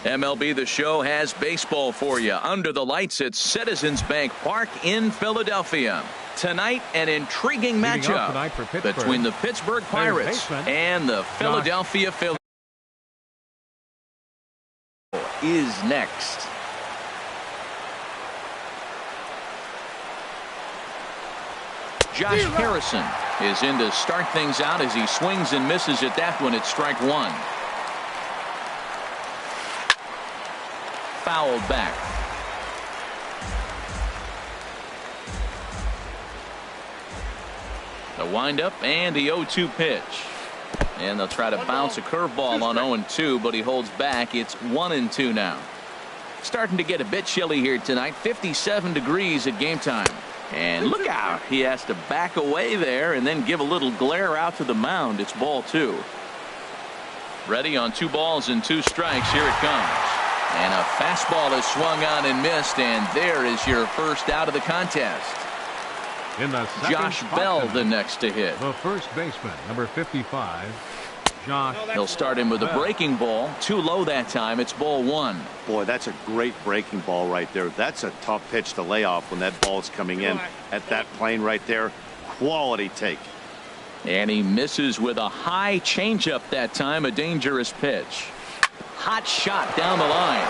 MLB The Show has baseball for you under the lights at Citizens Bank Park in Philadelphia. Tonight, an intriguing matchup between the Pittsburgh Pirates and the Philadelphia Phillies is next. Josh Harrison is in to start things out as he swings and misses at that one at strike one. Fouled back. The windup and the 0-2 pitch. And they'll try to bounce a curveball on 0-2, but he holds back. It's 1-2 now. Starting to get a bit chilly here tonight. 57 degrees at game time. And look out. He has to back away there and then give a little glare out to the mound. It's ball 2. Ready on 2 balls and 2 strikes. Here it comes. And a fastball is swung on and missed. And there is your first out of the contest. In the Josh Bell the next to hit. The first baseman, number 55, Josh. He'll start him with a breaking ball. Too low that time. It's ball 1. Boy, that's a great breaking ball right there. That's a tough pitch to lay off when that ball's coming in at that plane right there. Quality take. And he misses with a high changeup that time. A dangerous pitch. Hot shot down the line.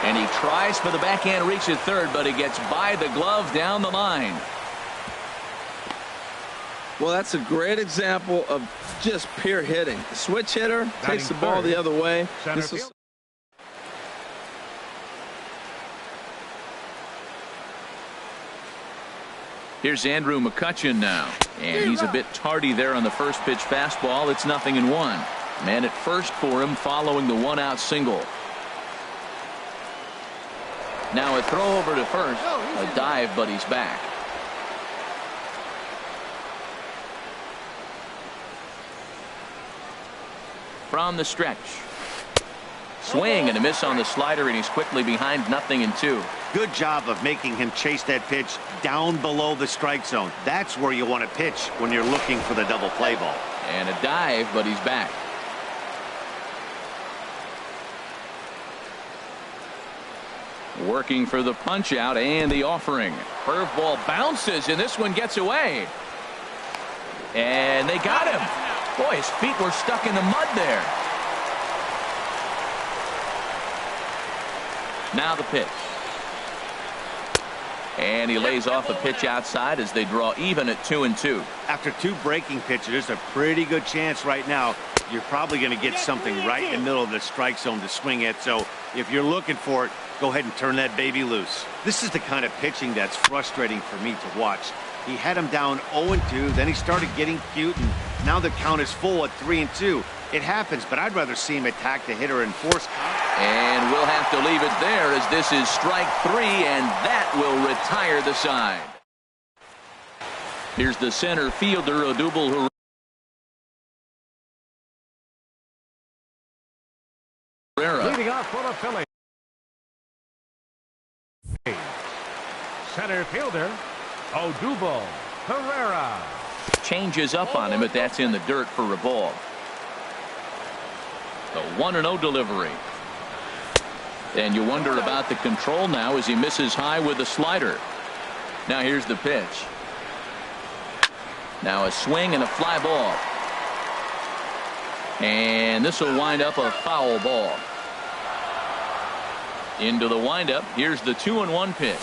And he tries for the backhand reach at third, but he gets by the glove down the line. Well, that's a great example of just pure hitting. The switch hitter takes the ball the other way. Here's Andrew McCutchen now. And he's a bit tardy there on the first pitch fastball. It's 0-1. Man at first for him following the 1-out single. Now a throw over to first. A dive, but he's back. From the stretch. Swing and a miss on the slider, and he's quickly behind 0-2. Good job of making him chase that pitch down below the strike zone. That's where you want to pitch when you're looking for the double play ball. And a dive, but he's back. Working for the punch out and the offering. Curveball bounces, and this one gets away. And they got him. Boy, his feet were stuck in the mud there. Now the pitch. And he lays off a pitch outside as they draw even at 2-2. After 2 breaking pitches, there's a pretty good chance right now you're probably going to get something right in the middle of the strike zone to swing at. So if you're looking for it, go ahead and turn that baby loose. This is the kind of pitching that's frustrating for me to watch. He had him down 0-2, then he started getting cute, and now the count is full at 3-2. It happens, but I'd rather see him attack the hitter and force. And we'll have to leave it there as this is strike 3, and that will retire the side. Here's the center fielder, Odubel Herrera. Leading off for the Phillies. Center fielder, Odubel Herrera. Changes up on him, but that's in the dirt for a ball. The 1-0 delivery. And you wonder about the control now as he misses high with the slider. Now here's the pitch. Now a swing and a fly ball. And this will wind up a foul ball. Into the windup. Here's the 2-1 pitch.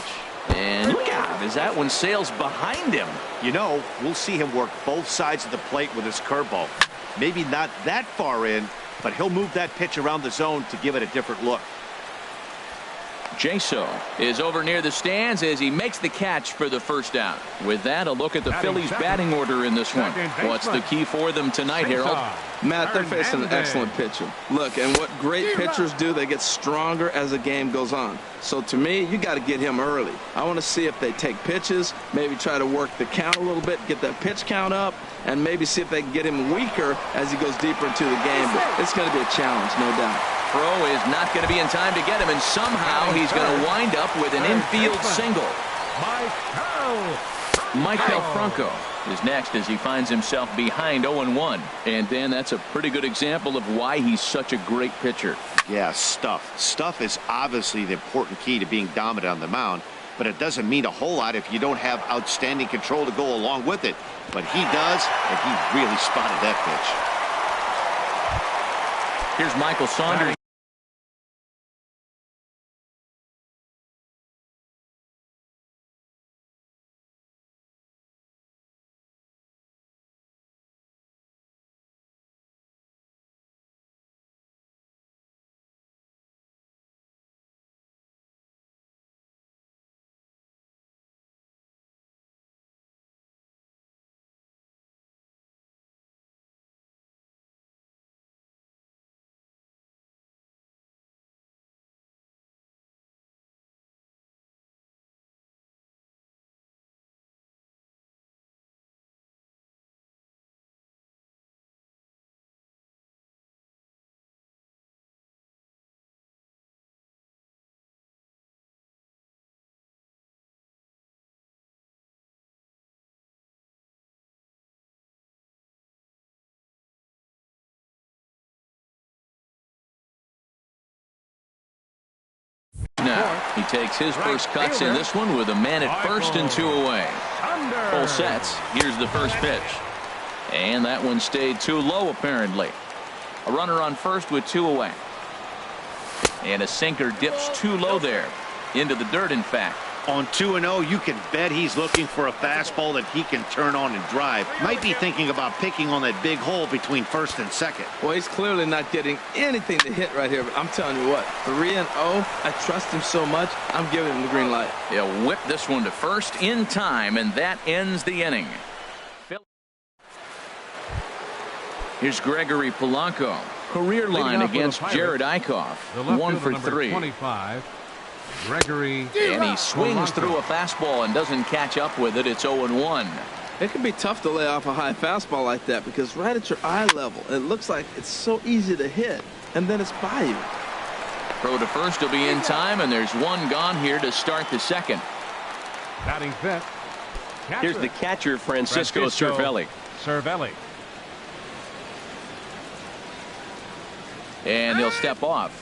And look out as that one sails behind him. You know, we'll see him work both sides of the plate with his curveball. Maybe not that far in, but he'll move that pitch around the zone to give it a different look. Jaso is over near the stands as he makes the catch for the first out. With that, a look at the Phillies batting order in this one. What's the key for them tonight, Harold? Matt, they're facing an excellent pitcher. Look, and what great pitchers do, they get stronger as the game goes on. So to me, you got to get him early. I want to see if they take pitches, maybe try to work the count a little bit, get that pitch count up, and maybe see if they can get him weaker as he goes deeper into the game. But it's going to be a challenge, no doubt. Throw is not going to be in time to get him, and somehow he's going to wind up with an infield single. Michael Franco is next as he finds himself behind 0-1. And Dan, that's a pretty good example of why he's such a great pitcher. Yeah, stuff. Stuff is obviously the important key to being dominant on the mound, but it doesn't mean a whole lot if you don't have outstanding control to go along with it. But he does, and he really spotted that pitch. Here's Michael Saunders. Now he takes his first cuts in this one with a man at first and 2 away. Full sets. Here's the first pitch. And that one stayed too low apparently. A runner on first with 2 away. And a sinker dips too low there. Into the dirt, in fact. On 2-0, you can bet he's looking for a fastball that he can turn on and drive. Might be thinking about picking on that big hole between first and second. Well, he's clearly not getting anything to hit right here, but I'm telling you what, 3-0, I trust him so much, I'm giving him the green light. He'll whip this one to first in time, and that ends the inning. Here's Gregory Polanco. Career line against Jared Eichhoff. 1 for 3. 25. Gregory. And he swings through a fastball and doesn't catch up with it. It's 0-1. It can be tough to lay off a high fastball like that because right at your eye level, it looks like it's so easy to hit, and then it's by you. Throw to first will be in time, and there's one gone here to start the second. Batting fifth. Here's the catcher, Francisco Cervelli. And he'll step off.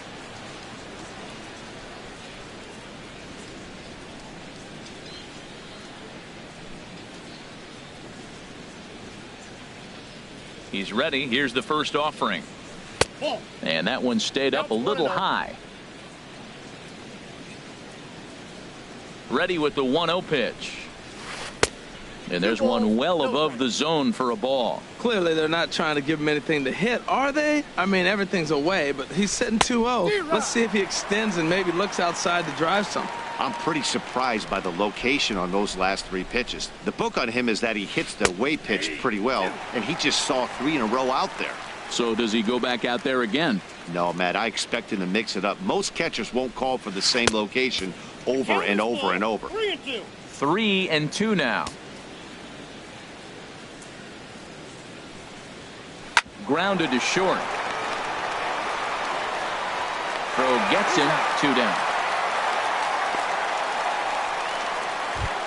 He's ready. Here's the first offering. And that one stayed up a little high. Ready with the 1-0 pitch. And there's one well above the zone for a ball. Clearly they're not trying to give him anything to hit, are they? I mean, everything's away, but he's sitting 2-0. Let's see if he extends and maybe looks outside to drive something. I'm pretty surprised by the location on those last 3 pitches. The book on him is that he hits the away pitch pretty well, and he just saw 3 in a row out there. So does he go back out there again? No, Matt, I expect him to mix it up. Most catchers won't call for the same location over and over and over. 3-2 now. Grounded to short. Throw gets him. 2 down.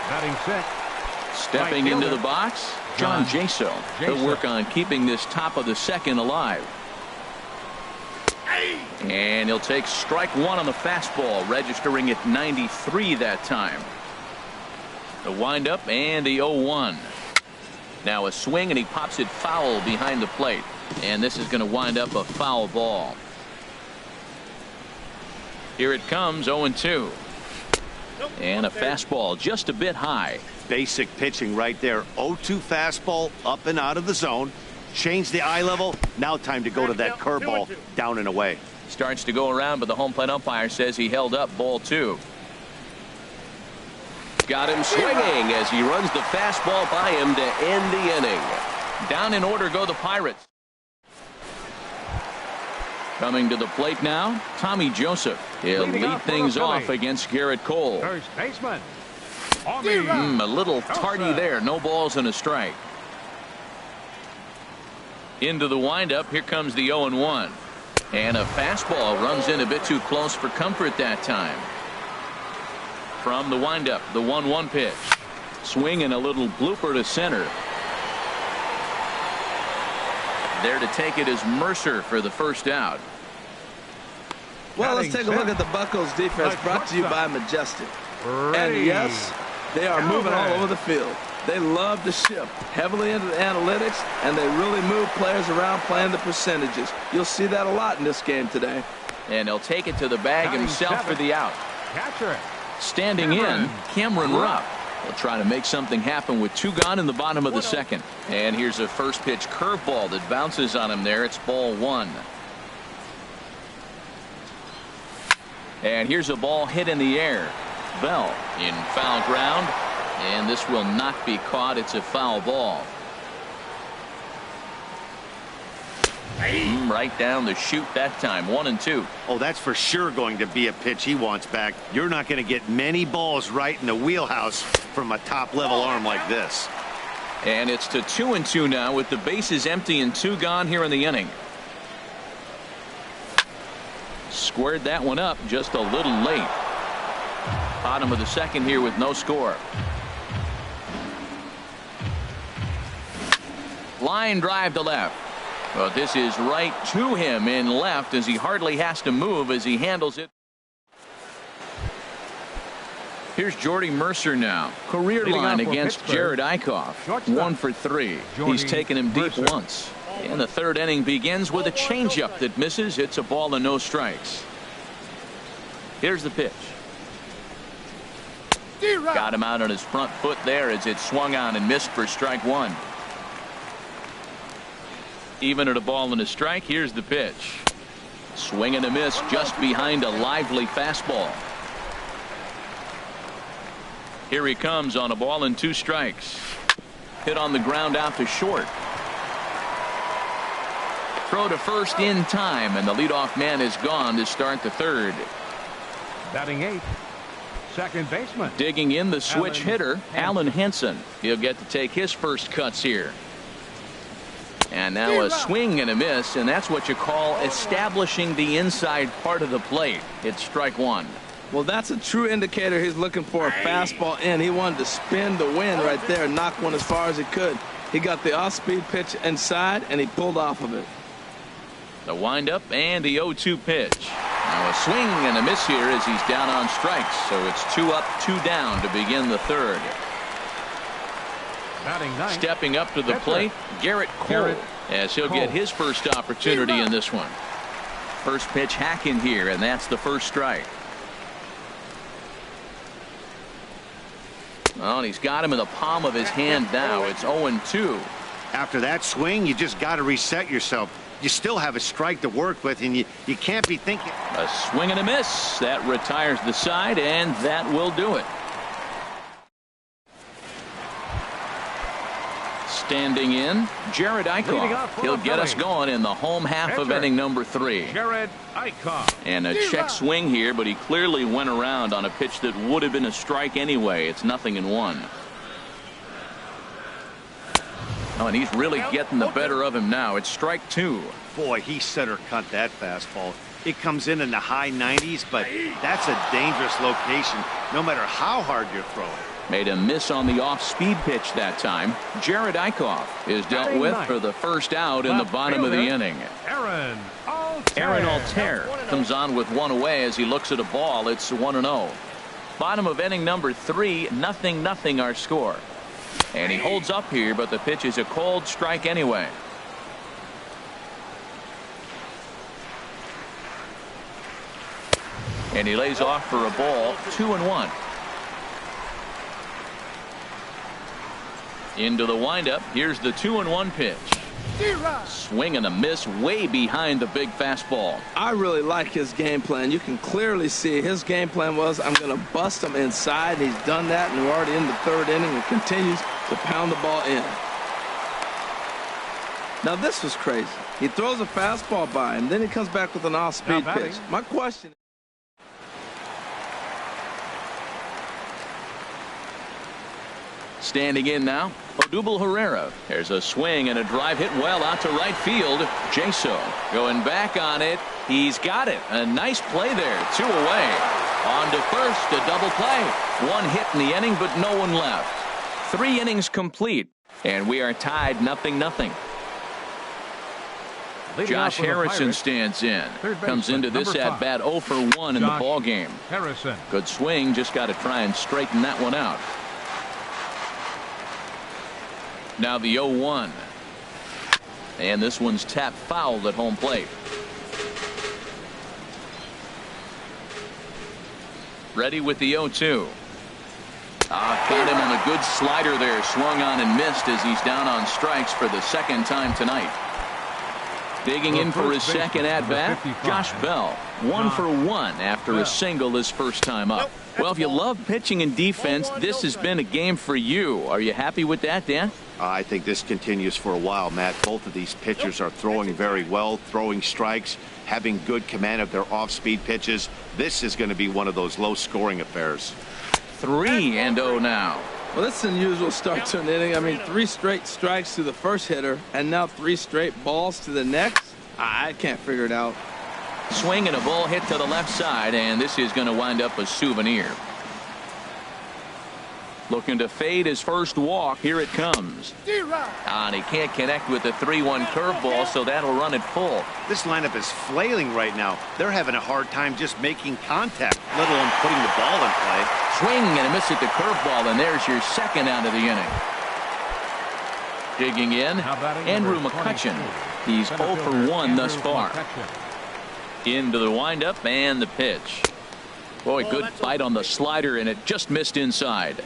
Batting sixth. Stepping into the box, John Jaso. He'll work on keeping this top of the second alive. And he'll take strike 1 on the fastball, registering at 93 that time. The windup and the 0-1. Now a swing, and he pops it foul behind the plate. And this is going to wind up a foul ball. Here it comes, 0-2. And a fastball just a bit high. Basic pitching right there. 0-2 fastball up and out of the zone. Change the eye level. Now time to go to that curveball down and away. Starts to go around, but the home plate umpire says he held up ball 2. Got him swinging as he runs the fastball by him to end the inning. Down in order go the Pirates. Coming to the plate now, Tommy Joseph. He'll lead things off against Garrett Cole. First baseman. A little tardy there. No balls and a strike. Into the windup. Here comes the 0-1. And a fastball runs in a bit too close for comfort that time. From the windup, the 1-1 pitch. Swing and a little blooper to center. There to take it is Mercer for the first out. Well, let's take a look at the Buccos defense, brought to you by Majestic. And yes, they are moving all over the field. They love to shift heavily into the analytics, and they really move players around playing the percentages. You'll see that a lot in this game today. And he'll take it to the bag himself for the out. Catcher. Standing in, Cameron Rupp. He'll try to make something happen with 2 gone in the bottom of the second. And here's a first pitch curveball that bounces on him there. It's ball 1. And here's a ball hit in the air. Bell in foul ground. And this will not be caught. It's a foul ball. Right down the chute that time. 1-2. Oh, that's for sure going to be a pitch he wants back. You're not going to get many balls right in the wheelhouse from a top-level arm like this. And it's to 2-2 now with the bases empty and 2 gone here in the inning. Squared that one up just a little late. Bottom of the second here with no score. Line drive to left. Well, this is right to him in left as he hardly has to move as he handles it. Here's Jordy Mercer now. Career line against Jared Eichhoff. 1 for 3. He's taken him deep once. And the third inning begins with a changeup that misses. It's a ball and no strikes. Here's the pitch. Got him out on his front foot there as it swung on and missed for strike 1. Even at a ball and a strike, here's the pitch. Swing and a miss just behind a lively fastball. Here he comes on a ball and 2 strikes. Hit on the ground out to short. Throw to first in time, and the leadoff man is gone to start the third. Batting 8th. Second baseman. Digging in the switch hitter, Alan Henson. He'll get to take his first cuts here. And now a swing and a miss, and that's what you call establishing the inside part of the plate. It's strike 1. Well, that's a true indicator he's looking for a fastball in. He wanted to spin the wind right there and knock one as far as he could. He got the off-speed pitch inside, and he pulled off of it. The windup and the 0-2 pitch. Now a swing and a miss here as he's down on strikes. So it's 2 up, 2 down to begin the third. Stepping up to the plate, Garrett Cole, as he'll get his first opportunity in this one. First pitch hacking here, and that's the first strike. Oh, and he's got him in the palm of his hand now. It's 0-2. After that swing, you just got to reset yourself. You still have a strike to work with, and you can't be thinking. A swing and a miss. That retires the side, and that will do it. Standing in, Jared Eichhoff. He'll get us going in the home half of inning number 3. Jared Eichhoff. And a check swing here, but he clearly went around on a pitch that would have been a strike anyway. It's 0-1. Oh, and he's really getting the better of him now. It's strike 2. Boy, he center cut that fastball. It comes in the high 90s, but that's a dangerous location no matter how hard you're throwing. Made a miss on the off-speed pitch that time. Jared Eichhoff is dealt with for the first out in the bottom of the inning. Aaron Altair comes on with 1 away as he looks at a ball. It's 1-0. Bottom of inning number 3, 0-0 our score. And he holds up here, but the pitch is a cold strike anyway. And he lays off for a ball. 2-1. Into the windup. Here's the 2-1 pitch. Swing and a miss way behind the big fastball. I really like his game plan. You can clearly see his game plan was, I'm going to bust him inside. He's done that, and we're already in the third inning and continues to pound the ball in. Now this was crazy. He throws a fastball by him, then he comes back with an off-speed pitch. My question. Standing in now, Odubel Herrera. There's a swing and a drive hit well out to right field. Jaso going back on it. He's got it. A nice play there. 2 away. On to first, a double play. One hit in the inning, but no one left. 3 innings complete, and we are tied 0-0. Josh Harrison stands in. Comes into this at-bat 0 for 1 in the ball game. Good swing, just got to try and straighten that one out. Now the 0-1. And this one's tapped foul at home plate. Ready with the 0-2. Got him on a good slider there. Swung on and missed as he's down on strikes for the second time tonight. Digging in for his second at-bat, Josh Bell. 1 for 1 after a single his first time up. Well, if you love pitching and defense, this has been a game for you. Are you happy with that, Dan? I think this continues for a while, Matt. Both of these pitchers are throwing very well, throwing strikes, having good command of their off-speed pitches. This is going to be one of those low-scoring affairs. 3-0 now. Well, that's an unusual start to an inning. I mean, 3 straight strikes to the first hitter, and now 3 straight balls to the next. I can't figure it out. Swing and a ball hit to the left side, and this is going to wind up a souvenir. Looking to fade his first walk. Here it comes. And he can't connect with the 3-1 curveball, so that'll run it full. This lineup is flailing right now. They're having a hard time just making contact, let alone putting the ball in play. Swing and a miss at the curveball, and there's your second out of the inning. Digging in, Andrew McCutchen. He's 0 for 1 thus far. Into the windup and the pitch. Boy, good bite on the slider, and it just missed inside.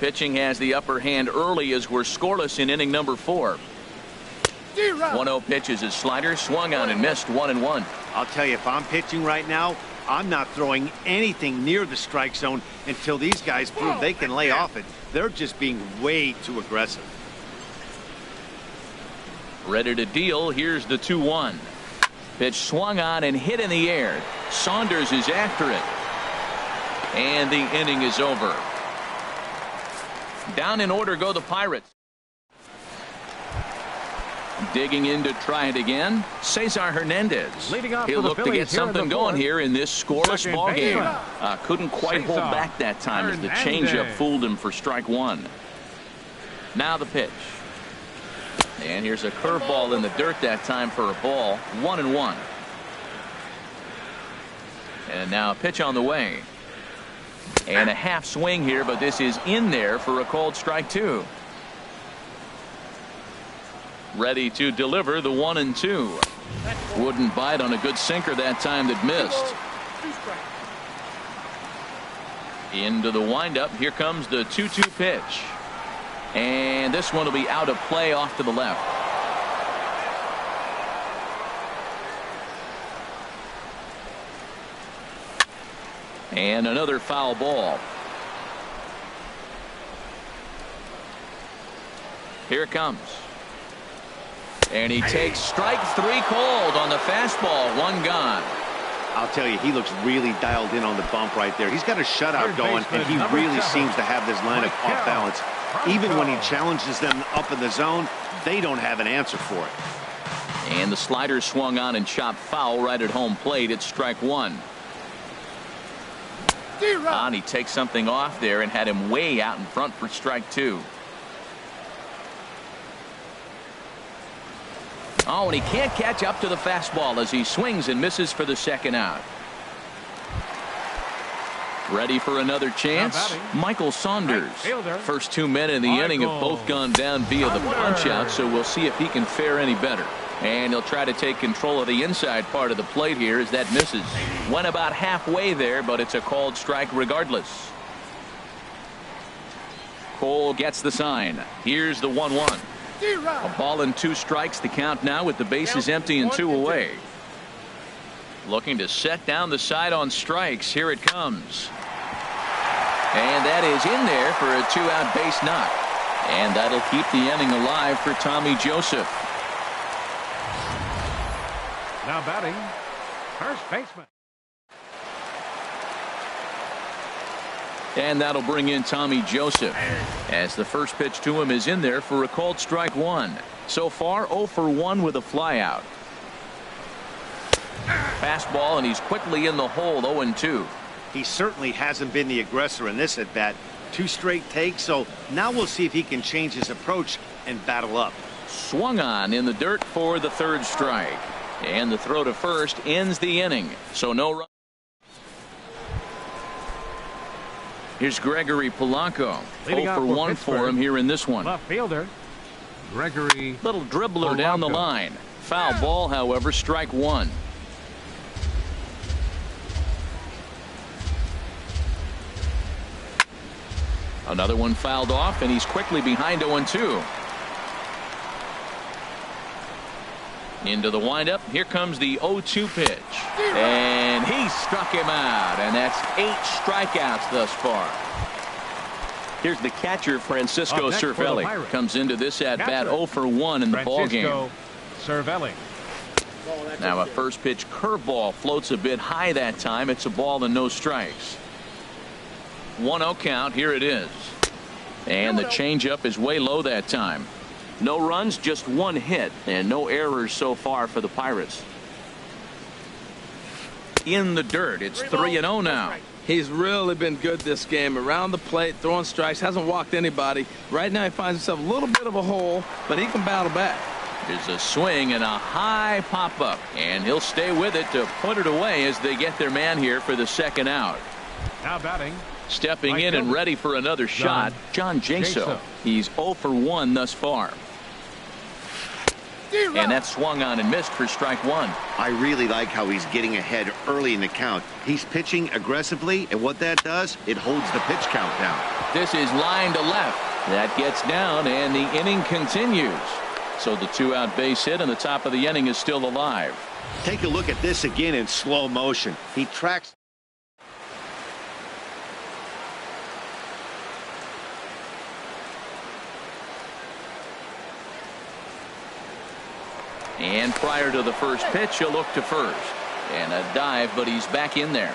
Pitching has the upper hand early as we're scoreless in inning number 4. 1-0 pitch is his slider, swung on and missed. 1-1. I'll tell you, if I'm pitching right now, I'm not throwing anything near the strike zone until these guys prove they can lay off it. They're just being way too aggressive. Ready to deal. Here's the 2-1. Pitch swung on and hit in the air. Saunders is after it. And the inning is over. Down in order go the Pirates. Digging in to try it again, Cesar Hernandez. He'll look to get something going here in this scoreless ball game. Couldn't quite hold back that time as the changeup fooled him for strike 1. Now the pitch. And here's a curveball in the dirt that time for a ball. 1-1. And now a pitch on the way. And a half swing here, but this is in there for a called strike 2. Ready to deliver the 1-2. Wouldn't bite on a good sinker that time that missed. Into the windup. Here comes the 2-2 pitch. And this one will be out of play off to the left. And another foul ball. Here it comes. And he takes strike 3 called on the fastball. 1 gone. I'll tell you, he looks really dialed in on the bump right there. He's got a shutout going, and he really seems to have this lineup off balance. Even when he challenges them up in the zone, they don't have an answer for it. And the slider swung on and chopped foul right at home plate. It's strike 1. And he takes something off there and had him way out in front for strike 2. Oh, and he can't catch up to the fastball as he swings and misses for the second out. Ready for another chance? Michael Saunders. First 2 men in the inning have both gone down via the punch-out, so we'll see if he can fare any better. And he'll try to take control of the inside part of the plate here as that misses. Went about halfway there, but it's a called strike regardless. Cole gets the sign. Here's the 1-1. A ball and 2 strikes to count now with the bases empty and 2 away. Looking to set down the side on strikes. Here it comes. And that is in there for a 2-out base knock. And that'll keep the inning alive for Tommy Joseph. Now batting, first baseman. And that'll bring in Tommy Joseph as the first pitch to him is in there for a called strike 1. So far 0 for 1 with a flyout. Fastball, and he's quickly in the hole. 0-2. He certainly hasn't been the aggressor in this at-bat. 2 straight takes, so now we'll see if he can change his approach and battle up. Swung on in the dirt for the 3rd strike. And the throw to first ends the inning. So no run. Here's Gregory Polanco. 0 for 1 for him here in this one. Left fielder, Gregory. Little dribbler down the line. Foul ball, however, strike 1. Another one fouled off, and he's quickly behind 0-2. Into the windup. Here comes the 0-2 pitch. And he struck him out. And that's 8 strikeouts thus far. Here's the catcher, Francisco Cervelli. Comes into this at-bat 0 for 1 in the ballgame. Cervelli. Now a first pitch curveball floats a bit high that time. It's a ball and no strikes. 1-0 count. Here it is. And the changeup is way low that time. No runs, just 1 hit, and no errors so far for the Pirates. In the dirt, it's 3-0 now. He's really been good this game. Around the plate, throwing strikes, hasn't walked anybody. Right now he finds himself a little bit of a hole, but he can battle back. There's a swing and a high pop-up, and he'll stay with it to put it away as they get their man here for the 2nd out. Now batting. Stepping in and ready for another shot, John Jaso. He's 0 for 1 thus far. And that swung on and missed for strike 1. I really like how he's getting ahead early in the count. He's pitching aggressively, and what that does, it holds the pitch count down. This is line to left. That gets down, and the inning continues. So the 2-out base hit, and the top of the inning is still alive. Take a look at this again in slow motion. He tracks. And prior to the first pitch, he'll look to first. And a dive, but he's back in there.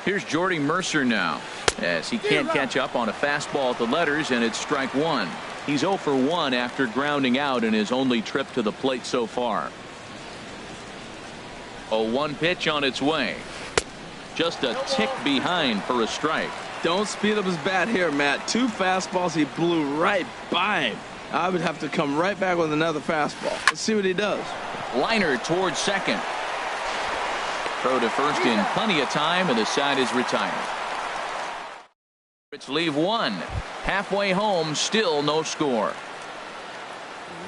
Here's Jordy Mercer now, as he can't catch up on a fastball at the letters, and it's strike 1. He's 0 for 1 after grounding out in his only trip to the plate so far. 0-1 pitch on its way. Just a tick behind for a strike. Don't speed up his bat here, Matt. 2 fastballs, he blew right by him. I would have to come right back with another fastball. Let's see what he does. Liner towards second. Throw to first in plenty of time, and the side is retired. It's leave 1. Halfway home, still no score.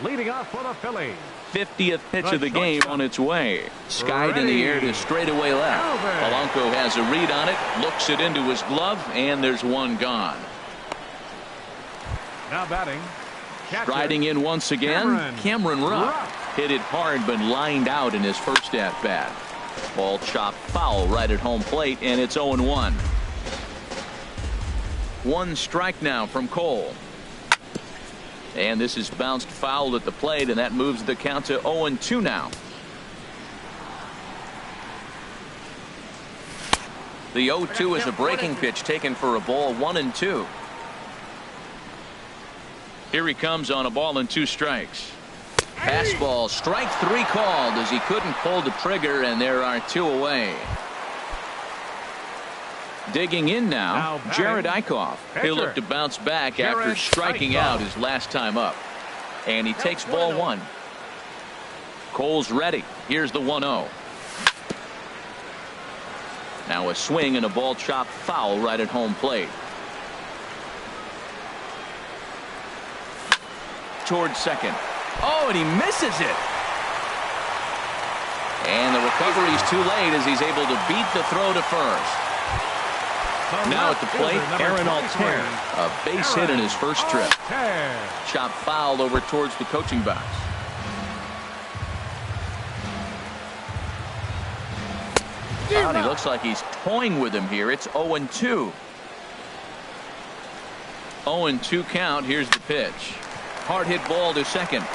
Leading off for the Phillies. 50th pitch of the game on its way. Skied in the air to straightaway left. Polanco has a read on it, looks it into his glove, and there's one gone. Now batting. Striding in once again, Cameron Rupp. Hit it hard, but lined out in his first at-bat. Ball chopped foul right at home plate, and it's 0-1. 1 strike now from Cole. And this is bounced foul at the plate, and that moves the count to 0-2 now. The 0-2 is a breaking pitch taken for a ball, 1-2. Here he comes on a ball and 2 strikes. Fastball, strike 3 called as he couldn't pull the trigger, and there are 2 away. Digging in now, Jared Eichhoff. He'll look to bounce back after striking out his last time up. And he takes ball 1. Cole's ready. Here's the 1-0. Now a swing and a ball chopped foul right at home plate. Towards second. Oh, and he misses it. And the recovery's too late as he's able to beat the throw to first. Now at the plate, Aaron Altair. A base hit in his first trip. Chopped foul over towards the coaching box. Oh, and he looks like he's toying with him here. It's 0-2. 0-2 count. Here's the pitch. Hard hit ball to second.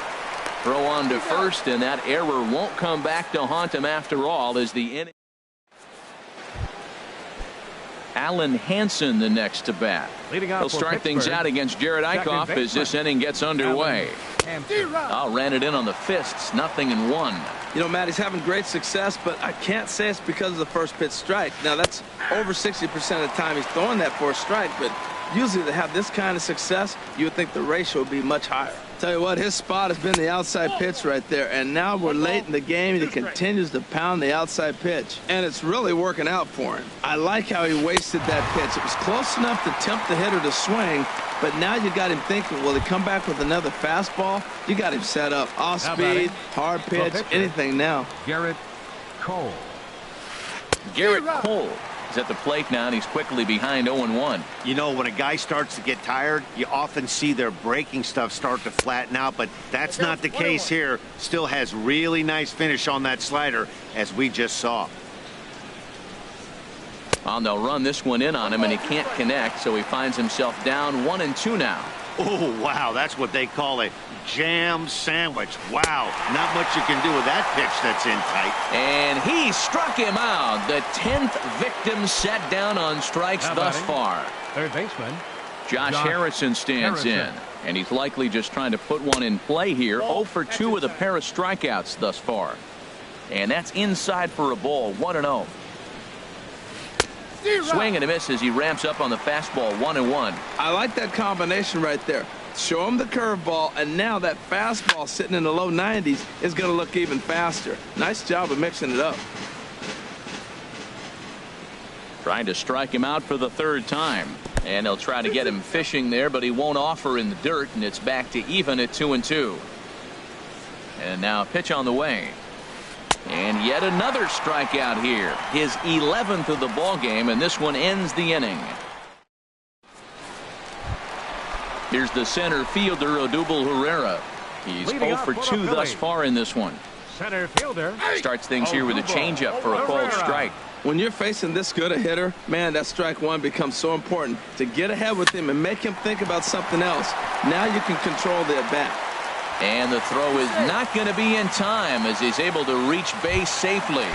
Throw on to first, and that error won't come back to haunt him after all as the inning. Alan Hansen the next to bat. He'll start things out against Jared Eichhoff as this inning gets underway. Ran it in on the fists, 0-1. You know, Matt, he's having great success, but I can't say it's because of the first pitch strike. Now, that's over 60% of the time he's throwing that for a strike, but usually to have this kind of success, you would think the ratio would be much higher. Tell you what, his spot has been the outside pitch right there, and now we're late in the game, and he continues to pound the outside pitch, and it's really working out for him. I like how he wasted that pitch. It was close enough to tempt the hitter to swing, but now you got him thinking, will he come back with another fastball? You got him set up. Off speed, hard pitch, anything now. Garrett Cole. Garrett Cole is at the plate now, and he's quickly behind 0-1. You know, when a guy starts to get tired, you often see their breaking stuff start to flatten out, but that's not the case here. Still has really nice finish on that slider, as we just saw. Well, they'll run this one in on him, and he can't connect, so he finds himself down 1-2 now. Oh, wow, that's what they call a jam sandwich. Wow, not much you can do with that pitch that's in tight. And he struck him out. The 10th victim set down on strikes thus far. Third baseman Josh Harrison stands in, and he's likely just trying to put one in play here. 0 for 2 with a pair of strikeouts thus far. And that's inside for a ball, 1-0. Swing and a miss as he ramps up on the fastball, 1-1. I like that combination right there. Show him the curveball, and now that fastball sitting in the low 90s is going to look even faster. Nice job of mixing it up. Trying to strike him out for the third time. And they'll try to get him fishing there, but he won't offer in the dirt, and it's back to even at 2-2. And now a pitch on the way. And yet another strikeout here. His 11th of the ball game, and this one ends the inning. Here's the center fielder, Odubel Herrera. He's 0 for 2 thus far in this one. Center fielder starts things here with a changeup for a called strike. When you're facing this good a hitter, man, that strike one becomes so important to get ahead with him and make him think about something else. Now you can control the at-bat. And the throw is not going to be in time as he's able to reach base safely.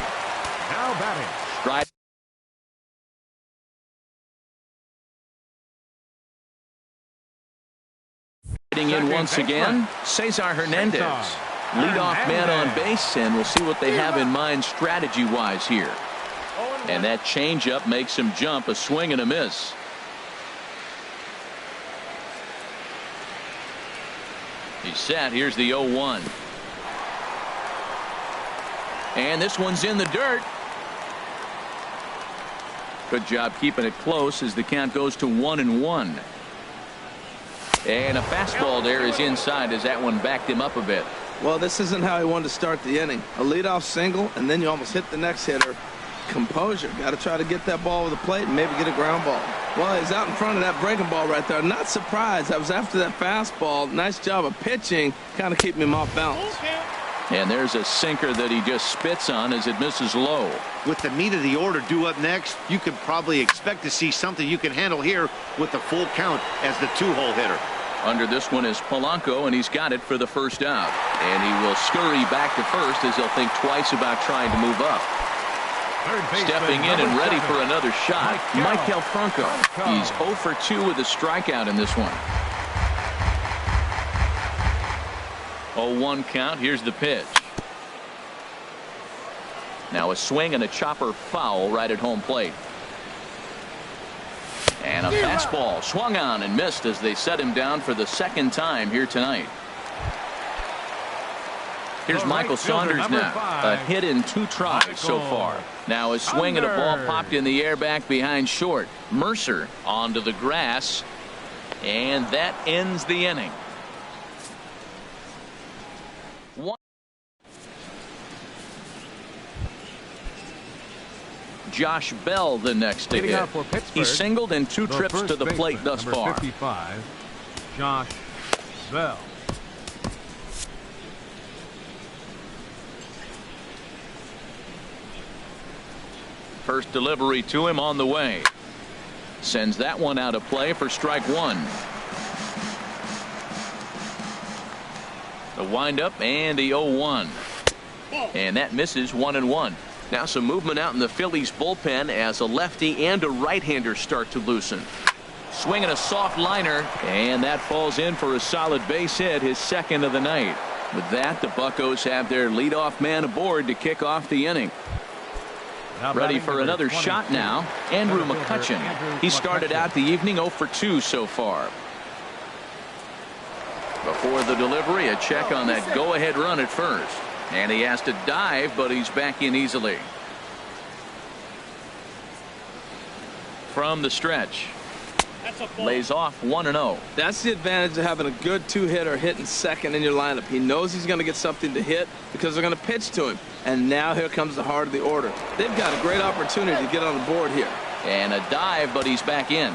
now batting. Strike. In once again, Cesar Hernandez, leadoff man on base, and we'll see what they have in mind strategy-wise here. And that changeup makes him jump, a swing and a miss. He's set. Here's the 0-1. And this one's in the dirt. Good job keeping it close as the count goes to 1-1. And a fastball there is inside as that one backed him up a bit. Well, this isn't how he wanted to start the inning. A leadoff single, and then you almost hit the next hitter. Composure. Got to try to get that ball over the plate and maybe get a ground ball. Well, he's out in front of that breaking ball right there. Not surprised. I was after that fastball. Nice job of pitching, kind of keeping him off balance. And there's a sinker that he just spits on as it misses low. With the meat of the order due up next, you could probably expect to see something you can handle here with the full count as the two-hole hitter. Under this one is Polanco, and he's got it for the first out. And he will scurry back to first as he'll think twice about trying to move up. Stepping in and ready for another shot, Michael Franco. He's 0 for 2 with a strikeout in this one. 0-1 count. Here's the pitch. Now a swing and a chopper foul right at home plate. And a fastball swung on and missed as they set him down for the second time here tonight. Here's Michael Saunders now. A hit in 2 tries so far. Now a swing and a ball popped in the air back behind short. Mercer onto the grass. And that ends the inning. Josh Bell the next to hit. He singled in 2 trips to the plate thus far. 55, Josh Bell. First delivery to him on the way. Sends that one out of play for strike 1. The windup and the 0-1. And that misses 1-1. Now some movement out in the Phillies bullpen as a lefty and a right-hander start to loosen. Swinging a soft liner, and that falls in for a solid base hit, his second of the night. With that, the Buccos have their leadoff man aboard to kick off the inning. Ready for another shot now. Andrew McCutchen. He started out the evening 0 for 2 so far. Before the delivery, a check on that go-ahead run at first. And he has to dive, but he's back in easily. From the stretch. Lays off 1-0. That's the advantage of having a good two-hitter hitting second in your lineup. He knows he's going to get something to hit because they're going to pitch to him. And now here comes the heart of the order. They've got a great opportunity to get on the board here. And a dive, but he's back in.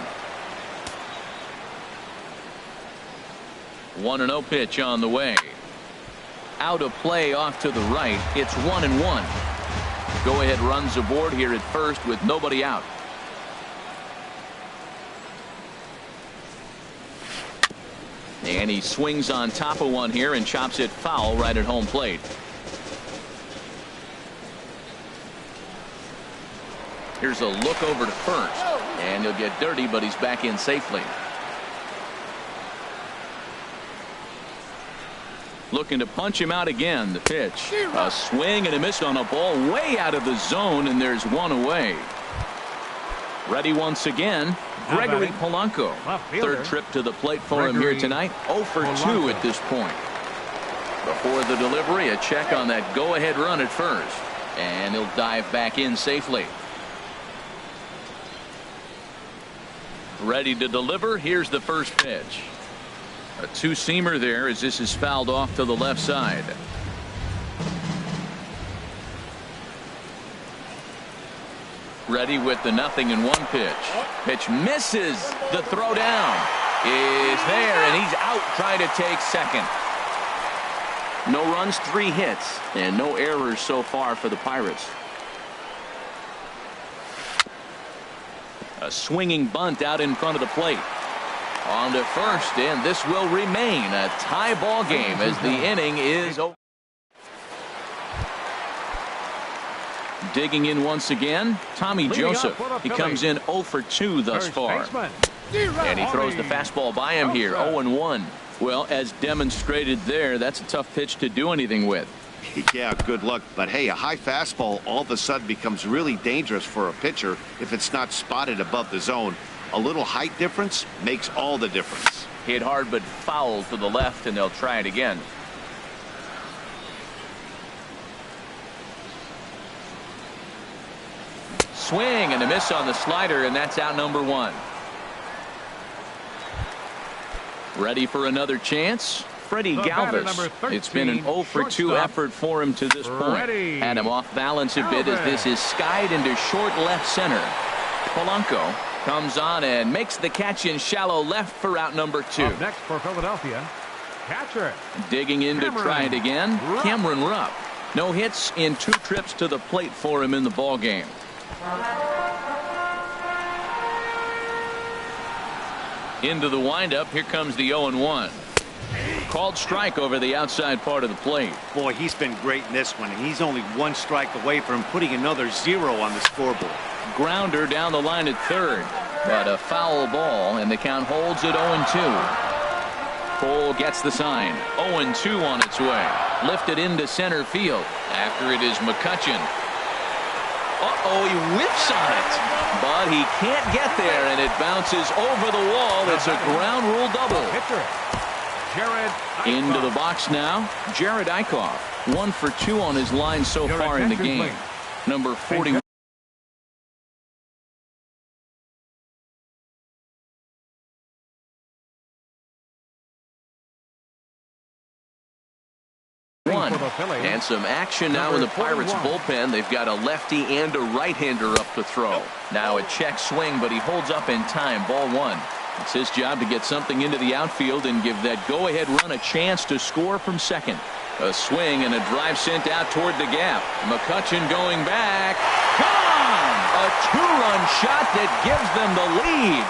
1-0 pitch on the way. Out of play off to the right. It's 1-1. Go-ahead runs aboard here at first with nobody out. And he swings on top of one here and chops it foul right at home plate. Here's a look over to first. And he'll get dirty, but he's back in safely. Looking to punch him out again. The pitch. A swing and a miss on a ball way out of the zone, and there's one away. Ready once again. Gregory Polanco. Third trip to the plate for him here tonight. 0 for 2 at this point. Before the delivery, a check on that go-ahead run at first. And he'll dive back in safely. Ready to deliver. Here's the first pitch. A two-seamer there as this is fouled off to the left side. Ready with the 0-1 pitch. Pitch misses. The throw down is there, and he's out trying to take second. No runs, 3 hits, and no errors so far for the Pirates. A swinging bunt out in front of the plate. On to first, and this will remain a tie ball game as the inning is over. Digging in once again, Tommy Joseph. He comes in 0 for 2 thus far. And he throws the fastball by him here, 0-1. Well, as demonstrated there, that's a tough pitch to do anything with. Yeah, good luck. But hey, a high fastball all of a sudden becomes really dangerous for a pitcher if it's not spotted above the zone. A little height difference makes all the difference. Hit hard but foul to the left, and they'll try it again. Swing and a miss on the slider, and that's out number 1. Ready for another chance. Freddie Galvis. It's been an 0 for 2 effort for him to this point. Had him off balance a bit as this is skied into short left center. Polanco comes on and makes the catch in shallow left for out number 2. Up next for Philadelphia, catcher. Digging in to try it again, Cameron Rupp. No hits in 2 trips to the plate for him in the ball game. Into the windup. Here comes the 0-1. Called strike over the outside part of the plate. Boy, he's been great in this one, and he's only 1 strike away from putting another 0 on the scoreboard. Grounder down the line at third, but a foul ball, and the count holds at 0-2. Cole gets the sign. 0-2 on its way. Lifted into center field. After it is McCutchen. Uh-oh, he whips on it, but he can't get there, and it bounces over the wall. It's a ground rule double. Into the box now, Jared Eichhoff. 1 for 2 on his line so far in the game. Number 41. And some action now in the Pirates bullpen. They've got a lefty and a right-hander up to throw. Now a check swing, but he holds up in time. Ball 1. It's his job to get something into the outfield and give that go-ahead run a chance to score from second. A swing and a drive sent out toward the gap. McCutchen going back. Gone! A 2-run shot that gives them the lead.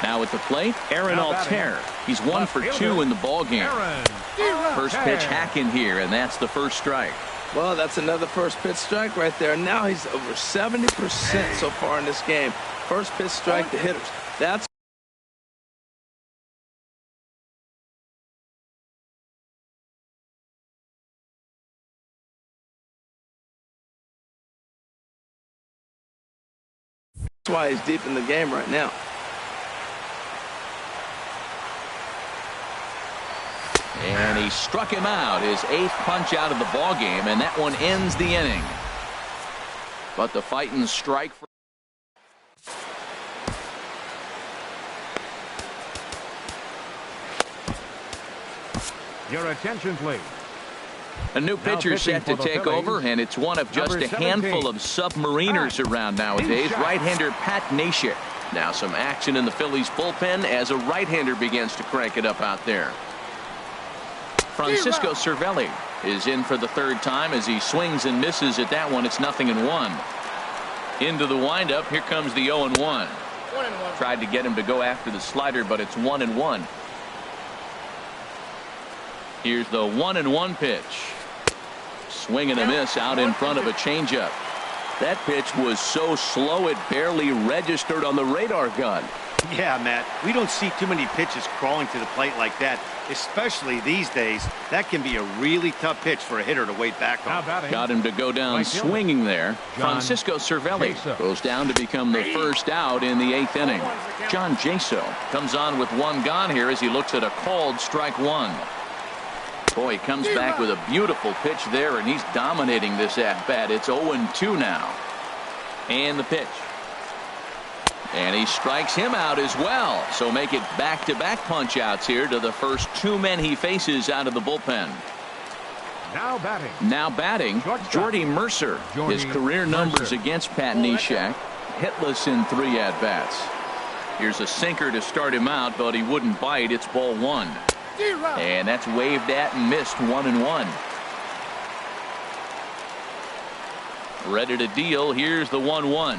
Now at the plate, Aaron Altair. He's 1 for 2 in the ball game. First pitch hacking here, and that's the first strike. Well, that's another first pitch strike right there. Now he's over 70% so far in this game. First pitch strike to hitters. That's That's why he's deep in the game right now. And he struck him out, his 8th punch out of the ball game, and that one ends the inning. But the fighting strike for Your attention, please. a new pitcher set to take over, and it's one of just a handful of submariners around nowadays. Right-hander Pat Neshek. Now some action in the Phillies bullpen as a right-hander begins to crank it up out there. Francisco Cervelli is in for the 3rd time as he swings and misses at that one. It's 0-1. Into the windup. Here comes the 0-1. Tried to get him to go after the slider, but it's 1-1. Here's the 1-1 pitch. Swing and a miss out in front of a changeup. That pitch was so slow it barely registered on the radar gun. Yeah, Matt, we don't see too many pitches crawling to the plate like that, especially these days. That can be a really tough pitch for a hitter to wait back on. Got him to go down swinging there. Francisco Cervelli goes down to become the first out in the 8th inning. John Jaso comes on with 1 gone here as he looks at a called strike 1. Boy, he comes back with a beautiful pitch there, and he's dominating this at-bat. It's 0-2 now. And the pitch. And he strikes him out as well. So make it back-to-back punch-outs here to the first 2 men he faces out of the bullpen. Now batting, Jordy Mercer. His career numbers against Pat Neshek. Hitless in 3 at-bats. Here's a sinker to start him out, but he wouldn't bite. It's ball 1. And that's waved at and missed. 1-1. Ready to deal. Here's the 1-1.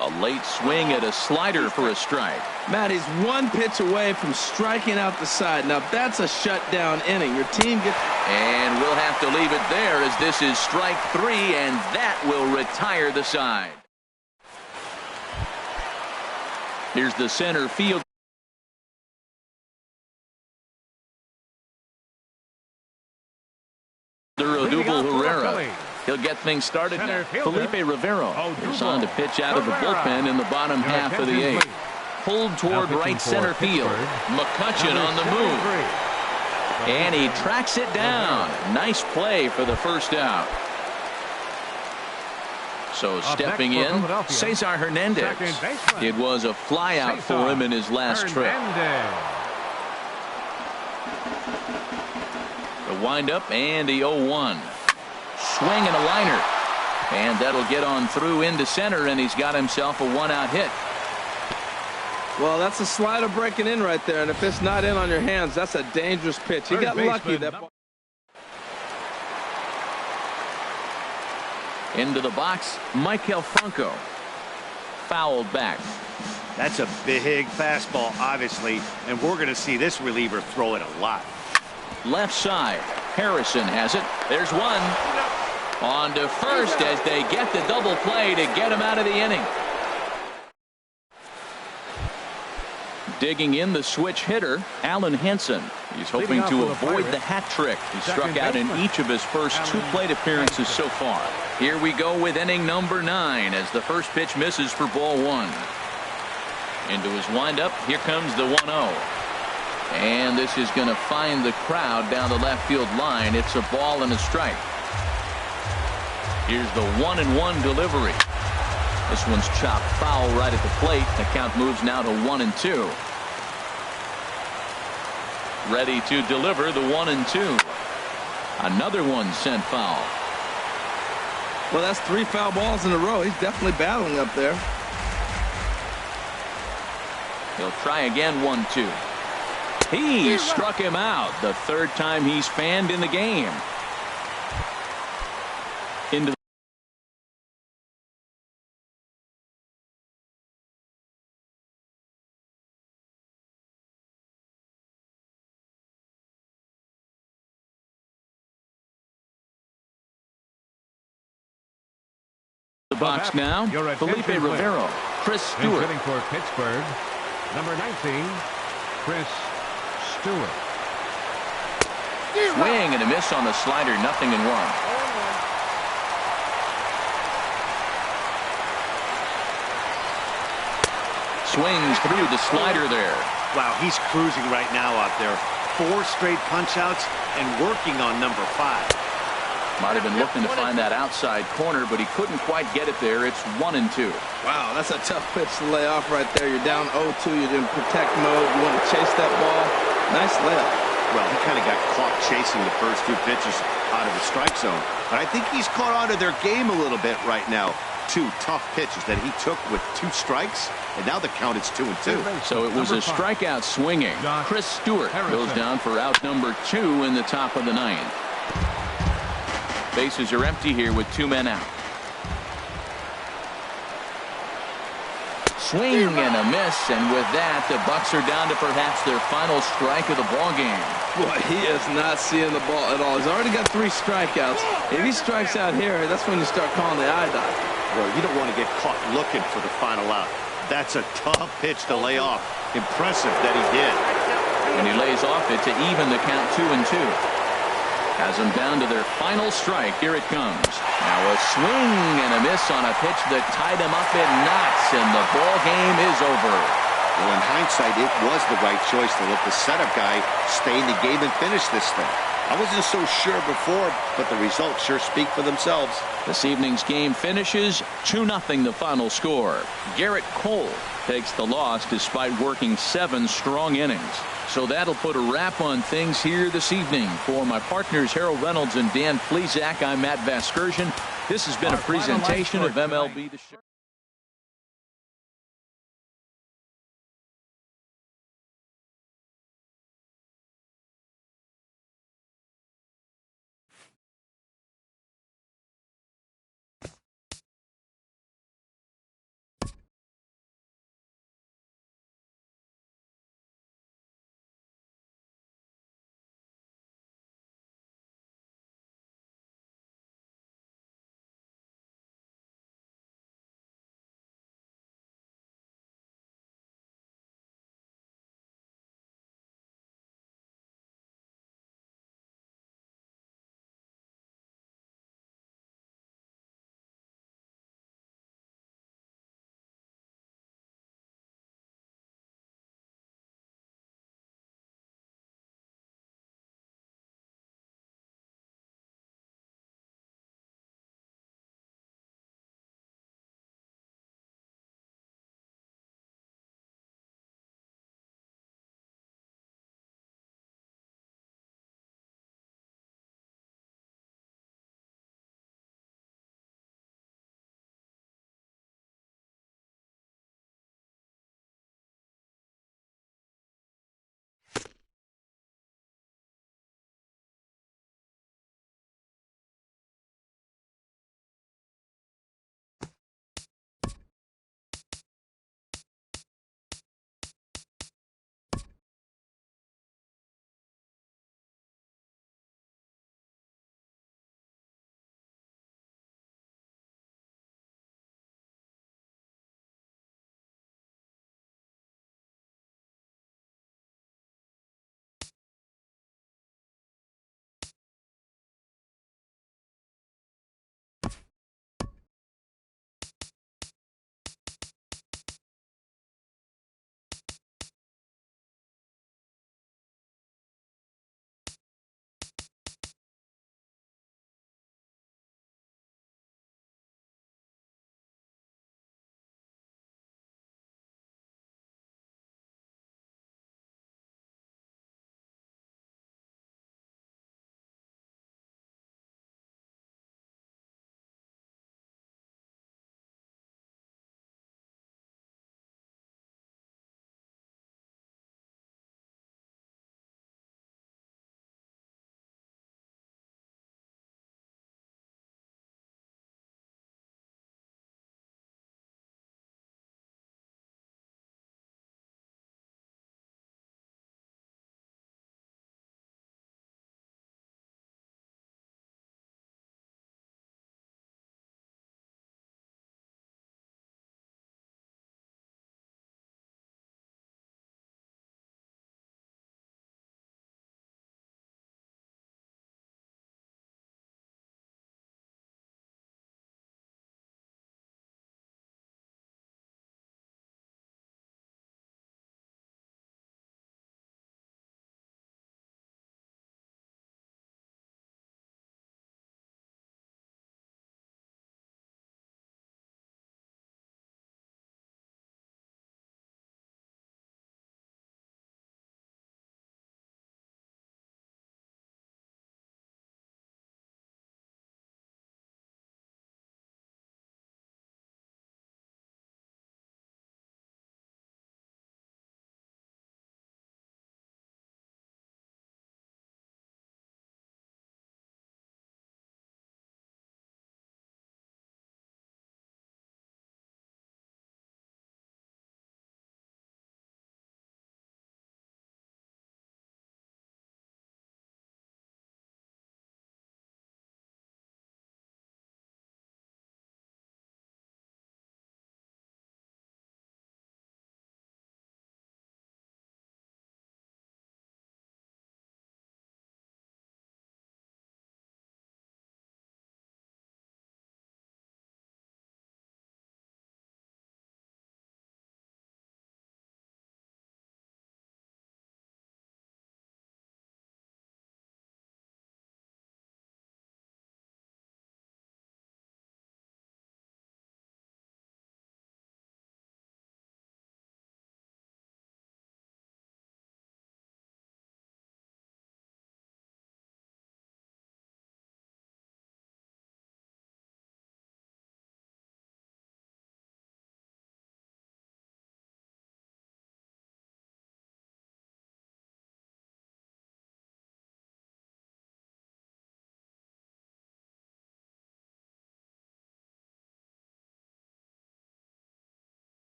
A late swing at a slider for a strike. Matt, he's 1 pitch away from striking out the side. Now that's a shutdown inning. Your team gets. And we'll have to leave it there as this is strike 3, and that will retire the side. Here's the center field. Herrera. He'll get things started now. Felipe Rivero is on to pitch out of the bullpen in the bottom half of the 8th. Pulled toward right center field. McCutchen on the move. And he tracks it down. Nice play for the first out. So stepping in, Cesar Hernandez. It was a flyout for him in his last trip. The windup and the 0-1. Swing and a liner. And that'll get on through into center, and he's got himself a 1-out hit. Well, that's a slider breaking in right there, and if it's not in on your hands, that's a dangerous pitch. He got lucky. That into the box, Michael Franco. Fouled back. That's a big fastball, obviously, and we're going to see this reliever throw it a lot. Left side. Harrison has it. There's one. On to first as they get the double play to get him out of the inning. Digging in the switch hitter, Alan Henson. He's hoping to avoid the hat trick. He struck out in each of his first 2 plate appearances so far. Here we go with inning number 9 as the first pitch misses for ball 1. Into his windup. Here comes the 1-0. And this is going to find the crowd down the left field line. It's a ball and a strike. Here's the 1-1 delivery. This one's chopped foul right at the plate. The count moves now to 1-2. Ready to deliver the 1-2. Another one sent foul. Well, that's 3 foul balls in a row. He's definitely battling up there. He'll try again. 1-2. He struck him out. The 3rd time he's fanned in the game. Into the box now. Felipe Rivero. Chris Stewart. Hitting for Pittsburgh, number 19, Chris Stewart. Swing and a miss on the slider. 0-1. swings through the slider there. Wow, he's cruising right now out there. 4 straight punch-outs and working on number 5. Might have been looking to find that outside corner, but he couldn't quite get it there. It's 1-2. Wow, that's a tough pitch to lay off right there. You're down 0-2. You're in protect mode. You want to chase that ball. Nice layup. Well, he kind of got caught chasing the first 2 pitches out of the strike zone. But I think he's caught on to their game a little bit right now. 2 tough pitches that he took with 2 strikes, and now the count is 2-2. So it was a strikeout swinging. Chris Stewart goes down for out number 2 in the top of the 9th. Bases are empty here with 2 men out. Swing and a miss, and with that, the Bucks are down to perhaps their final strike of the ball game. Boy, he is not seeing the ball at all. He's already got 3 strikeouts. If he strikes out here, that's when you start calling the eye doctor. Well, you don't want to get caught looking for the final out. That's a tough pitch to lay off. Impressive that he did. And he lays off it to even the count 2-2. Has them down to their final strike. Here it comes. Now a swing and a miss on a pitch that tied him up in knots, and the ball game is over. Well, in hindsight, it was the right choice to let the setup guy stay in the game and finish this thing. I wasn't so sure before, but the results sure speak for themselves. This evening's game finishes 2-0 the final score. Garrett Cole takes the loss despite working 7 strong innings. So that'll put a wrap on things here this evening. For my partners Harold Reynolds and Dan Plesac, I'm Matt Vasgersian. This has been a presentation of MLB The Show.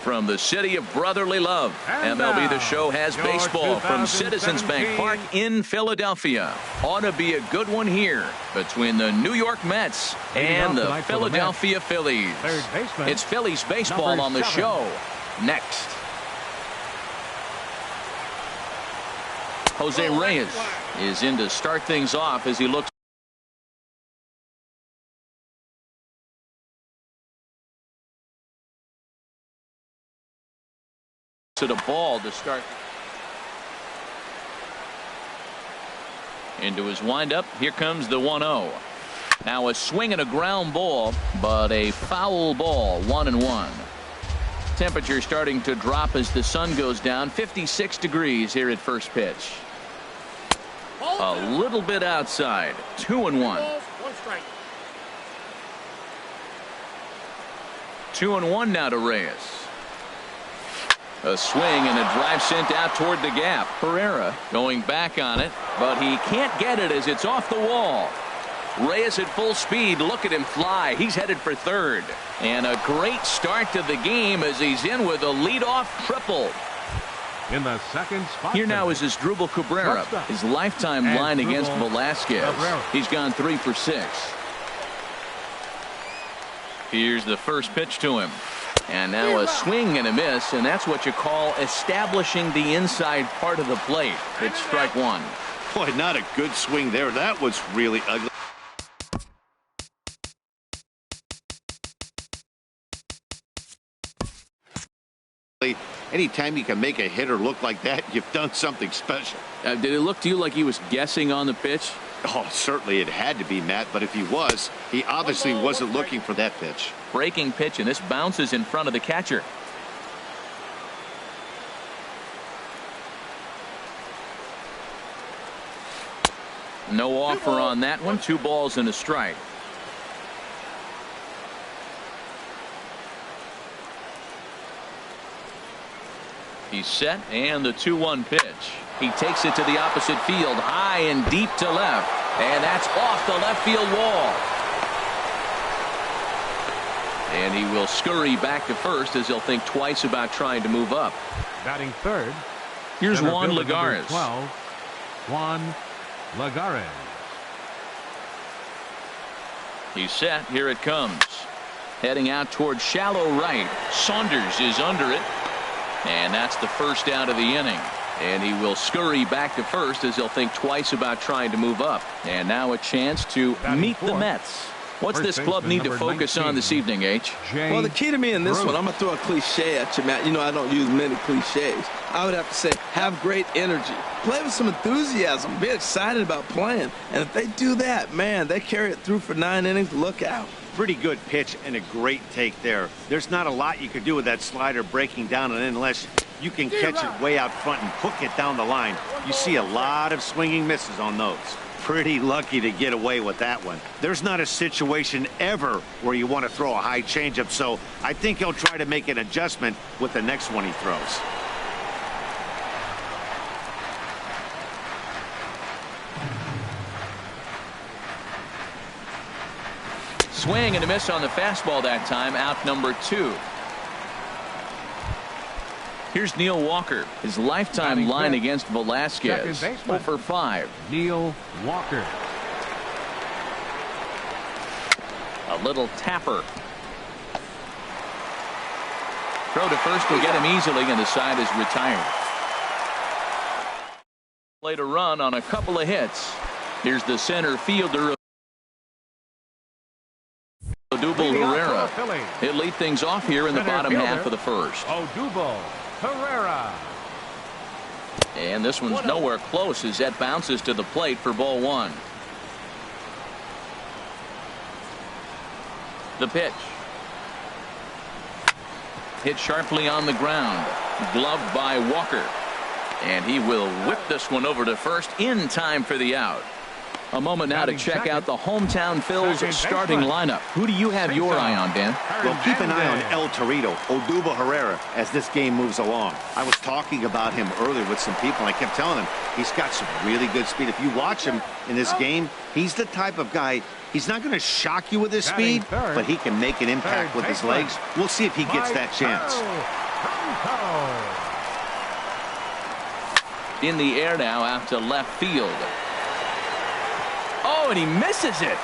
From the city of brotherly love, MLB The Show has baseball from Citizens Bank Park in Philadelphia. Ought to be a good one here between the New York Mets and the Philadelphia Phillies. It's Phillies baseball on the show next. Jose Reyes is in to start things off as he looks to the ball to start. Into his windup. Here comes the 1-0. Now a swing and a ground ball, but a foul ball. 1-1. Temperature starting to drop as the sun goes down. 56 degrees here at first pitch. A little bit outside. 2-1. 2-1 now to Reyes. A swing and a drive sent out toward the gap. Herrera going back on it, but he can't get it as it's off the wall. Reyes at full speed. Look at him fly. He's headed for third. And a great start to the game as he's in with a leadoff triple. In the second spot. Here now is Asdrubal Cabrera. His lifetime line against Velasquez. He's gone 3 for 6. Here's the first pitch to him. And now a swing and a miss, and that's what you call establishing the inside part of the plate. It's strike one. Boy, not a good swing there. That was really ugly. Anytime you can make a hitter look like that, you've done something special. Did it look to you like he was guessing on the pitch? Oh, certainly it had to be, Matt, but if he was, he obviously wasn't looking for that pitch. Breaking pitch, and this bounces in front of the catcher. No offer on that one. 2 balls and a strike. He's set, and the 2-1 pitch. He takes it to the opposite field, high and deep to left, and that's off the left field wall. And he will scurry back to first as he'll think twice about trying to move up. Batting third. Here's Juan Lagares. 12. Juan Lagares. He's set. Here it comes. Heading out toward shallow right. Saunders is under it. And that's the first out of the inning. And he will scurry back to first as he'll think twice about trying to move up. And now a chance to meet the Mets. What's this club need to focus on this evening, H? Well, the key to me in this one, I'm going to throw a cliche at you, Matt. You know I don't use many cliches. I would have to say have great energy. Play with some enthusiasm. Be excited about playing. And if they do that, man, they carry it through for 9 innings. Look out. Pretty good pitch and a great take there. There's not a lot you could do with that slider breaking down and unless you can catch it way out front and hook it down the line. You see a lot of swinging misses on those. Pretty lucky to get away with that one. There's not a situation ever where you want to throw a high changeup, so I think he'll try to make an adjustment with the next one he throws. Swing and a miss on the fastball that time. Out number 2. Here's Neil Walker. His lifetime line against Velasquez. 0 for 5. Neil Walker. A little tapper. Throw to first will get him easily, and the side is retired. Played a run on a couple of hits. Here's the center fielder, Odubel Herrera. He'll lead things off here in the bottom half of the first. Odubel Herrera. And this one's nowhere close as that bounces to the plate for ball 1. The pitch. Hit sharply on the ground. Gloved by Walker. And he will whip this one over to first in time for the out. A moment now to check out the hometown Phils starting lineup. Who do you have your eye on, Dan? Well, keep an eye on El Torito, Odubel Herrera, as this game moves along. I was talking about him earlier with some people, and I kept telling them he's got some really good speed. If you watch him in this game, he's the type of guy, he's not going to shock you with his speed, but he can make an impact with his legs. We'll see if he gets that chance. In the air now out to left field. Oh, and he misses it.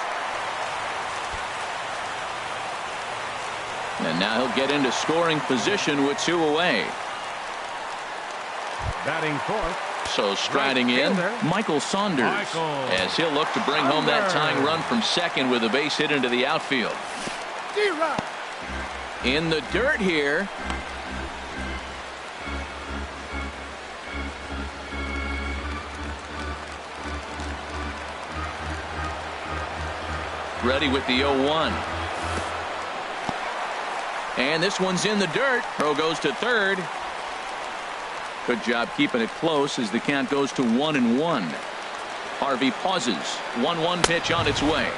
And now he'll get into scoring position with 2 away. Batting fourth. So striding in, Michael Saunders, as he'll look to bring home that tying run from second with a base hit into the outfield. In the dirt here. Ready with the 0-1. And this one's in the dirt. Throw goes to third. Good job keeping it close as the count goes to 1-1. Harvey pauses. 1-1 pitch on its way.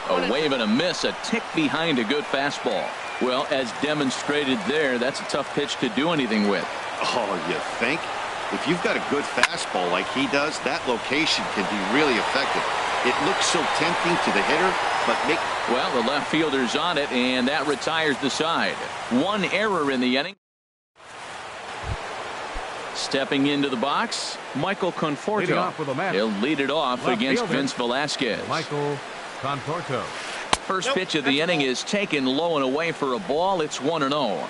A wave and a miss, a tick behind a good fastball. Well, as demonstrated there, that's a tough pitch to do anything with. Oh, you think? If you've got a good fastball like he does, that location can be really effective. It looks so tempting to the hitter, but well, the left fielder's on it, and that retires the side. 1 error in the inning. Stepping into the box, Michael Conforto. He'll lead it off against Vince Velasquez. Michael Conforto. First pitch of the inning is taken low and away for a ball. It's 1-0.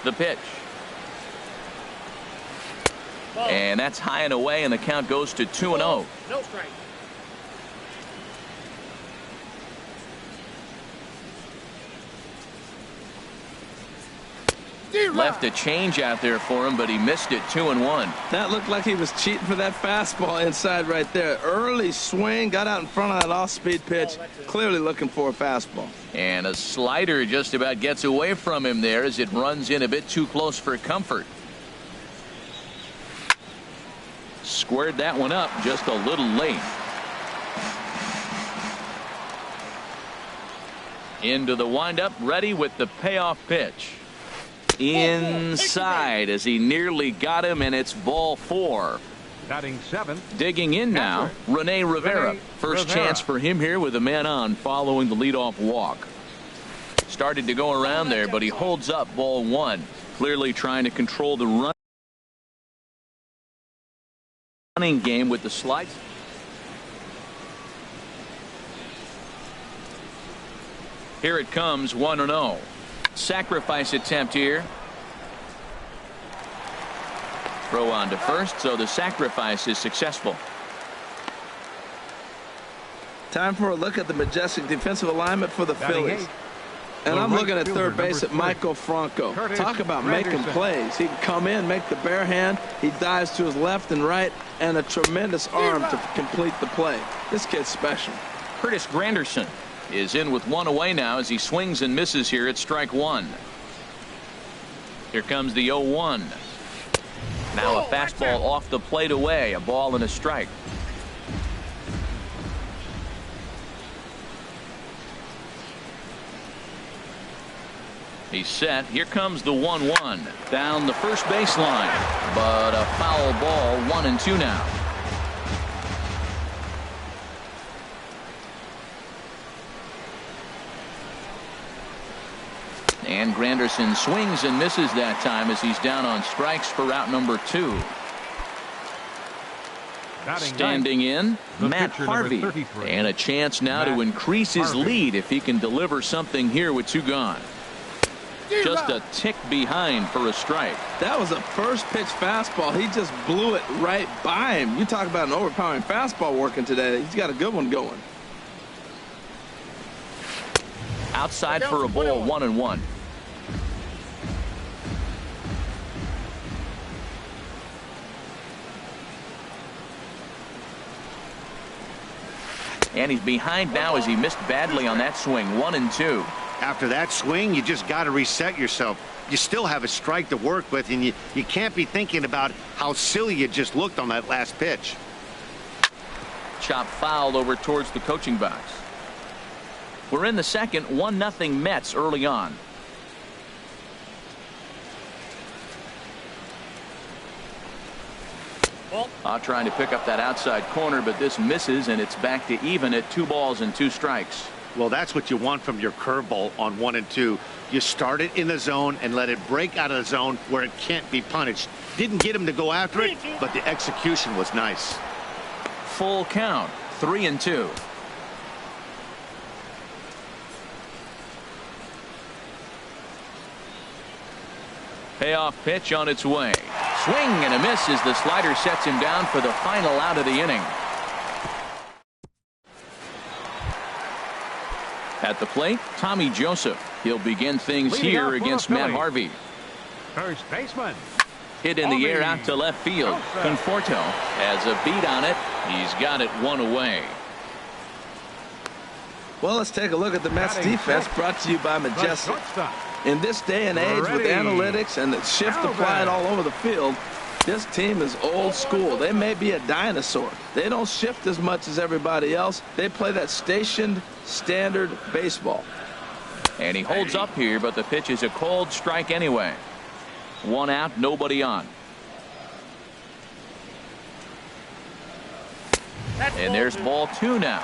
The pitch. And that's high and away, and the count goes to 2-0. No strike. Left a change out there for him, but he missed it. 2-1. That looked like he was cheating for that fastball inside right there. Early swing, got out in front of that off-speed pitch. Clearly looking for a fastball. And a slider just about gets away from him there as it runs in a bit too close for comfort. Squared that one up just a little late. Into the windup, ready with the payoff pitch. Inside as he nearly got him, and it's ball 4. Batting 7th. Digging in now, Rene Rivera. First chance for him here with a man on following the leadoff walk. Started to go around there, but he holds up ball 1. Clearly trying to control the running game with the slides. Here it comes, 1-0. Sacrifice attempt here. Throw on to first, so the sacrifice is successful. Time for a look at the majestic defensive alignment for the Phillies. And I'm looking at third base at Michael Franco. Talk about making plays. He can come in, make the bare hand. He dives to his left and right, and a tremendous arm to complete the play. This kid's special. Curtis Granderson is in with 1 away now as he swings and misses here at strike 1. Here comes the 0-1. Now a fastball off the plate away, a ball and a strike. He's set. Here comes the 1-1 down the first baseline, but a foul ball. 1-2 now. And Granderson swings and misses that time as he's down on strikes for route number 2. Standing in, Matt Harvey, and a chance now to increase his lead if he can deliver something here with 2 gone. Just a tick behind for a strike. That was a first pitch fastball. He just blew it right by him. You talk about an overpowering fastball working today. He's got a good one going. Outside for a ball, 1-1. And he's behind now as he missed badly on that swing. 1-2. After that swing, you just got to reset yourself. You still have a strike to work with, and you can't be thinking about how silly you just looked on that last pitch. Chop fouled over towards the coaching box. We're in the second. 1-0 Mets early on. Ball. Trying to pick up that outside corner, but this misses, and it's back to even at 2 balls and 2 strikes. Well, that's what you want from your curveball on 1 and 2. You start it in the zone and let it break out of the zone where it can't be punished. Didn't get him to go after it, but the execution was nice. Full count, 3-2. Payoff pitch on its way. Swing and a miss as the slider sets him down for the final out of the inning. At the plate, Tommy Joseph. He'll begin things here against Matt Harvey. First baseman. Hit in the air out to left field. Conforto has a beat on it. He's got it 1 away. Well, let's take a look at the Mets defense, brought to you by Majestic. In this day and age with analytics and the shift applied all over the field, this team is old school. They may be a dinosaur. They don't shift as much as everybody else. They play that stationed, standard baseball. And he holds up here, but the pitch is a cold strike anyway. 1 out, nobody on. And there's ball 2 now.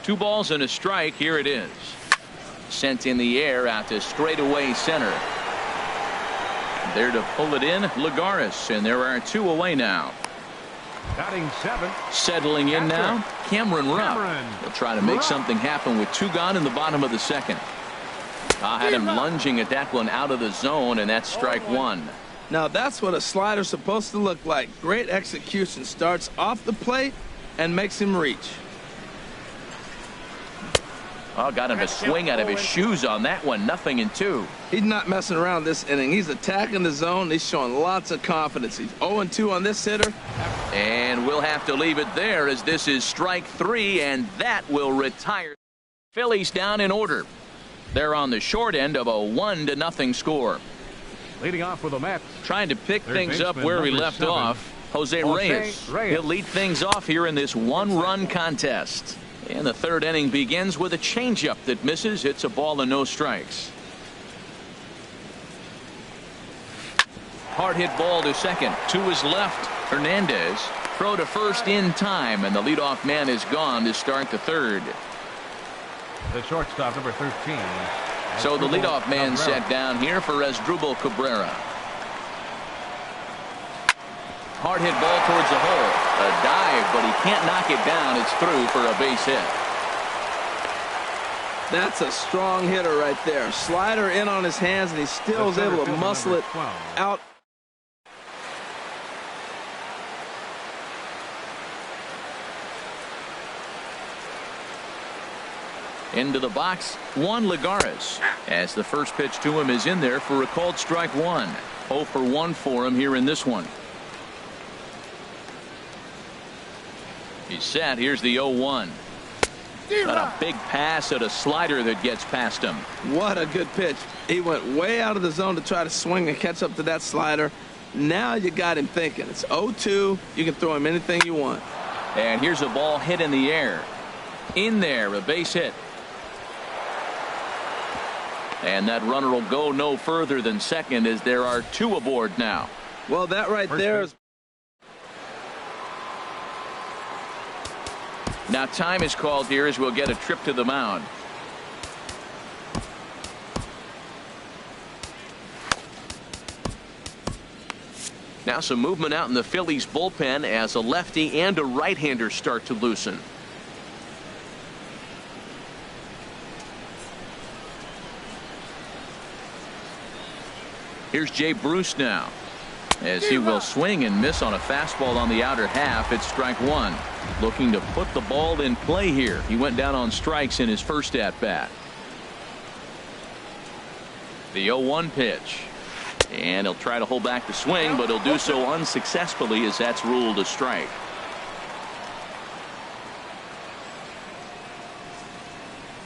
2 balls and a strike. Here it is. Sent in the air out to straightaway center. There to pull it in, Lagares, and there are 2 away now. Batting 7. Settling in now, Cameron Rupp. He'll try to make something happen with 2 gone in the bottom of the second. I had him lunging at that one out of the zone, and that's strike 1. Now that's what a slider's supposed to look like. Great execution. Starts off the plate and makes him reach. Oh, got him to swing out of his shoes on that one. 0-2. He's not messing around this inning. He's attacking the zone. He's showing lots of confidence. He's 0-2 on this hitter. And we'll have to leave it there as this is strike 3, and that will retire. Phillies down in order. They're on the short end of a 1-0 score. Leading off with the Mets. Trying to pick things up where we left off. Jose Reyes. He'll lead things off here in this 1-run contest. And the 3rd inning begins with a changeup that misses. It's a ball and no strikes. Hard hit ball to second. To his left, Hernandez. Throw to first in time, and the leadoff man is gone to start the 3rd. The shortstop, number 13. So the leadoff man set down here for Asdrubal Cabrera. Hard hit ball towards the hole. A dive, but he can't knock it down. It's through for a base hit. That's a strong hitter right there. Slider in on his hands, and he still is able to muscle it out. Into the box, Juan Lagares, as the first pitch to him is in there for a called strike 1. 0 for 1 for him here in this one. He's set. Here's the 0-1. Got a big pass at a slider that gets past him. What a good pitch. He went way out of the zone to try to swing and catch up to that slider. Now you got him thinking. It's 0-2. You can throw him anything you want. And here's a ball hit in the air. In there, a base hit. And that runner will go no further than second as there are 2 aboard now. Well, that right there is. Now time is called here as we'll get a trip to the mound. Now some movement out in the Phillies bullpen as a lefty and a right-hander start to loosen. Here's Jay Bruce now, as he will swing and miss on a fastball on the outer half. It's strike 1. Looking to put the ball in play here. He went down on strikes in his first at bat. The 0-1 pitch. And he'll try to hold back the swing, but he'll do so unsuccessfully as that's ruled a strike.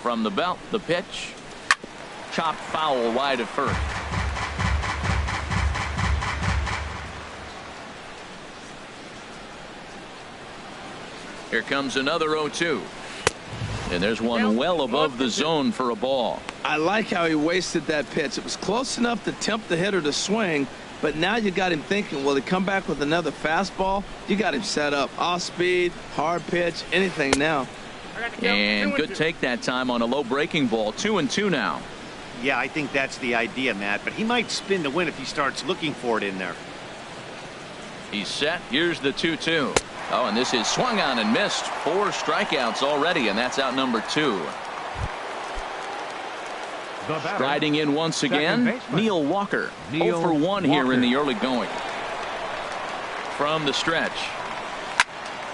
From the belt, the pitch. Chopped foul wide of first. Here comes another 0-2. And there's one well above the zone for a ball. I like how he wasted that pitch. It was close enough to tempt the hitter to swing, But now you got him thinking, will he come back with another fastball? You got him set up. Off speed, hard pitch, anything now. And good take that time on a low breaking ball. 2-2 now. Yeah, I think that's the idea, Matt. But he might spin to win if he starts looking for it in there. He's set. Here's the 2-2. Oh, and this is swung on and missed. 4 strikeouts already, and that's out number 2. Striding in once again, Neil Walker. 0 for 1 here in the early going. From the stretch.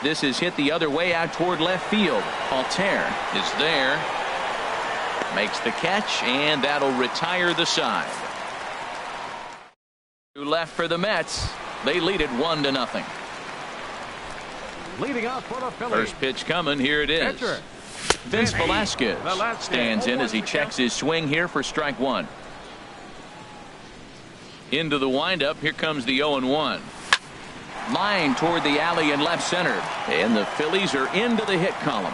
This is hit the other way out toward left field. Altair is there. Makes the catch, and that'll retire the side. 2 left for the Mets. They lead it 1-0. Leading off for the Phillies. First pitch coming. Here it is. Pitcher. Vince Velasquez stands in as he checks his swing here for strike 1. Into the windup. Here comes the 0-1. Line toward the alley in left center. And the Phillies are into the hit column.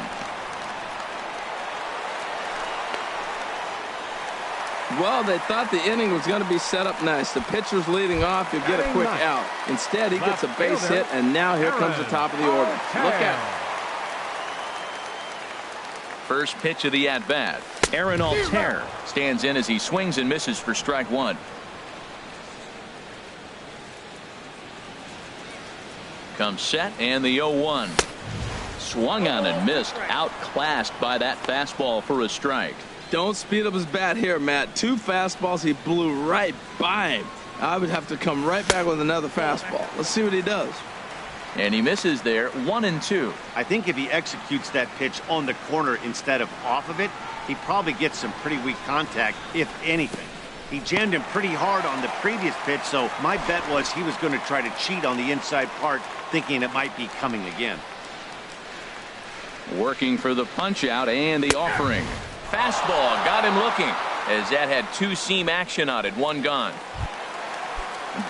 Well, they thought the inning was going to be set up nice. The pitcher's leading off. You get a quick out. Instead, he gets a base hit, and now here comes the top of the order. Look out. First pitch of the at-bat. Aaron Altair stands in as he swings and misses for strike 1. Comes set, and the 0-1. Swung on and missed. Outclassed by that fastball for a strike. Don't speed up his bat here, Matt. 2 fastballs, he blew right by him. I would have to come right back with another fastball. Let's see what he does. And he misses there. 1-2. I think if he executes that pitch on the corner instead of off of it, he probably gets some pretty weak contact, if anything. He jammed him pretty hard on the previous pitch, so my bet was he was going to try to cheat on the inside part, thinking it might be coming again. Working for the punch out and the offering. Fastball got him looking, as that had 2-seam action on it. 1 gone.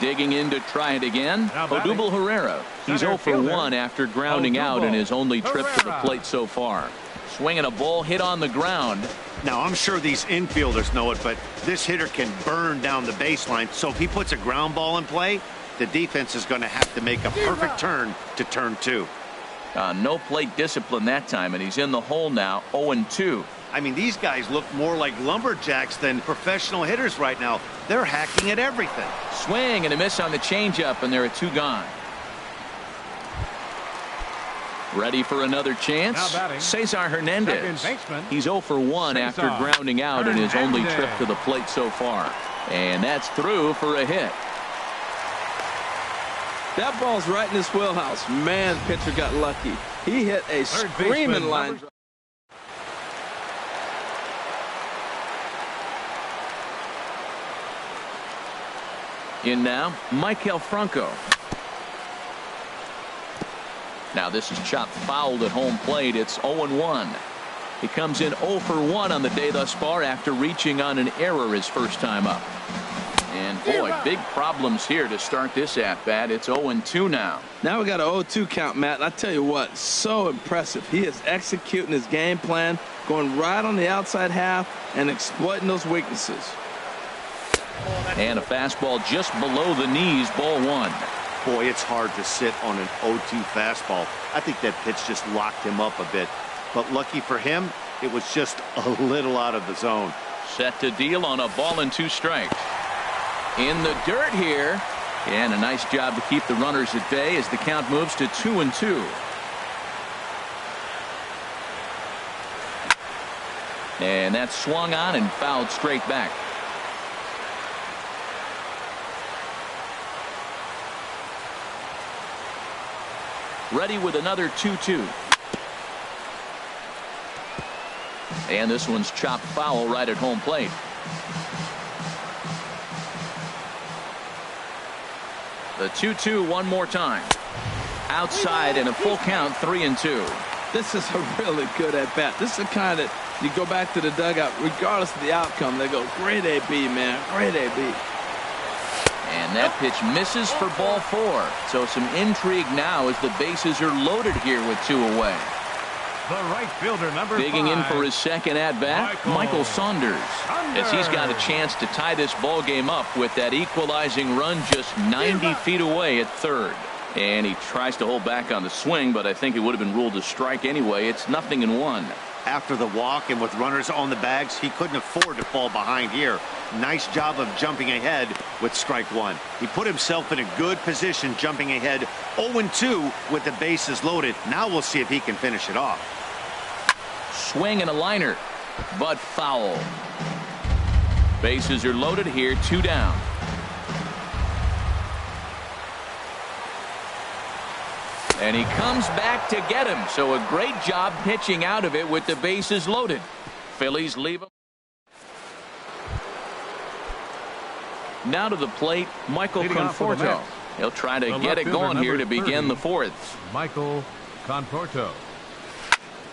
Digging in to try it again. Odubel Herrera. He's 0 for 1 after grounding out in his only trip to the plate so far. Swinging a ball hit on the ground. Now, I'm sure these infielders know it, but this hitter can burn down the baseline. So if he puts a ground ball in play, the defense is going to have to make a perfect turn to turn 2. No plate discipline that time, and he's in the hole now. 0-2. I mean, these guys look more like lumberjacks than professional hitters right now. They're hacking at everything. Swing and a miss on the changeup, and there are 2 gone. Ready for another chance. Cesar Hernandez. He's 0 for 1 after grounding out in his only trip to the plate so far. And that's through for a hit. That ball's right in his wheelhouse. Man, the pitcher got lucky. He hit a screaming line drive. In now, Maikel Franco. Now this is chopped fouled at home plate. It's 0-1. He comes in 0 for 1 on the day thus far after reaching on an error his first time up. And boy, big problems here to start this at bat. It's 0-2 now. Now we got an 0-2 count, Matt. And I tell you what, so impressive. He is executing his game plan, going right on the outside half and exploiting those weaknesses. And a fastball just below the knees, ball 1. Boy, it's hard to sit on an 0-2 fastball. I think that pitch just locked him up a bit. But lucky for him, it was just a little out of the zone. Set to deal on a ball and 2 strikes. In the dirt here. And a nice job to keep the runners at bay as the count moves to 2-2. And that's swung on and fouled straight back. Ready with another 2-2. And this one's chopped foul right at home plate. The 2-2 one more time. Outside and a full count, 3-2. This is a really good at bat. This is the kind that you go back to the dugout, regardless of the outcome. They go, great AB, man, great AB. And that pitch misses for ball 4. So some intrigue now as the bases are loaded here with 2 away. The right fielder, number Digging 5. in for his second at-bat, Michael Saunders. As he's got a chance to tie this ball game up with that equalizing run just 90 feet away at third. And he tries to hold back on the swing, but I think it would have been ruled a strike anyway. It's 0-1. After the walk and with runners on the bags, he couldn't afford to fall behind here. Nice job of jumping ahead with strike one. He put himself in a good position jumping ahead 0-2 with the bases loaded. Now we'll see if he can finish it off. Swing and a liner, but foul. Bases are loaded here, 2 down. And he comes back to get him. So a great job pitching out of it with the bases loaded. Phillies leave him. Now to the plate, Michael Conforto. He'll try to get it going here to begin the fourth. Michael Conforto.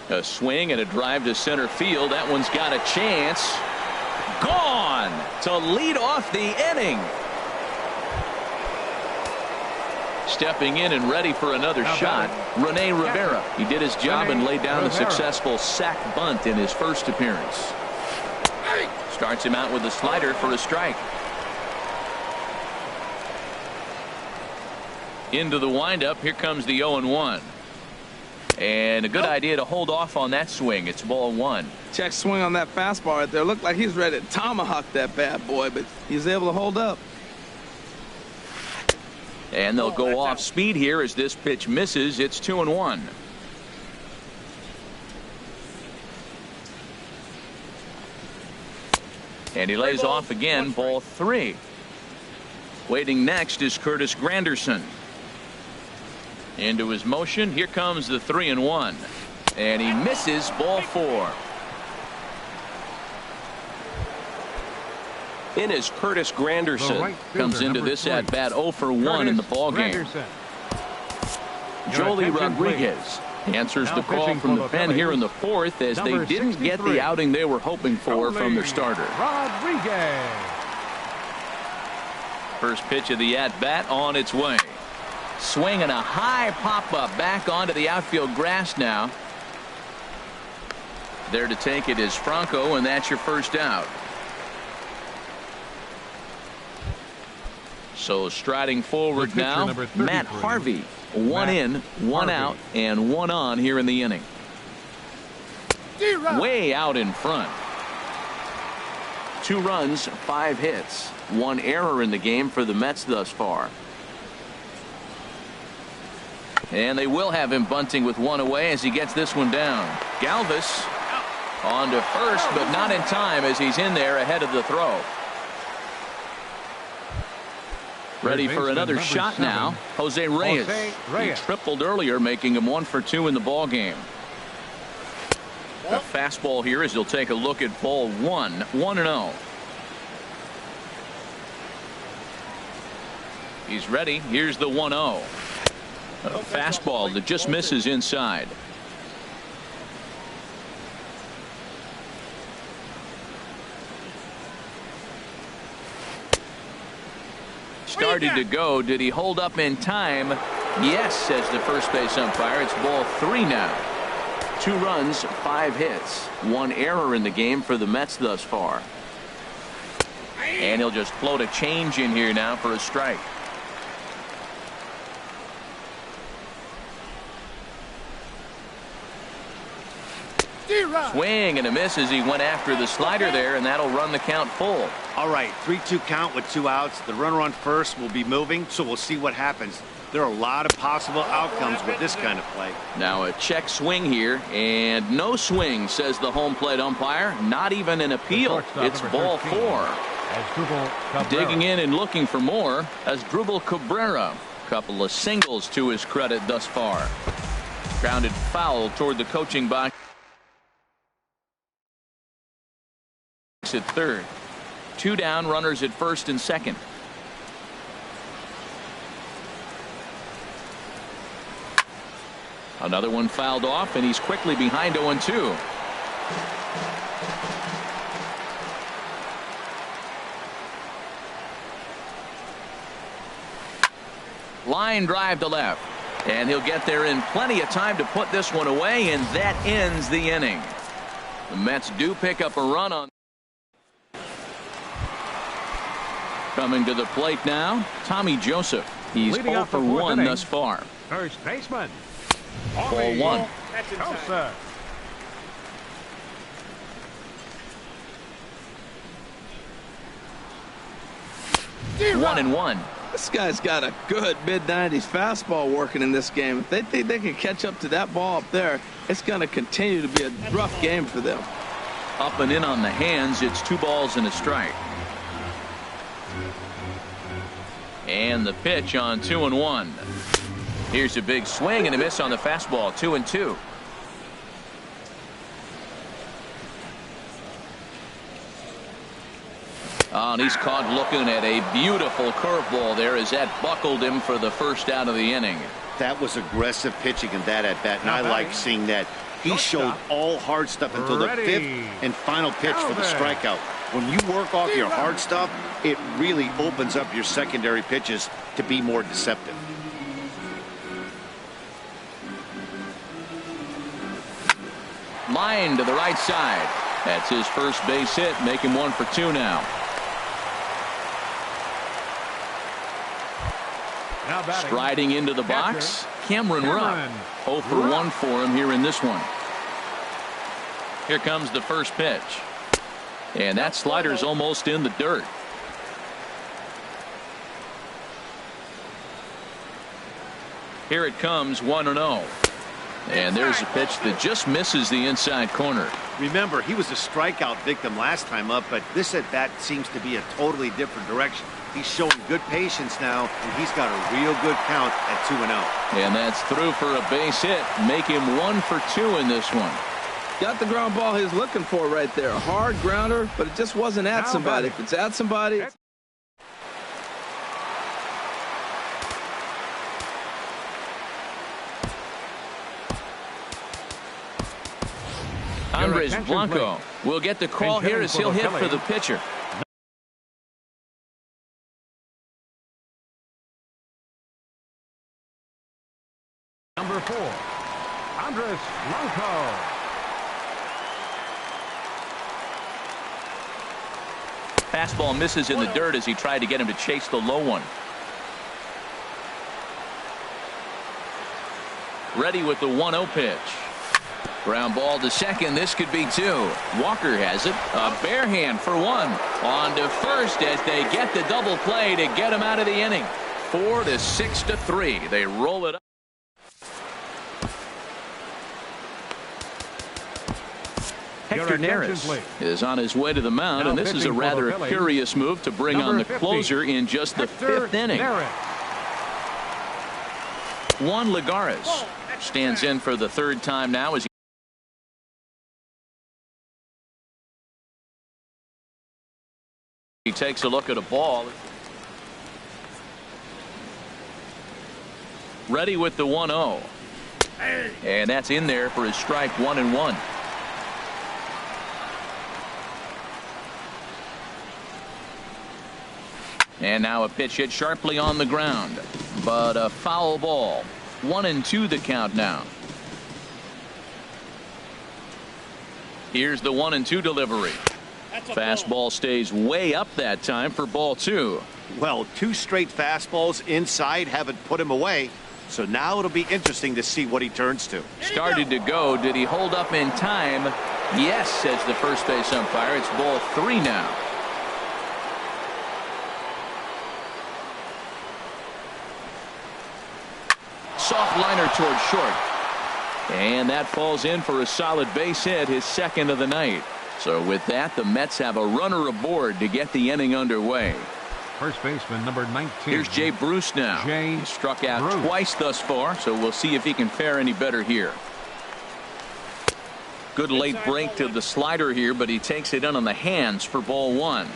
A swing and a drive to center field. That one's got a chance. Gone to lead off the inning. Stepping in and ready for another shot, Rene Rivera. He did his job and laid down a successful sac bunt in his first appearance. Starts him out with a slider for a strike. Into the windup. Here comes the 0-1. And a good idea to hold off on that swing. It's ball 1. Check swing on that fastball right there. Looked like he's ready to tomahawk that bad boy, but he's able to hold up. And they'll go off speed here as this pitch misses. It's 2-1. And he lays off again, ball 3. Waiting next is Curtis Granderson. Into his motion. Here comes the 3-1. And he misses, ball 4. In is Curtis Granderson. Comes into this at bat 0 for 1 in the ball game. Joely Rodriguez answers the call from the pen here in the fourth as they didn't get the outing they were hoping for from their starter. Rodriguez. First pitch of the at bat on its way. Swing and a high pop up back onto the outfield grass now. There to take it is Franco, and that's your first out. So striding forward now, Matt Harvey. 1 in, 1 out, and 1 on here in the inning. Way out in front. 2 runs, 5 hits. 1 error in the game for the Mets thus far. And they will have him bunting with 1 away as he gets this one down. Galvis on to first, but not in time as he's in there ahead of the throw. Ready for another shot now. Jose Reyes. He tripled earlier, making him 1 for 2 in the ball game. A fastball here as he'll take a look at ball 1. 1-0. He's ready. Here's the 1-0. A fastball that just misses inside. Started to go. Did he hold up in time? Yes, says the first base umpire. It's ball 3 now. 2 runs, 5 hits. 1 error in the game for the Mets thus far. And he'll just float a change in here now for a strike. Swing and a miss as he went after the slider there, and that'll run the count full. All right, 3-2 count with 2 outs. The runner on first will be moving, so we'll see what happens. There are a lot of possible outcomes with this kind of play. Now a check swing here, and no swing, says the home plate umpire. Not even an appeal. It's ball 4. Digging in and looking for more as Asdrubal Cabrera. Couple of singles to his credit thus far. Grounded foul toward the coaching box at third. 2 down, runners at first and second. Another one fouled off, and he's quickly behind 0-2. Line drive to left. And he'll get there in plenty of time to put this one away, and that ends the inning. The Mets do pick up a run on. Coming to the plate now, Tommy Joseph. He's Leading 0 off for the fourth 1 inning. thus far. First baseman. Ball 1. Sosa. 1-1. This guy's got a good mid-90s fastball working in this game. If they think they can catch up to that ball up there, it's going to continue to be a rough game for them. Up and in on the hands. It's 2 balls and a strike. And the pitch on 2-1. Here's a big swing and a miss on the fastball. 2-2. And he's caught looking at a beautiful curveball there as that buckled him for the first out of the inning. That was aggressive pitching in that at bat, and I like seeing that. He showed all hard stuff until the 5th and final pitch for the strikeout. When you work off your hard stuff, it really opens up your secondary pitches to be more deceptive. Line to the right side. That's his first base hit, make him 1 for 2 now. Now batting. Striding into the box, Cameron Rupp. 0 for 1 for him here in this one. Here comes the first pitch. And that slider's almost in the dirt. Here it comes, 1-0. And there's a pitch that just misses the inside corner. Remember, he was a strikeout victim last time up, but this at bat seems to be a totally different direction. He's showing good patience now, and he's got a real good count at 2-0. And that's through for a base hit. Make him 1 for 2 in this one. Got the ground ball he's looking for right there. A hard grounder, but it just wasn't at somebody. If it's at somebody, Andres Blanco will get the call here as he'll hit for the pitcher. Number 4, Andres Blanco. Fastball misses in the dirt as he tried to get him to chase the low one. Ready with the 1-0 pitch. Ground ball to second. This could be 2. Walker has it. A bare hand for 1. On to first as they get the double play to get him out of the inning. 4 to 6 to 3. They roll it up. Hector Neris is on his way to the mound, and this is a rather curious move to bring on the closer in just the 5th inning. Juan Lagares stands in for the 3rd time now as he takes a look at a ball. Ready with the 1-0. And that's in there for his strike 1-1. And now a pitch hit sharply on the ground, but a foul ball. 1-2 the count now. Here's the 1-2 delivery. Fastball stays way up that time for ball 2. Well, 2 straight fastballs inside haven't put him away. So now it'll be interesting to see what he turns to. Started to go. Did he hold up in time? Yes, says the first base umpire. It's ball 3 now. Soft liner towards short. And that falls in for a solid base hit, his 2nd of the night. So with that, the Mets have a runner aboard to get the inning underway. First baseman number 19. Here's Jay Bruce now. He struck out twice thus far, so we'll see if he can fare any better here. Good late break to the slider here, but he takes it in on the hands for ball 1.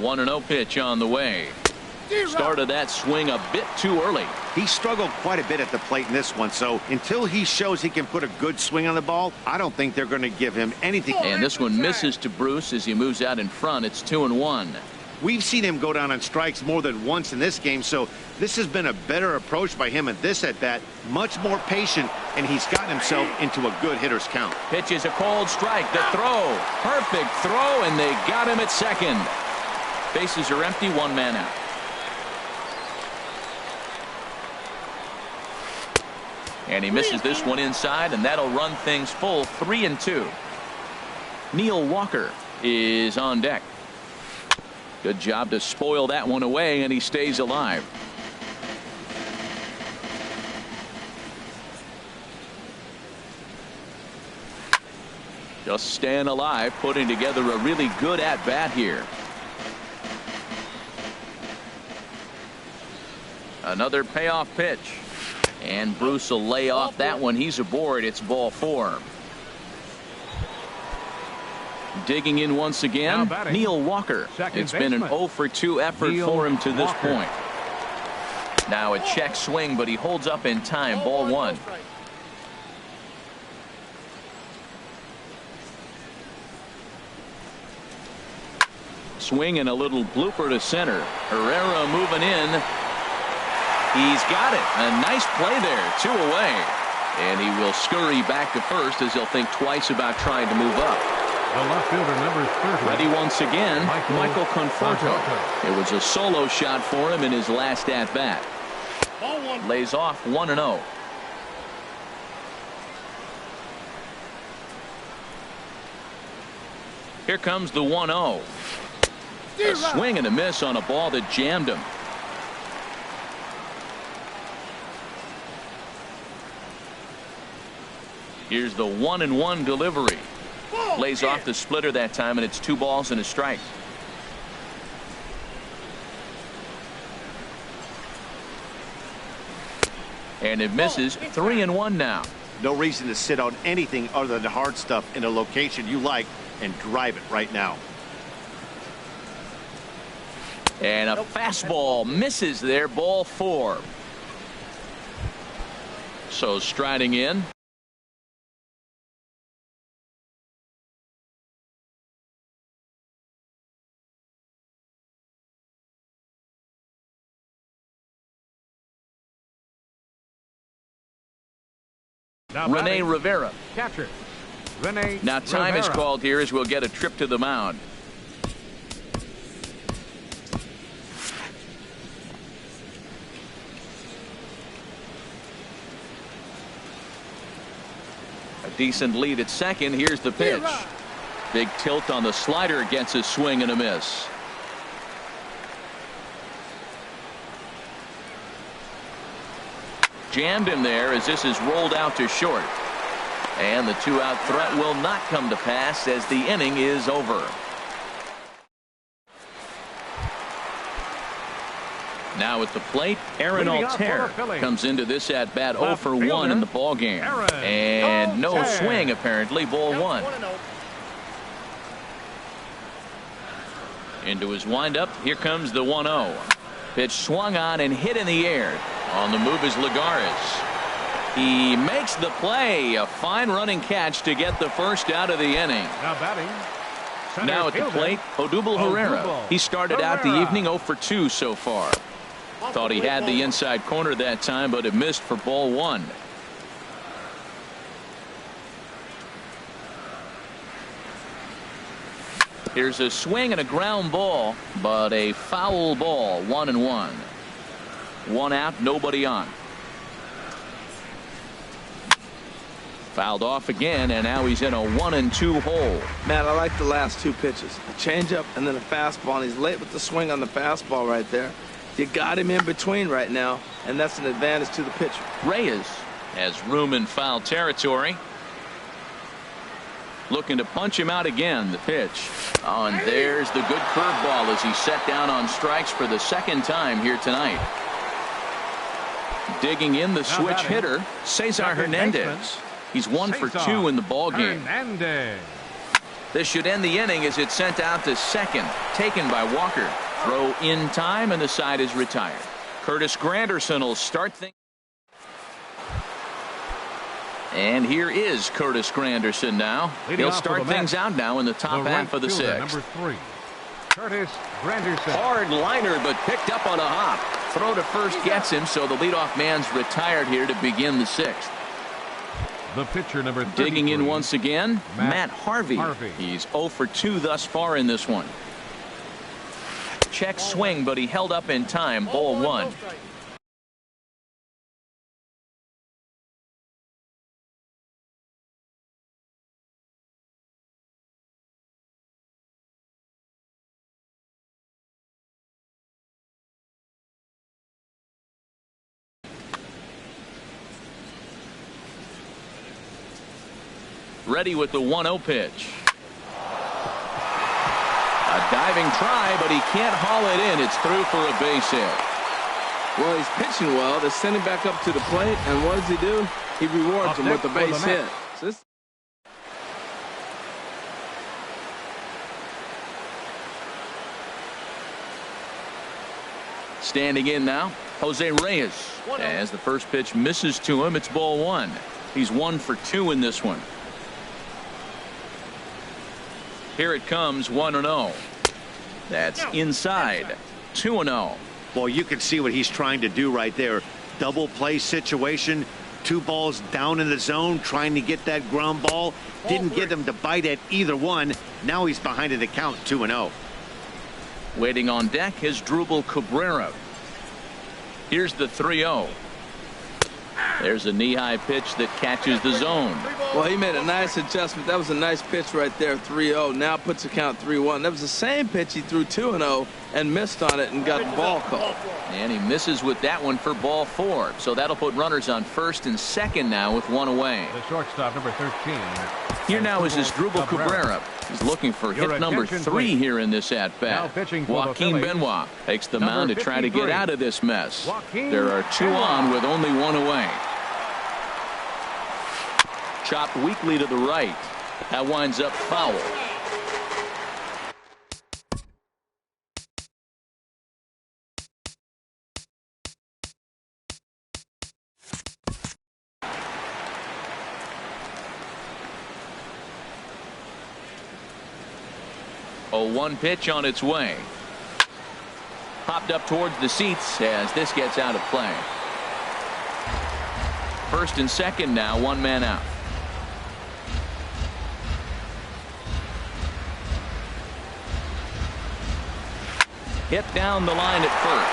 One 1-0 pitch on the way. Started that swing a bit too early. He struggled quite a bit at the plate in this one, so until he shows he can put a good swing on the ball, I don't think they're going to give him anything. And this one misses to Bruce as he moves out in front. It's 2-1. We've seen him go down on strikes more than once in this game, so this has been a better approach by him at this at-bat. Much more patient, and he's gotten himself into a good hitter's count. Pitch is a cold strike. The throw. Perfect throw, and they got him at second. Bases are empty, one man out. And he misses this one inside, and that'll run things full 3-2. Neil Walker is on deck. Good job to spoil that one away, and he stays alive. Just staying alive, putting together a really good at-bat here. Another payoff pitch. And Bruce will lay off that one. He's aboard. It's ball 4. Digging in once again, Neil Walker. It's been an 0 for 2 effort for him to this point. Now a check swing, but he holds up in time. Ball 1. Swing and a little blooper to center. Herrera moving in. He's got it. A nice play there. 2 away. And he will scurry back to first as he'll think twice about trying to move up. The left fielder, number 30. Ready once again, Michael Conforto. It was a solo shot for him in his last at-bat. Lays off 1-0. Here comes the 1-0. A swing and a miss on a ball that jammed him. Here's the 1-1 delivery. Lays off the splitter that time, and it's 2 balls and a strike. And it misses. 3-1 now. No reason to sit on anything other than the hard stuff in a location you like and drive it right now. And a fastball misses there. Ball 4. So striding in. Rene Rivera. Catcher. Rene Now time Rivera. is called here as we'll get a trip to the mound. A decent lead at second. Here's the pitch. Big tilt on the slider, gets a swing and a miss. Jammed him there as this is rolled out to short. And the 2-out threat will not come to pass as the inning is over. Now at the plate, Aaron Altair comes into this at bat 0 for 1 in the ball game. And no swing apparently. Ball 1. Into his windup. Here comes the 1-0. Pitch swung on and hit in the air. On the move is Lagares. He makes the play. A fine running catch to get the first out of the inning. Now batting. Now at the plate, Odubel Herrera. He started out the evening 0 for 2 so far. Thought he had the inside corner that time, but it missed for ball 1. Here's a swing and a ground ball, but a foul ball. 1-1. 1 out, nobody on. Fouled off again, and now he's in a 1-2 hole. Man, I like the last 2 pitches. A changeup and then a fastball, and he's late with the swing on the fastball right there. You got him in between right now, and that's an advantage to the pitcher. Reyes has room in foul territory. Looking to punch him out again. The pitch. Oh, and there's the good curveball as he's set down on strikes for the second time here tonight. Digging in the switch hitter, Cesar Hernandez. He's 1 for 2 in the ball game. This should end the inning as it's sent out to second. Taken by Walker. Throw in time, and the side is retired. Curtis Granderson will start things. And here is Curtis Granderson now. He'll start things out now in the top half of the 6th. Number 3. Curtis Granderson. Hard liner, but picked up on a hop. Throw to first gets him, so the leadoff man's retired here to begin the sixth. The pitcher, number 33. Digging in once again, Matt Harvey. Harvey. He's 0 for 2 thus far in this one. Check swing, but he held up in time. Ball one. Ready with the 1-0 pitch. A diving try, but he can't haul it in. It's through for a base hit. Well, he's pitching well. They send him back up to the plate, and what does he do? He rewards him with the base hit. So this Standing in now, Jose Reyes. As the first pitch misses to him, it's ball one. He's 1 for 2 in this one. Here it comes, 1-0. That's inside. 2-0. Well, you can see what he's trying to do right there. Double play situation. 2 balls down in the zone, trying to get that ground ball. Didn't get him to bite at either one. Now he's behind in the count, 2-0. Waiting on deck is Drupal Cabrera. Here's the 3-0. There's a knee-high pitch that catches the zone. Well, he made a nice adjustment. That was a nice pitch right there, 3-0. Now puts the count 3-1. That was the same pitch he threw 2-0 and missed on it and got the ball called. And he misses with that one for ball 4. So that'll put runners on first and second now with 1 away. The shortstop, number 13. Here now is his Drupal Cabrera. He's looking for hit number 3 here in this at-bat. Joaquin Benoit takes the mound to try to get out of this mess. There are 2 on with only 1 away. Chopped weakly to the right. That winds up foul. A 1 pitch on its way. Popped up towards the seats as this gets out of play. First and second now, 1 man out. Hit down the line at first.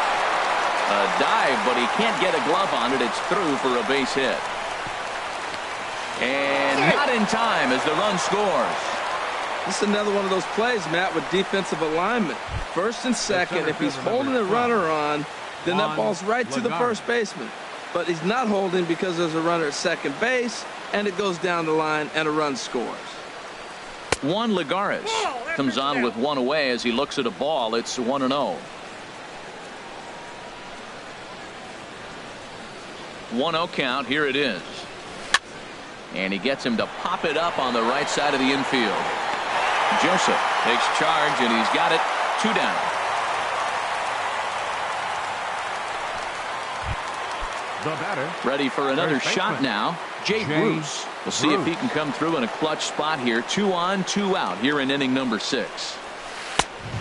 A dive, but he can't get a glove on it. It's through for a base hit. And not in time as the run scores. This is another one of those plays, Matt, with defensive alignment. First and second, if he's holding the runner on, then that ball's right to the first baseman. But he's not holding because there's a runner at second base, and it goes down the line, and a run scores. Juan Lagares comes on with 1 away as he looks at a ball. It's 1-0. 1-0 count. Here it is. And he gets him to pop it up on the right side of the infield. Joseph takes charge, and he's got it. 2 down. The batter. Ready for another shot now. Jay Bruce. We'll see if he can come through in a clutch spot here. 2 on, 2 out here in inning number 6.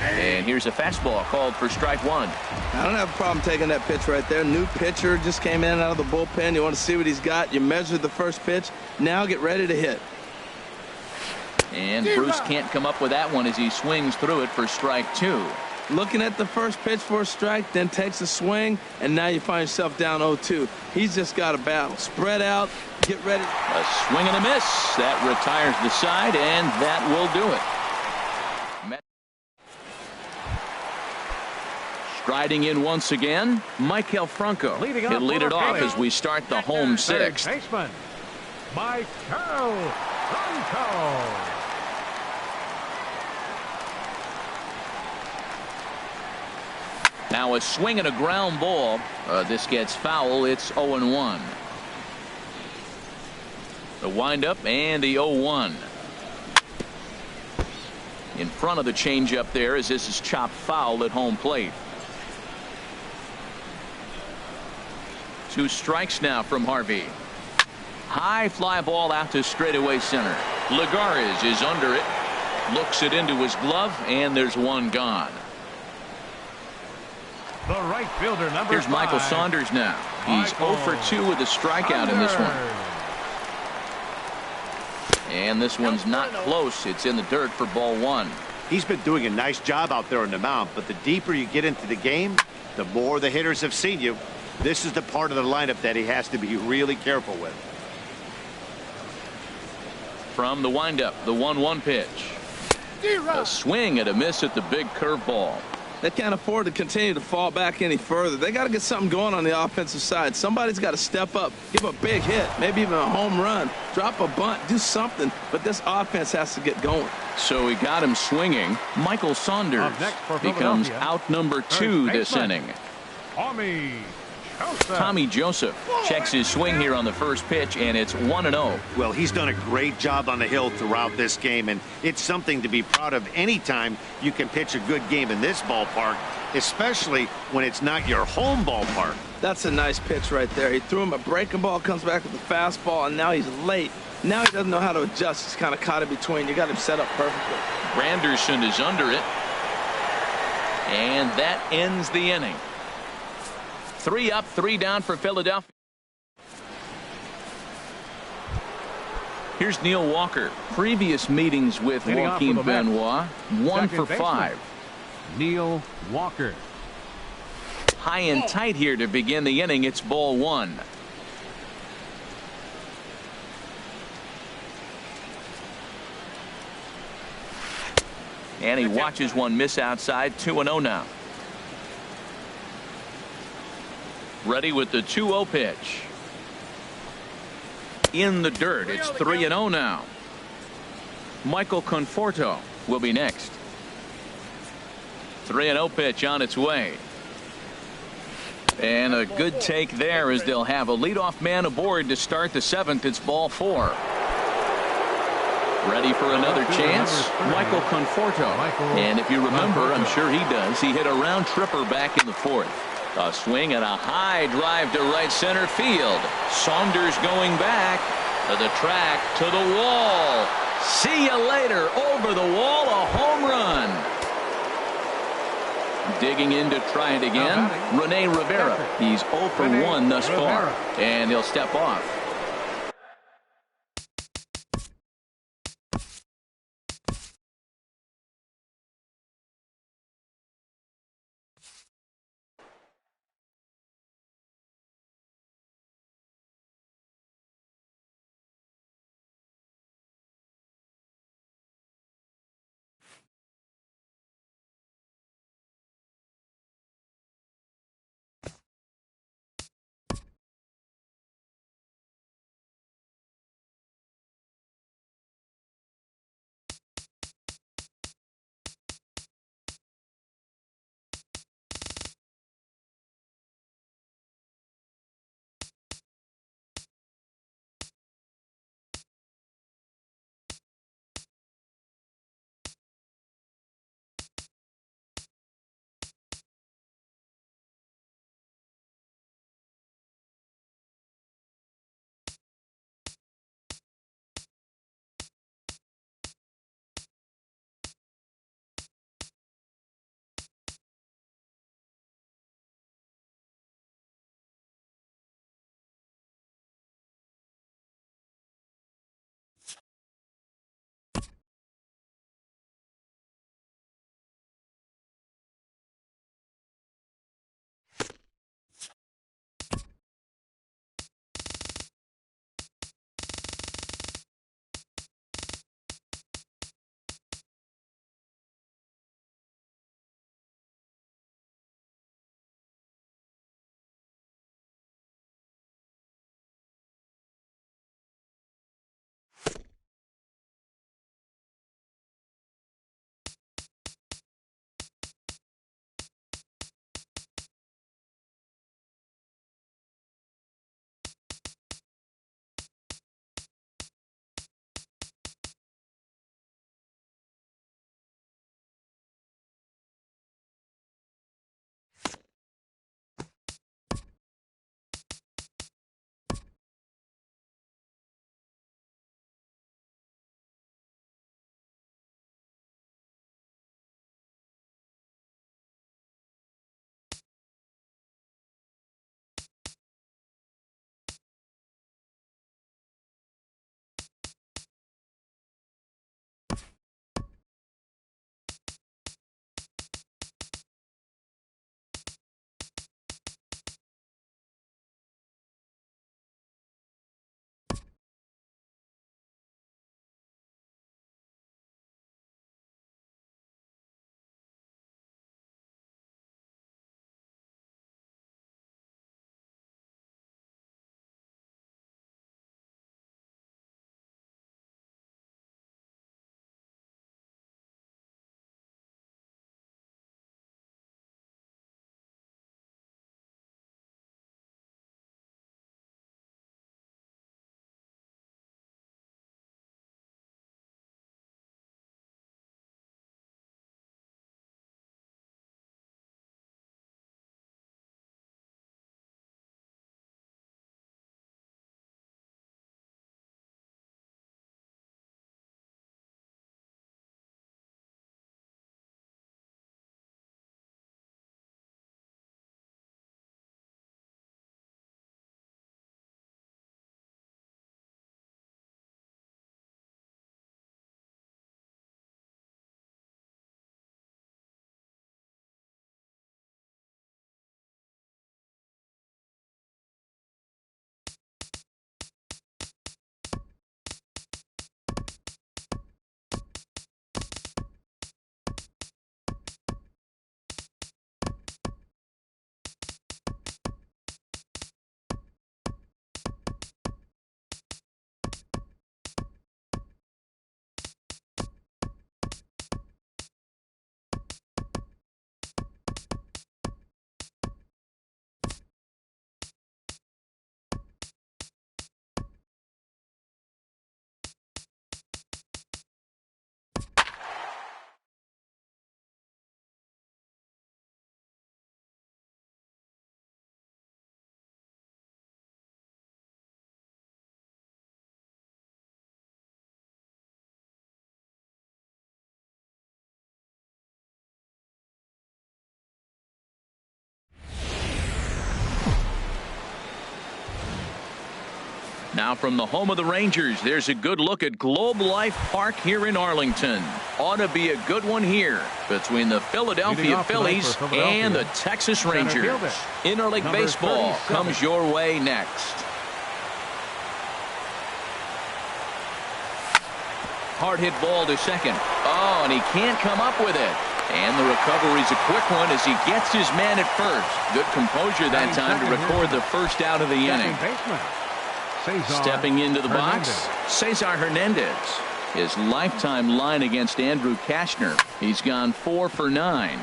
And here's a fastball called for strike 1. I don't have a problem taking that pitch right there. New pitcher just came in out of the bullpen. You want to see what he's got. You measure the first pitch. Now get ready to hit. And Bruce can't come up with that one as he swings through it for strike 2. Looking at the first pitch for a strike, then takes a swing, and now you find yourself down 0-2. He's just got a battle. Spread out, get ready. A swing and a miss. That retires the side, and that will do it. Striding in once again, Maikel Franco. He'll lead it off as we start the home 6th. Baseman, Maikel Franco. Now a swing and a ground ball. This gets foul. It's 0-1. The windup and the 0-1. In front of the changeup there as this is chopped foul at home plate. 2 strikes now from Harvey. High fly ball out to straightaway center. Lagares is under it. Looks it into his glove, and there's one gone. The right fielder, number Here's 5. Michael Saunders now. He's 0 for 2 with a strikeout in this one. And this one's not close. It's in the dirt for ball 1. He's been doing a nice job out there on the mound, but the deeper you get into the game, the more the hitters have seen you. This is the part of the lineup that he has to be really careful with. From the windup, the 1-1 pitch. A swing and a miss at the big curveball. They can't afford to continue to fall back any further. They got to get something going on the offensive side. Somebody's got to step up, give a big hit, maybe even a home run, drop a bunt, do something. But this offense has to get going. So he got him swinging. Michael Saunders becomes out number 2 this inning. Tommy Joseph checks his swing here on the first pitch, and it's 1-0. Well, he's done a great job on the hill throughout this game, and it's something to be proud of anytime you can pitch a good game in this ballpark, especially when it's not your home ballpark. That's a nice pitch right there. He threw him a breaking ball, comes back with a fastball, and now he's late. Now he doesn't know how to adjust. He's kind of caught in between. You got him set up perfectly. Granderson is under it, and that ends the inning. 3 up, 3 down for Philadelphia. Here's Neil Walker. Previous meetings with Joaquin Benoit, 1 for 5. Neil Walker. High and tight here to begin the inning. It's ball 1. And he watches one miss outside. 2-0 now. Ready with the 2-0 pitch. In the dirt. It's 3-0 now. Michael Conforto will be next. 3-0 pitch on its way. And a good take there as they'll have a leadoff man aboard to start the 7th. It's ball 4. Ready for another chance? Michael Conforto. And if you remember, I'm sure he does, he hit a round tripper back in the 4th. A swing and a high drive to right center field. Saunders going back to the track, to the wall. See you later. Over the wall, a home run. Digging in to try it again, Rene Rivera. He's 0 for 1 thus far, and he'll step off. Now from the home of the Rangers, there's a good look at Globe Life Park here in Arlington. Ought to be a good one here between the Philadelphia Phillies and the Texas Rangers. Interleague Baseball comes your way next. Hard hit ball to second. Oh, and he can't come up with it. And the recovery's a quick one as he gets his man at first. Good composure that time to record the first out of the inning. Stepping into the box, Cesar Hernandez. His lifetime line against Andrew Kashner. He's gone 4 for 9.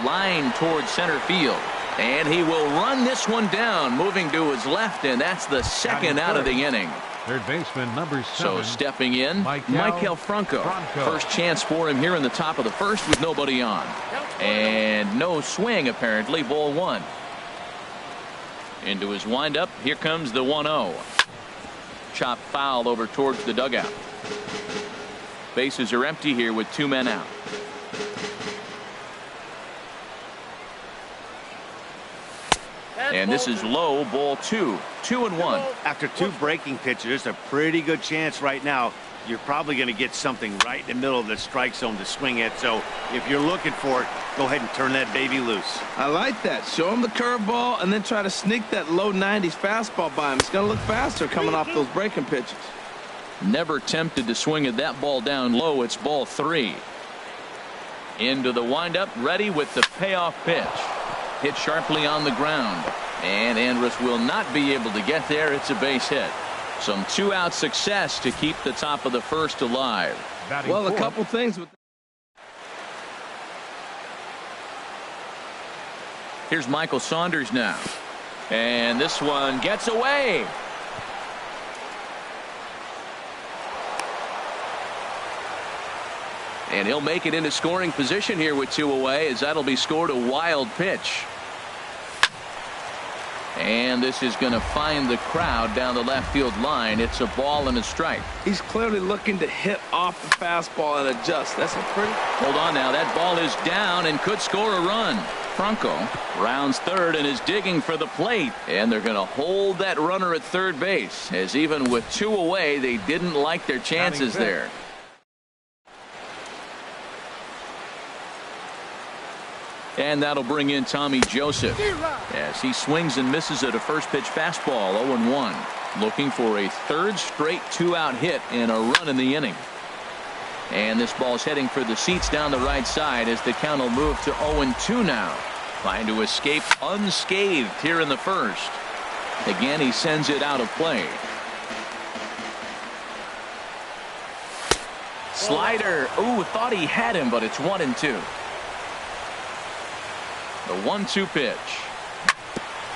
Line towards center field. And he will run this one down, moving to his left, and that's the second out of the inning. Third baseman, number 7. So stepping in, Michael Franco. First chance for him here in the top of the first with nobody on. And no swing, apparently, ball 1. Into his windup, here comes the 1-0. Chop foul over towards the dugout. Bases are empty here with 2 men out. And this is low, ball 2. 2-1. After 2 breaking pitches, there's a pretty good chance right now you're probably going to get something right in the middle of the strike zone to swing at. So if you're looking for it, go ahead and turn that baby loose. I like that. Show him the curveball and then try to sneak that low 90s fastball by him. It's going to look faster coming off those breaking pitches. Never tempted to swing at that ball down low. It's ball 3. Into the windup, ready with the payoff pitch. Hit sharply on the ground. And Andrus will not be able to get there. It's a base hit. Some 2-out success to keep the top of the first alive. Well, a couple things with. Here's Michael Saunders now. And this one gets away. And he'll make it into scoring position here with 2 away, as that'll be scored a wild pitch. And this is going to find the crowd down the left field line. It's a ball and a strike. He's clearly looking to hit off the fastball and adjust. That's a pretty. Hold on now. That ball is down and could score a run. Franco rounds third and is digging for the plate. And they're going to hold that runner at third base, as even with 2 away, they didn't like their chances there. And that'll bring in Tommy Joseph as he swings and misses at a first pitch fastball. 0-1. Looking for a third straight 2-out hit and a run in the inning. And this ball's heading for the seats down the right side as the count will move to 0-2 now. Trying to escape unscathed here in the first. Again, he sends it out of play. Slider. Ooh, thought he had him, but it's 1-2. The 1-2 pitch.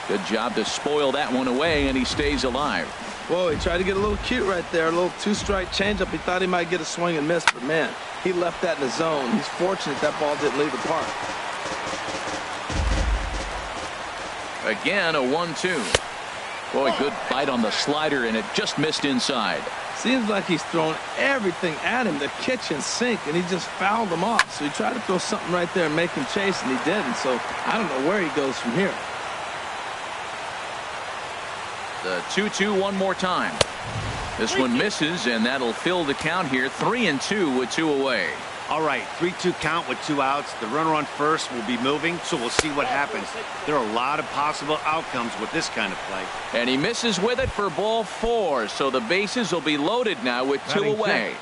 Good job to spoil that one away, and he stays alive. Whoa, he tried to get a little cute right there. A little 2-strike changeup. He thought he might get a swing and miss, but man, he left that in the zone. He's fortunate that ball didn't leave the park. Again, a 1-2. Boy, good bite on the slider, and it just missed inside. Seems like he's thrown everything at him, the kitchen sink, and he just fouled them off. So he tried to throw something right there and make him chase, and he didn't. So I don't know where he goes from here. The 2-2 one more time. This one misses, and that'll fill the count here. 3-2 with 2 away. All right, 3-2 count with 2 outs. The runner on first will be moving, so we'll see what happens. There are a lot of possible outcomes with this kind of play. And he misses with it for ball 4, so the bases will be loaded now with 2 away.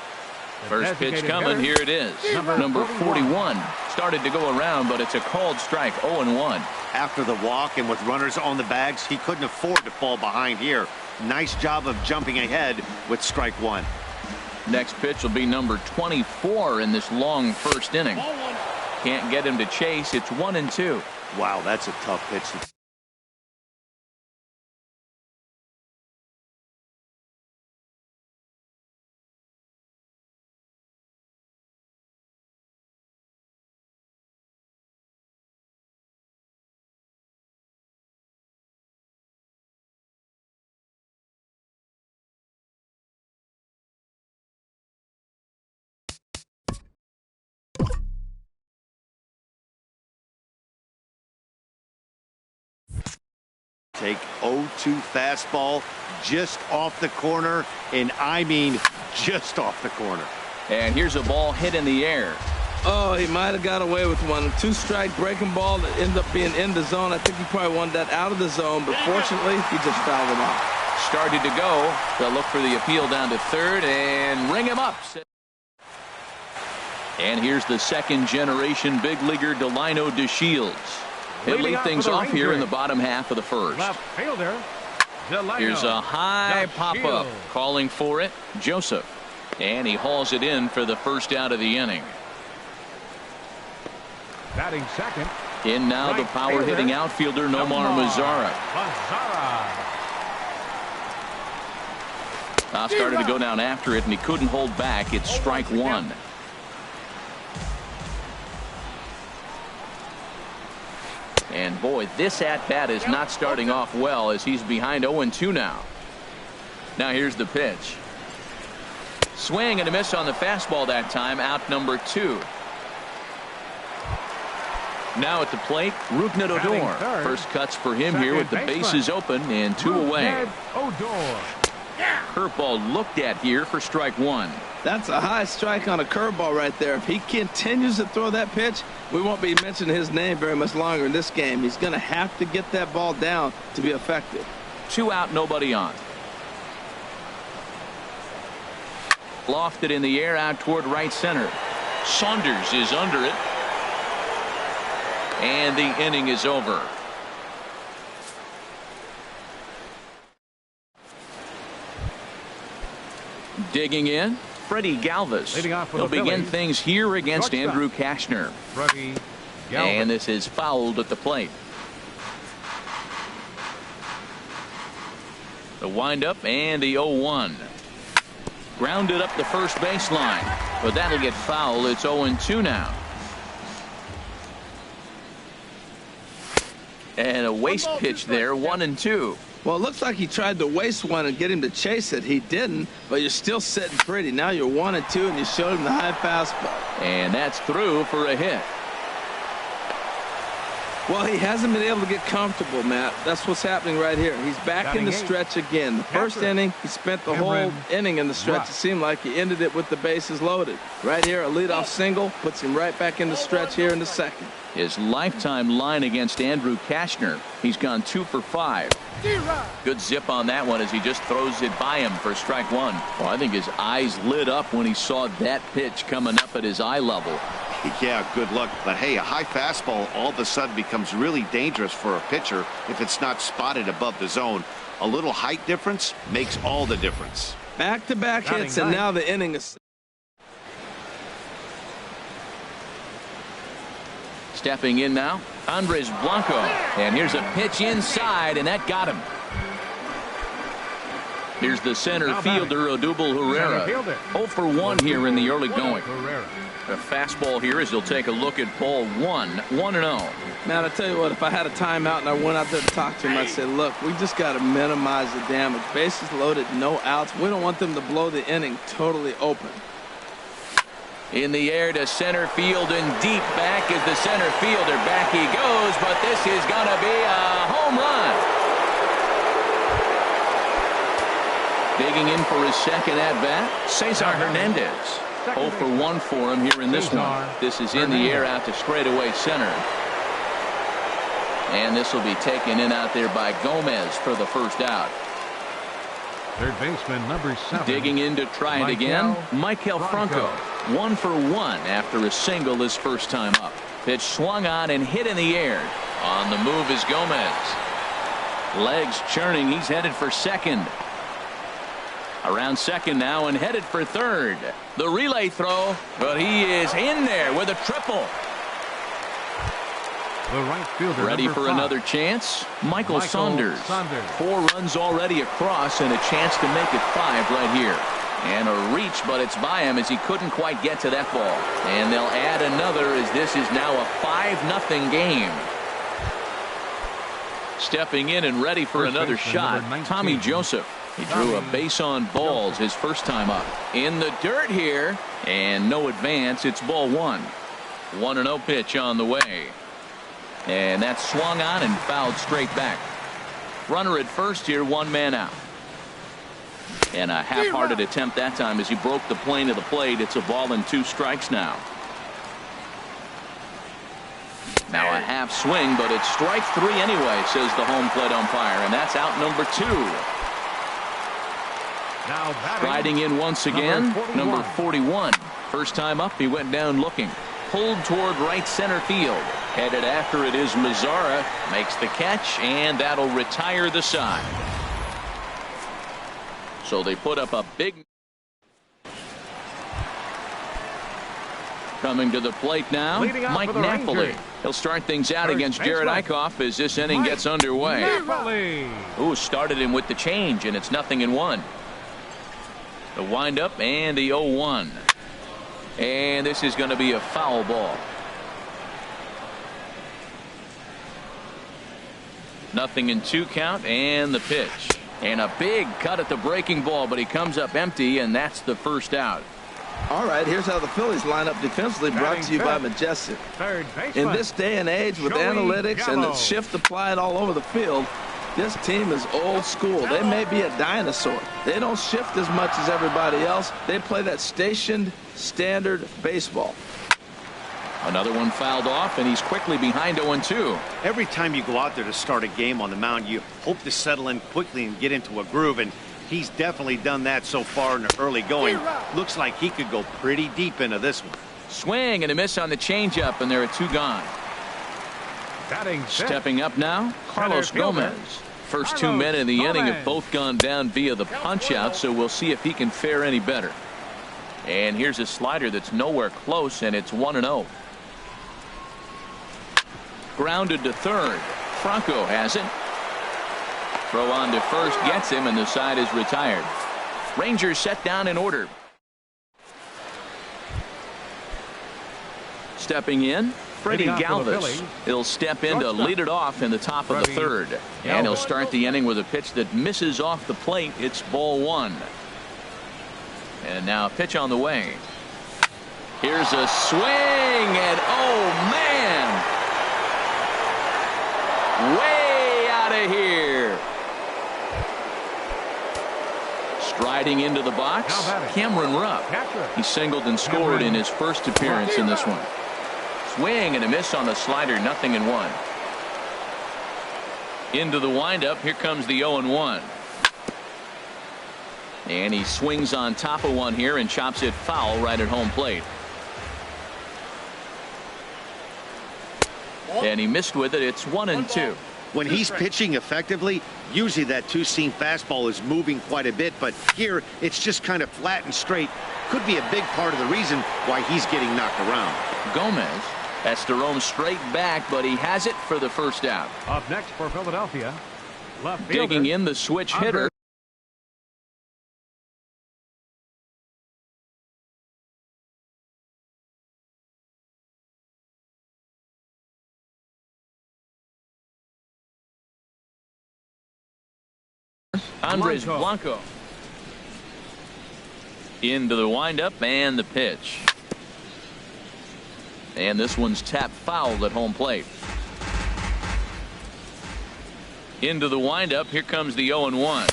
First pitch coming. Here it is. Number 41. Started to go around, but it's a called strike. 0-1. After the walk and with runners on the bags, he couldn't afford to fall behind here. Nice job of jumping ahead with strike 1. Next pitch will be number 24 in this long first inning. Can't get him to chase. It's 1-2. Wow, that's a tough pitch. Take 0-2 fastball just off the corner, and I mean just off the corner. And here's a ball hit in the air. Oh, he might have got away with one. 2-strike breaking ball that ended up being in the zone. I think he probably wanted that out of the zone, but fortunately, he just fouled him off. Started to go. They'll look for the appeal down to third and ring him up. And here's the second-generation big leaguer Delino DeShields. He'll lead things off here in the bottom half of the first. Left fielder, Delino. Here's a high pop-up. Calling for it, Joseph. And he hauls it in for the first out of the inning. Batting second. In now the power-hitting outfielder Nomar Mazara. Started to go down after it, and he couldn't hold back. It's strike one. And boy, this at-bat is not starting off well as he's behind 0-2 now. Now here's the pitch. Swing and a miss on the fastball that time. Out number 2. Now at the plate, Rougned Odor. First cuts for him here with the bases open and 2 away. Curveball looked at here for strike 1. That's a high strike on a curveball right there. If he continues to throw that pitch, we won't be mentioning his name very much longer in this game. He's going to have to get that ball down to be effective. 2 out, nobody on. Lofted in the air out toward right center. Saunders is under it. And the inning is over. Digging in, Freddie Galvis. He'll begin things here against Andrew Kashner. And this is fouled at the plate. The windup and the 0-1. Grounded up the first baseline, but that'll get foul. It's 0-2 now. And a waste pitch there, 1-2. Well, it looks like he tried to waste one and get him to chase it. He didn't, but you're still sitting pretty. Now you're 1-2, and you showed him the high fastball. And that's through for a hit. Well, he hasn't been able to get comfortable, Matt. That's what's happening right here. He's back in the stretch again. The first inning, he spent the whole inning in the stretch. It seemed like he ended it with the bases loaded. Right here, a leadoff single puts him right back in the stretch here in the second. His lifetime line against Andrew Kashner, he's gone 2 for 5. Good zip on that one as he just throws it by him for strike 1. Well, I think his eyes lit up when he saw that pitch coming up at his eye level. Yeah, good luck. But hey, a high fastball all of a sudden becomes really dangerous for a pitcher if it's not spotted above the zone. A little height difference makes all the difference. Back-to-back hits, and now the inning is... Stepping in now, Andres Blanco. And here's a pitch inside, and that got him. Here's the center fielder, Odubel Herrera. 0 for 1 here in the early going. A fastball here as he'll take a look at ball 1, 1-0. Man, I tell you what, if I had a timeout and I went out there to talk to him, I'd say, look, we just got to minimize the damage. Bases loaded, no outs. We don't want them to blow the inning totally open. In the air to center field and deep back is the center fielder. Back he goes, but this is going to be a home run. Digging in for his second at-bat, Cesar Hernandez. 0 for 1 for him here in this one. This is in the air out to straightaway center. And this will be taken in out there by Gomez for the first out. Third baseman number 7. Digging in to try it again, Maikel Franco. 1 for 1 after a single his first time up. Pitch swung on and hit in the air. On the move is Gomez. Legs churning. He's headed for second. Around second now and headed for third. The relay throw, but he is in there with a triple. The right fielder ready for 5. Another chance. Michael Saunders. 4 runs already across and a chance to make it 5 right here. And a reach, but it's by him as he couldn't quite get to that ball. And they'll add another as this is now a 5-0 game. Stepping in and ready for another shot, Tommy Joseph. He drew a base on balls his first time up. In the dirt here, and no advance. It's ball 1. 1-0 pitch on the way. And that's swung on and fouled straight back. Runner at first here, one man out. And a half-hearted attempt that time as he broke the plane of the plate. It's a ball and 2 strikes now. Now a half swing, but it's strike 3 anyway, says the home plate umpire, and that's out number 2. Now Striding in once again, number 41. First time up, he went down looking. Pulled toward right center field. Headed after it is Mazzara. Makes the catch, and that'll retire the side. So they put up a big. Coming to the plate now, Mike Napoli. He'll start things out against Jared Eichhoff as this inning gets underway. Ooh, started him with the change, and it's 0-1. The windup and the 0-1. And this is going to be a foul ball. 0-2 count, and the pitch. And a big cut at the breaking ball, but he comes up empty, and that's the first out. All right, here's how the Phillies line up defensively, brought to you by Majestic. In this day and age with analytics and the shift applied all over the field, this team is old school. They may be a dinosaur. They don't shift as much as everybody else. They play that stationed, standard baseball. Another one fouled off, and he's quickly behind 0-2. Every time you go out there to start a game on the mound, you hope to settle in quickly and get into a groove, and he's definitely done that so far in the early going. Looks like he could go pretty deep into this one. Swing and a miss on the changeup, and there are 2 gone. Stepping up now, Carlos Gomez. First 2 men in the inning have both gone down via the punch-out, so we'll see if he can fare any better. And here's a slider that's nowhere close, and it's 1-0. Grounded to third. Franco has it. Throw on to first gets him, and the side is retired. Rangers set down in order. Stepping in, Freddie Galvis. He'll step in to lead it off in the top of the third. And he'll start the inning with a pitch that misses off the plate. It's ball 1. And now a pitch on the way. Here's a swing, and oh man! Way out of here. Striding into the box, Cameron Rupp. He singled and scored in his first appearance in this one. Swing and a miss on the slider, 0-1. Into the windup, here comes the 0-1. And he swings on top of one here and chops it foul right at home plate. And he missed with it. It's 1-2. When he's pitching effectively, usually that 2-seam fastball is moving quite a bit, but here it's just kind of flat and straight. Could be a big part of the reason why he's getting knocked around. Gomez has to roam straight back, but he has it for the first out. Up next for Philadelphia, left fielder, digging in the switch hitter. Andres Blanco. Into the windup and the pitch. And this one's tapped foul at home plate. Into the windup. Here comes the 0-1.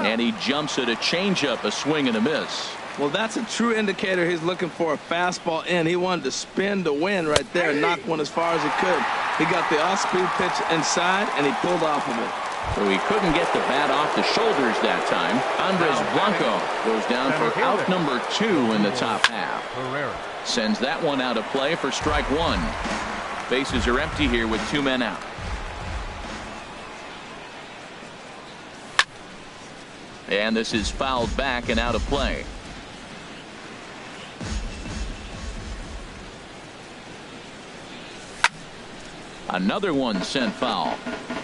And he jumps at a changeup, a swing and a miss. Well, that's a true indicator he's looking for a fastball in. He wanted to spin to win right there and knock one as far as he could. He got the off-speed pitch inside, and he pulled off of it. So he couldn't get the bat off the shoulders that time. Andres Blanco goes down for out number 2 in the top half. Sends that one out of play for strike 1. Bases are empty here with 2 men out. And this is fouled back and out of play. Another one sent foul.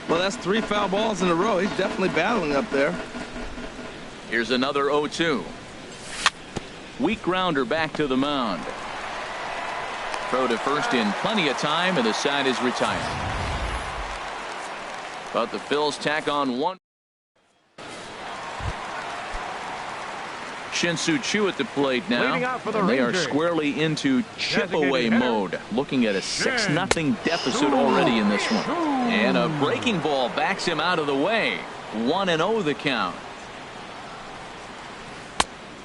Well, that's 3 foul balls in a row. He's definitely battling up there. Here's another 0-2. Weak grounder back to the mound. Throw to first in plenty of time, and the side is retired. But the Phils tack on one. Shin-Soo Choo at the plate now. And they are Rangers. squarely into chip-away mode. Looking at a 6-0 deficit already in this one. And a breaking ball backs him out of the way. 1-0 the count.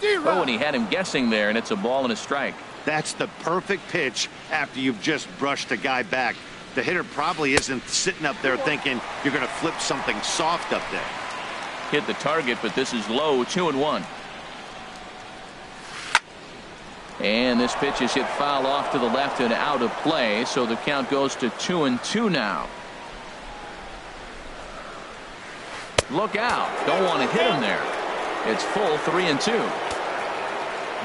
Oh, and he had him guessing there, and it's a ball and a strike. That's the perfect pitch after you've just brushed a guy back. The hitter probably isn't sitting up there thinking you're going to flip something soft up there. Hit the target, but this is low, 2-1. And this pitch is hit foul off to the left and out of play, so the count goes to 2-2 now. Look out. Don't want to hit him there. It's full 3-2.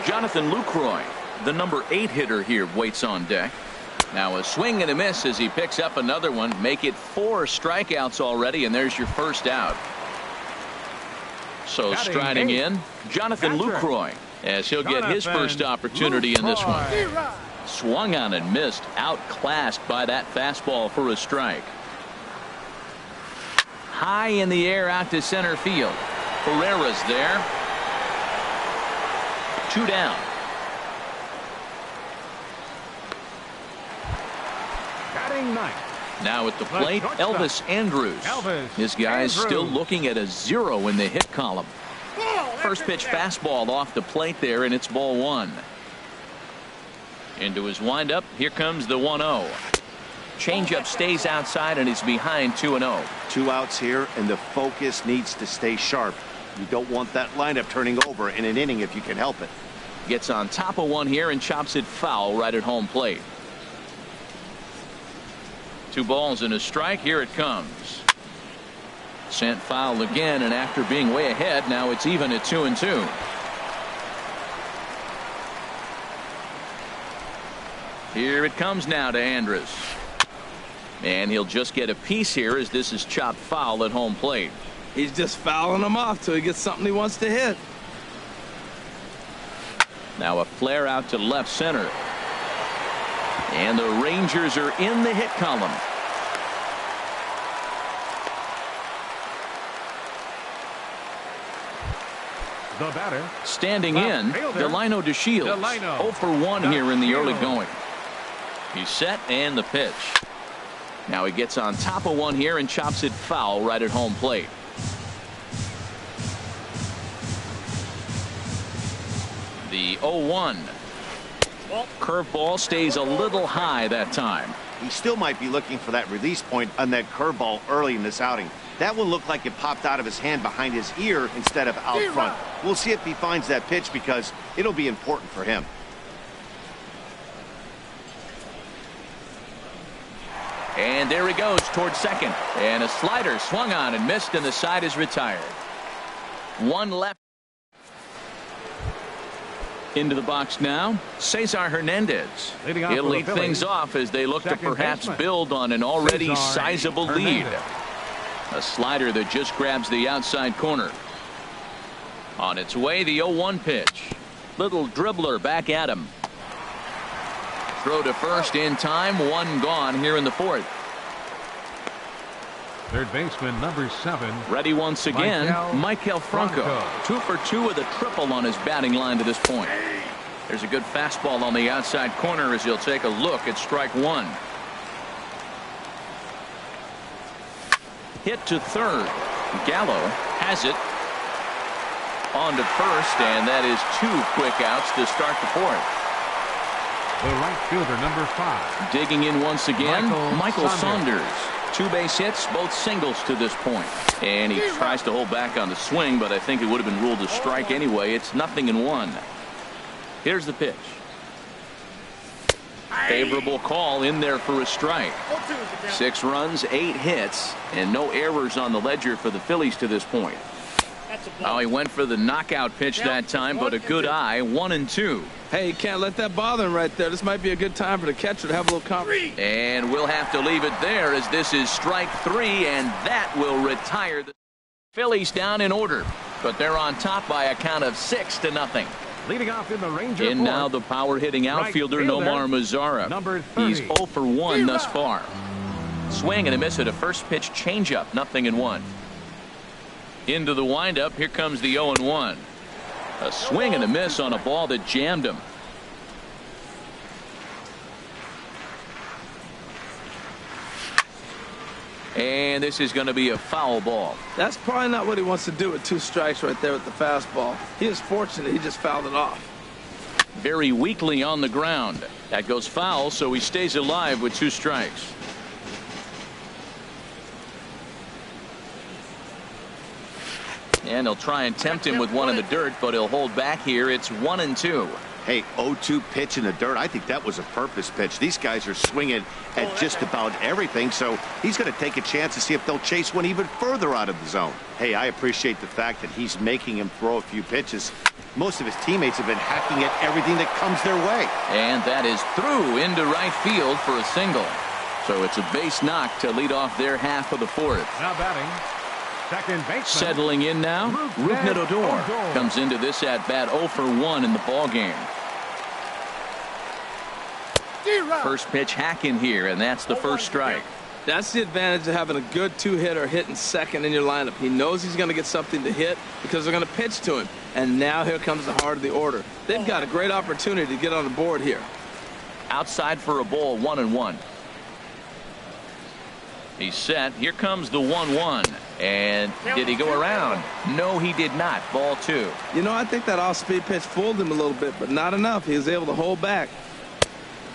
Jonathan Lucroy, the number 8 hitter here, waits on deck. Now a swing and a miss as he picks up another one. Make it 4 strikeouts already, and there's your first out. So striding in, Jonathan Lucroy, as he'll get his first opportunity in this one. Swung on and missed, outclassed by that fastball for a strike. High in the air out to center field. Herrera's there. 2 down. Batting ninth. Now at the plate, Elvis Andrus. This guy's still looking at a 0 in the hit column. First pitch fastball off the plate there, and it's ball 1. Into his windup, here comes the 1-0. Changeup stays outside, and he's behind 2-0. 2 outs here, and the focus needs to stay sharp. You don't want that lineup turning over in an inning if you can help it. Gets on top of one here and chops it foul right at home plate. 2 balls and a strike. Here it comes. Sent foul again, and after being way ahead, now it's even at 2-2. Here it comes now to Andrus. And he'll just get a piece here as this is chopped foul at home plate. He's just fouling him off till he gets something he wants to hit. Now a flare out to left center. And the Rangers are in the hit column. The batter. Standing in, Delino DeShields. 0 for 1 here in the early going. He's set and the pitch. Now he gets on top of one here and chops it foul right at home plate. The 0-1. Curveball stays a little high that time. He still might be looking for that release point on that curveball early in this outing. That one looked like it popped out of his hand behind his ear instead of out front. We'll see if he finds that pitch because it'll be important for him. And there he goes towards second. And a slider swung on and missed, and the side is retired. 1 left. Into the box now, Cesar Hernandez. He'll lead things off as they look to perhaps build on an already sizable lead. A slider that just grabs the outside corner. On its way, the 0-1 pitch. Little dribbler back at him. Throw to first in time. 1 gone here in the 4th. Third baseman number 7. Ready once again, Maikel Franco. 2 for 2 with a triple on his batting line to this point. There's a good fastball on the outside corner as he'll take a look at strike 1. Hit to third. Gallo has it. On to first, and that is 2 quick outs to start the 4th. The right fielder number 5. Digging in once again, Michael Saunders. 2 base hits, both singles to this point. And he tries to hold back on the swing, but I think it would have been ruled a strike anyway. It's 0-1. Here's the pitch. Favorable call in there for a strike. 6 runs, 8 hits, and no errors on the ledger for the Phillies to this point. Oh, he went for the knockout pitch that time, but a good eye. 1-2. Hey, you can't let that bother him right there. This might be a good time for the catcher to have a little confidence. And we'll have to leave it there as this is strike 3, and that will retire the Phillies down in order. But they're on top by a count of 6-0. Leading off in the Ranger. And now the power-hitting outfielder, Nomar Mazara. Number 30. He's 0 for 1 thus far. Swing and a miss at a first pitch changeup. 0-1. Into the windup. Here comes the 0-1. A swing and a miss on a ball that jammed him. And this is going to be a foul ball. That's probably not what he wants to do with 2 strikes right there with the fastball. He is fortunate he just fouled it off. Very weakly on the ground. That goes foul, so he stays alive with 2 strikes. And he'll try and tempt him with one in the dirt, but he'll hold back here. It's 1-2. Hey, 0-2 pitch in the dirt. I think that was a purpose pitch. These guys are swinging at just about everything, so he's going to take a chance to see if they'll chase one even further out of the zone. Hey, I appreciate the fact that he's making him throw a few pitches. Most of his teammates have been hacking at everything that comes their way. And that is through into right field for a single. So it's a base knock to lead off their half of the 4th. Now batting, second baseman. Settling in now, Rougned Odor comes into this at bat 0 for 1 in the ball game. First pitch hacking here, and that's the first strike. That's the advantage of having a good 2-hitter hitting second in your lineup. He knows he's going to get something to hit because they're going to pitch to him. And now here comes the heart of the order. They've got a great opportunity to get on the board here. Outside for a ball, 1-1. He's set. Here comes the 1-1. And did he go around? No, he did not. Ball 2. You know, I think that off-speed pitch fooled him a little bit, but not enough. He was able to hold back.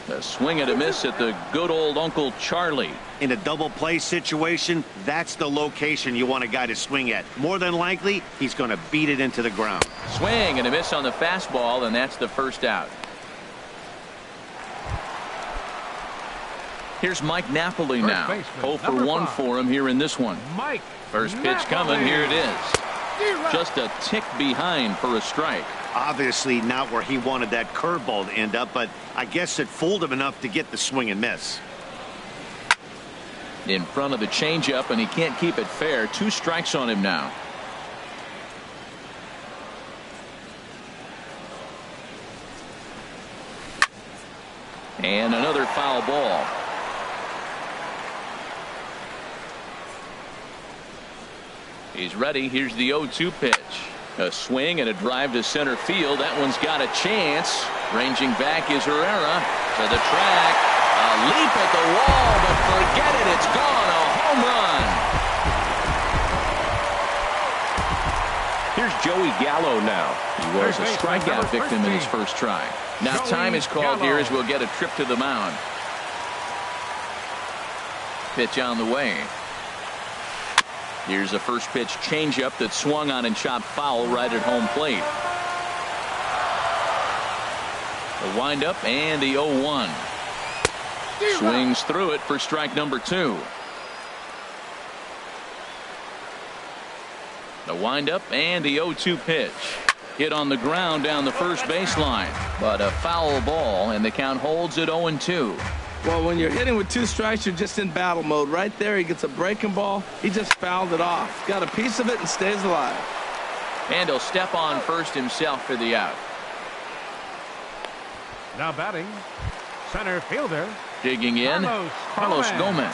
A swing and a miss at the good old Uncle Charlie. In a double play situation, that's the location you want a guy to swing at. More than likely, he's going to beat it into the ground. Swing and a miss on the fastball, and that's the first out. Here's Mike Napoli now. 0 for 1 for him here in this one. Mike. First pitch coming. Here it is. Just a tick behind for a strike. Obviously not where he wanted that curveball to end up, but I guess it fooled him enough to get the swing and miss. In front of the changeup, and he can't keep it fair. 2 strikes on him now. And another foul ball. He's ready. Here's the 0-2 pitch. A swing and a drive to center field. That one's got a chance. Ranging back is Herrera to the track. A leap at the wall, but forget it. It's gone. A home run. Here's Joey Gallo now. He was a strikeout victim in his first try. Now time is called here as we'll get a trip to the mound. Pitch on the way. Here's a first pitch changeup that swung on and chopped foul right at home plate. The windup and the 0-1. Swings through it for strike number 2. The windup and the 0-2 pitch. Hit on the ground down the first baseline, but a foul ball, and the count holds at 0-2. Well, when you're hitting with 2 strikes, you're just in battle mode. Right there, he gets a breaking ball. He just fouled it off. Got a piece of it and stays alive. And he'll step on first himself for the out. Now batting, center fielder. Digging in, Carlos Gomez.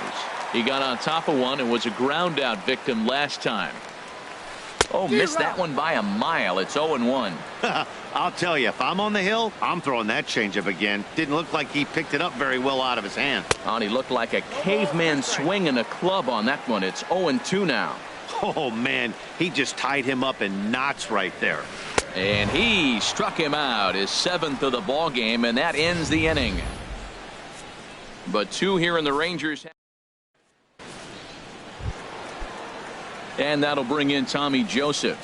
He got on top of one and was a ground out victim last time. Oh, missed that one by a mile. It's 0-1. I'll tell you, if I'm on the hill, I'm throwing that changeup again. Didn't look like he picked it up very well out of his hand. And he looked like a caveman swinging a club on that one. It's 0-2 now. Oh, man, he just tied him up in knots right there. And he struck him out, his 7th of the ball game, and that ends the inning. But 2 here in the Rangers. And that'll bring in Tommy Joseph.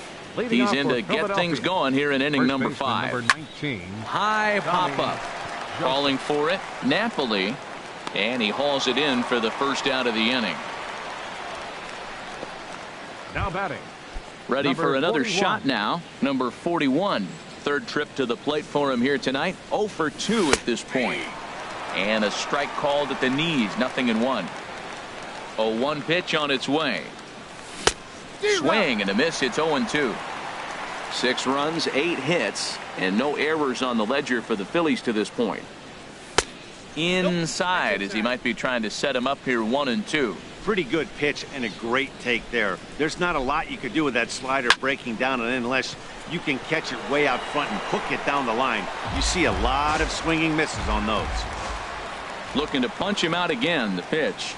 He's in to get things going here in inning number 5. Number 19. High pop-up. Calling for it, Napoli. And he hauls it in for the first out of the inning. Now batting. Ready number for another 41. shot now. Number 41. Third trip to the plate for him here tonight. 0 for 2 at this point. And a strike called at the knees. 0-1. 0-1 pitch on its way. Swing and a miss. It's 0-2. 6 runs, 8 hits, and no errors on the ledger for the Phillies to this point. Inside as he might be trying to set him up here 1-2. Pretty good pitch and a great take there. There's not a lot you could do with that slider breaking down and unless you can catch it way out front and hook it down the line. You see a lot of swinging misses on those. Looking to punch him out again. The pitch.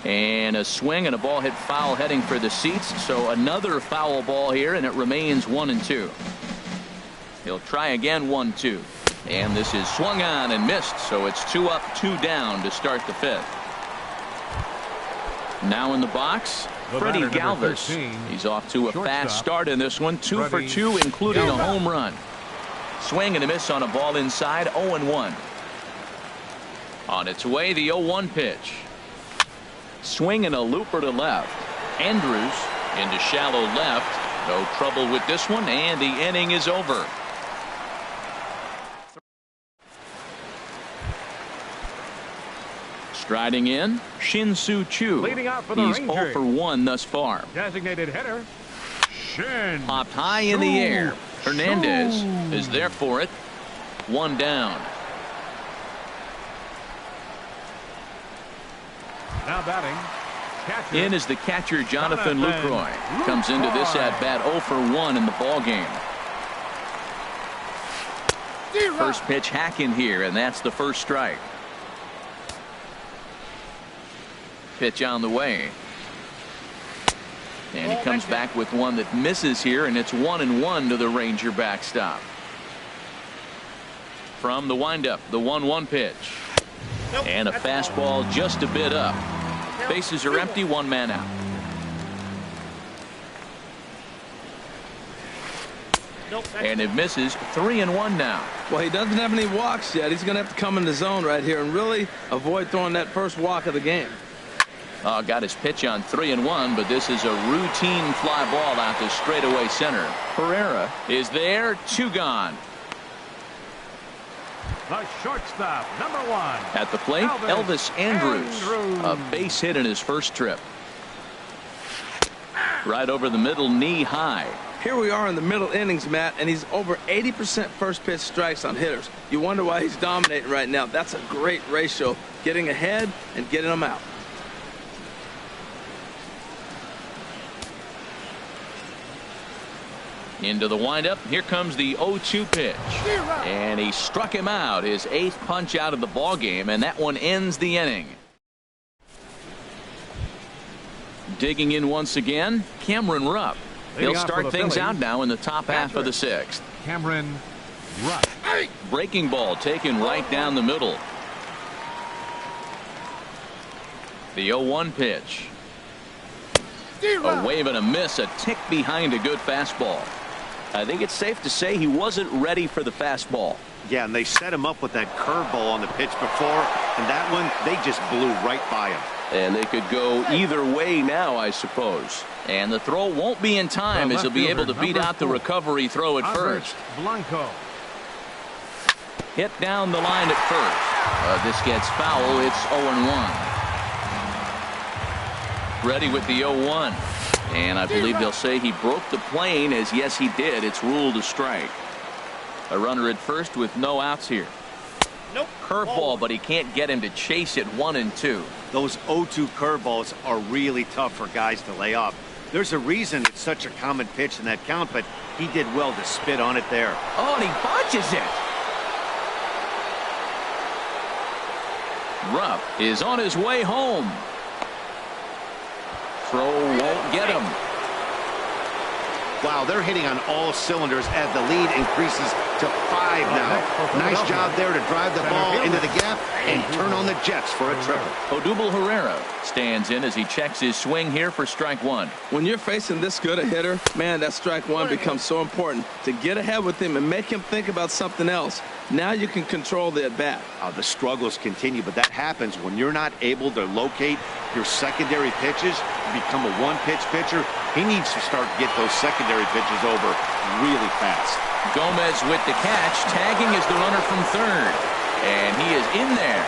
And a swing and a ball hit foul heading for the seats. So another foul ball here, and it remains 1-2. He'll try again, 1-2. And this is swung on and missed. So it's 2 up, 2 down to start the 5th. Now in the box, Freddie Galvis. He's off to a fast start in this one. 2 for 2, including a home run. Swing and a miss on a ball inside, 0-1. On its way, the 0-1 pitch. Swing and a looper to left. Andrews into shallow left. No trouble with this one, and the inning is over. Striding in, Shin-Soo Choo. Leading out for the He's Rangers. 0 for 1 thus far. Designated hitter, Shin. Popped high in the air. Hernandez is there for it. 1 down. Now batting. Catcher. In is the catcher, Jonathan Lucroy. Comes into this at bat 0 for 1 in the ball game. First pitch hack in here, and that's the first strike. Pitch on the way. And he comes back with one that misses here, and it's 1-1 to the Ranger backstop. From the windup, the 1-1 pitch. And a fastball just a bit up. Bases are empty, 1 man out. And it misses, 3-1 now. Well, he doesn't have any walks yet. He's going to have to come in the zone right here and really avoid throwing that first walk of the game. Got his pitch on 3-1, but this is a routine fly ball out to straightaway center. Herrera is there, 2 gone. The shortstop, number 1. At the plate, Elvis Andrews. A base hit in his first trip. Right over the middle, knee high. Here we are in the middle innings, Matt, and he's over 80% first pitch strikes on hitters. You wonder why he's dominating right now. That's a great ratio, getting ahead and getting them out. Into the windup. Here comes the 0-2 pitch. And he struck him out. His 8th punch out of the ball game, and that one ends the inning. Digging in once again, Cameron Rupp. He'll start things out now in the top half of the 6th. Cameron Rupp. Breaking ball taken right down the middle. The 0-1 pitch. A wave and a miss, a tick behind a good fastball. I think it's safe to say he wasn't ready for the fastball. Yeah, and they set him up with that curveball on the pitch before, and that one, they just blew right by him. And they could go either way now, I suppose. And the throw won't be in time as he'll be able to beat out the recovery throw at first. Blanco. Hit down the line at first. This gets foul. It's 0-1. Ready with the 0-1. And I believe they'll say he broke the plane, as yes he did. It's ruled a strike. A runner at first with no outs here. Nope. Curveball, but he can't get him to chase it. 1-2. Those 0-2 curveballs are really tough for guys to lay off. There's a reason it's such a common pitch in that count, but he did well to spit on it there. Oh, and he botches it. Rupp is on his way home. Throw won't get him. Wow, they're hitting on all cylinders as the lead increases to 5 now. Nice job there to drive the ball into the gap and turn on the Jets for a triple. Odubel Herrera stands in as he checks his swing here for strike 1. When you're facing this good a hitter, man, that strike 1 becomes so important to get ahead with him and make him think about something else. Now you can control the at-bat. The struggles continue, but that happens when you're not able to locate your secondary pitches, become a one-pitch pitcher. He needs to start to get those secondary pitches over really fast. Gomez with the catch, tagging is the runner from third. And he is in there.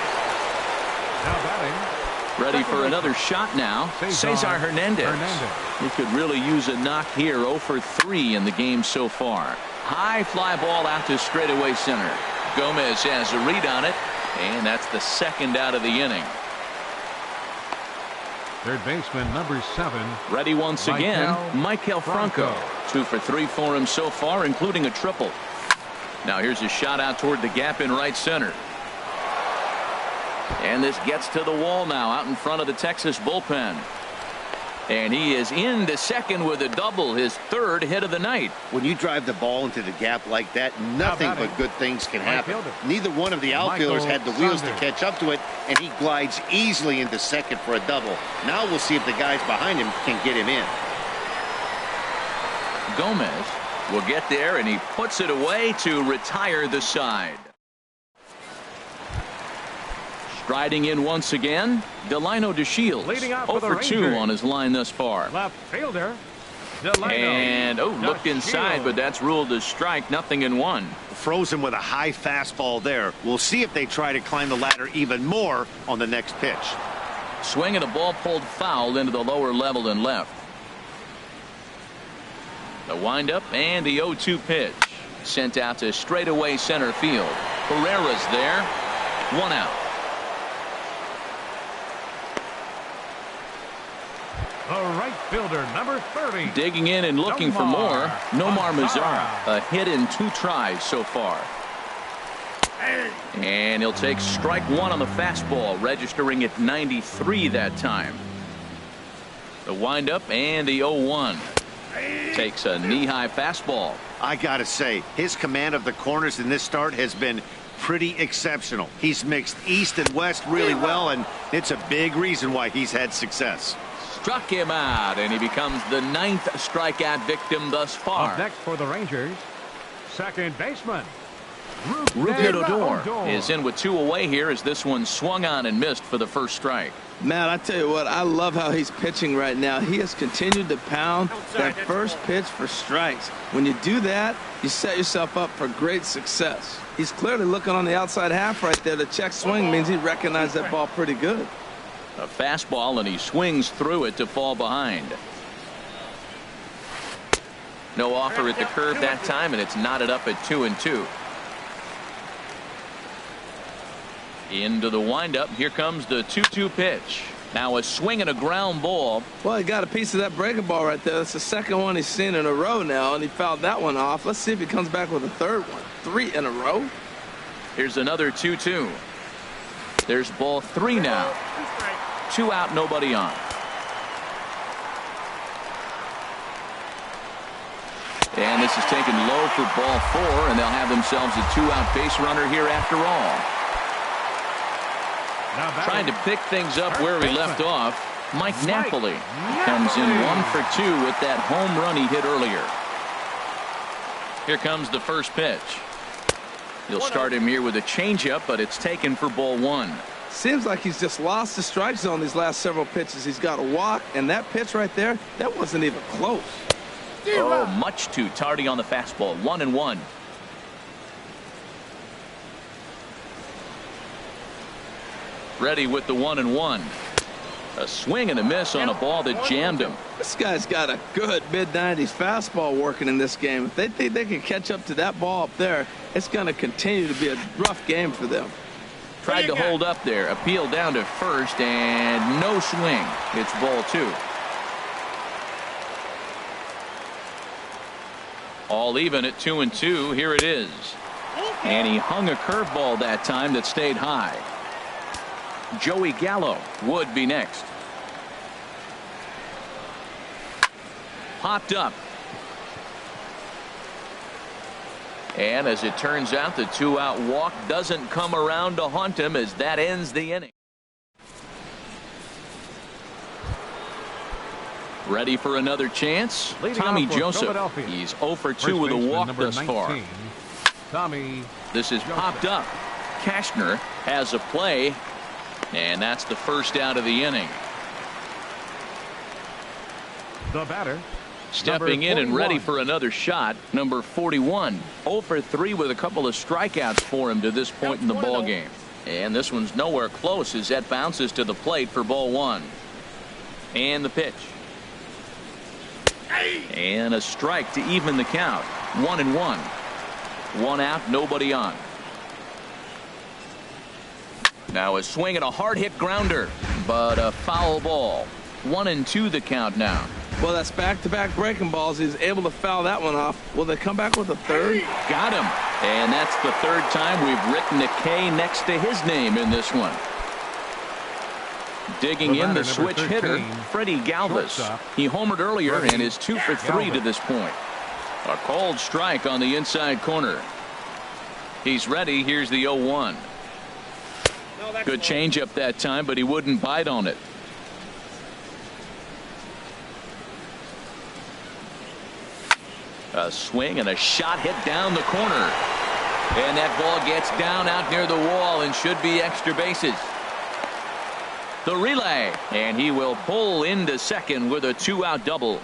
Now batting. Ready for another shot now. Cesar Hernandez. He could really use a knock here. 0 for 3 in the game so far. High fly ball out to straightaway center. Gomez has a read on it, and that's the second out of the inning. Third baseman, number 7. Ready once again, Maikel Franco. 2 for 3 for him so far, including a triple. Now here's a shot out toward the gap in right center. And this gets to the wall now out in front of the Texas bullpen. And he is into second with a double, his 3rd hit of the night. When you drive the ball into the gap like that, nothing but good things can happen. Neither one of the outfielders had the wheels to catch up to it, and he glides easily into second for a double. Now we'll see if the guys behind him can get him in. Gomez will get there, and he puts it away to retire the side. Striding in once again, Delino DeShields. 0 for 2 on his line thus far. Left fielder, Delino. And looked inside, but that's ruled as strike. 0-1. Frozen with a high fastball there. We'll see if they try to climb the ladder even more on the next pitch. Swing and a ball pulled foul into the lower level and left. The windup and the 0-2 pitch sent out to straightaway center field. Pereira's there. 1 out. The right fielder, number 30. Digging in and looking for more. Nomar Mazara. A hit in 2 tries so far. And he'll take strike 1 on the fastball, registering at 93 that time. The windup and the 0-1. Takes a knee-high fastball. I gotta say, his command of the corners in this start has been pretty exceptional. He's mixed east and west really well, and it's a big reason why he's had success. Struck him out, and he becomes the 9th strikeout victim thus far. Up next for the Rangers, second baseman, Rougned Odor is in with 2 away here as this one swung on and missed for the first strike. Man, I tell you what, I love how he's pitching right now. He has continued to pound that first pitch for strikes. When you do that, you set yourself up for great success. He's clearly looking on the outside half right there. The check swing means he recognized that ball pretty good. A fastball, and he swings through it to fall behind. No offer at the curve that time, and it's knotted up at 2-2. Into the windup. Here comes the 2-2 pitch. Now a swing and a ground ball. Well, he got a piece of that breaking ball right there. That's the second one he's seen in a row now, and he fouled that one off. Let's see if he comes back with a third one. 3 in a row. Here's another 2-2. There's ball 3 now. 2 out, nobody on. And this is taken low for ball 4, and they'll have themselves a 2-out base runner here after all. Trying to pick things up where we left off, Mike Napoli comes in 1 for 2 with that home run he hit earlier. Here comes the first pitch. You'll start him here with a changeup, but it's taken for ball 1. Seems like he's just lost the strike zone these last several pitches. He's got a walk, and that pitch right there, that wasn't even close. Oh, much too tardy on the fastball. 1-1. Ready with the 1-1. A swing and a miss on a ball that jammed him. This guy's got a good mid-90s fastball working in this game. If they think they can catch up to that ball up there, it's going to continue to be a rough game for them. Tried to hold up there. Appeal down to first, and no swing. It's ball 2. All even at 2-2. Here it is. And he hung a curveball that time that stayed high. Joey Gallo would be next. Popped up. And as it turns out, the 2-out walk doesn't come around to haunt him as that ends the inning. Ready for another chance? Tommy Joseph. He's 0 for 2 with a walk thus far. Tommy. This is popped up. Cashner has a play, and that's the first out of the inning. The batter. Stepping in and ready for another shot, number 41. 0 for 3 with a couple of strikeouts for him to this point in the ball game. And this one's nowhere close as that bounces to the plate for ball 1. And the pitch. And a strike to even the count. 1-1. 1 out, nobody on. Now a swing and a hard hit grounder, but a foul ball. 1-2 the count now. Well, that's back-to-back breaking balls. He's able to foul that one off. Will they come back with a third? Got him. And that's the third time we've written a K next to his name in this one. Digging in the switch hitter, Freddie Galvis. He homered earlier and is 2 for 3 to this point. A called strike on the inside corner. He's ready. Here's the 0-1. Good changeup that time, but he wouldn't bite on it. A swing and a shot hit down the corner. And that ball gets down out near the wall and should be extra bases. The relay, and he will pull into second with a 2-out double.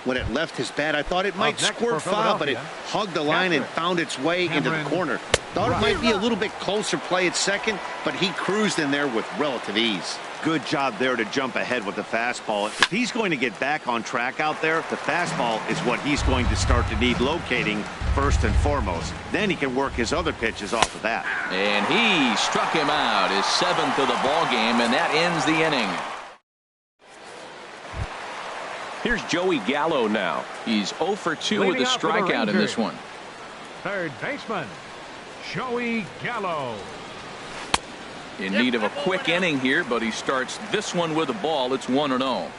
When it left his bat, I thought it might squirt foul, but it hugged the line and found its way into the corner. Thought it might be a little bit closer play at second, but he cruised in there with relative ease. Good job there to jump ahead with the fastball. If he's going to get back on track out there, the fastball is what he's going to start to need locating first and foremost. Then he can work his other pitches off of that. And he struck him out, his 7th of the ball game, and that ends the inning. Here's Joey Gallo now. He's 0 for 2 with a strikeout in this one. Third baseman, Joey Gallo. In need of a quick inning here, but he starts this one with a ball. It's 1-0.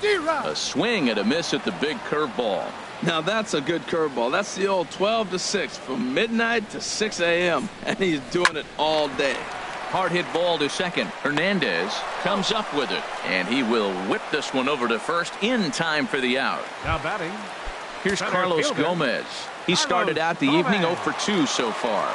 A swing and a miss at the big curveball. Now that's a good curveball. That's the old 12 to 6 from midnight to 6 a.m. and he's doing it all day. Hard hit ball to second. Hernandez comes up with it, and he will whip this one over to first in time for the out. Now batting. Here's Carlos Gomez. He started out the evening 0 for 2 so far.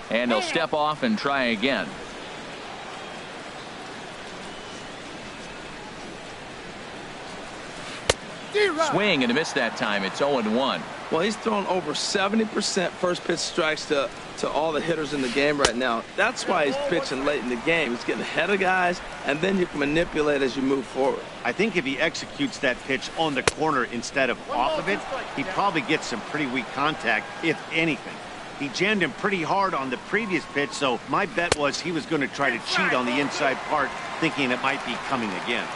And he'll step off and try again. Swing and a miss that time. It's 0-1. Well, he's thrown over 70% first pitch strikes to all the hitters in the game right now. That's why he's pitching late in the game. He's getting ahead of guys, and then you can manipulate as you move forward. I think if he executes that pitch on the corner instead of off of it, he probably gets some pretty weak contact, if anything. He jammed him pretty hard on the previous pitch, so my bet was he was going to try to cheat on the inside part, thinking it might be coming again.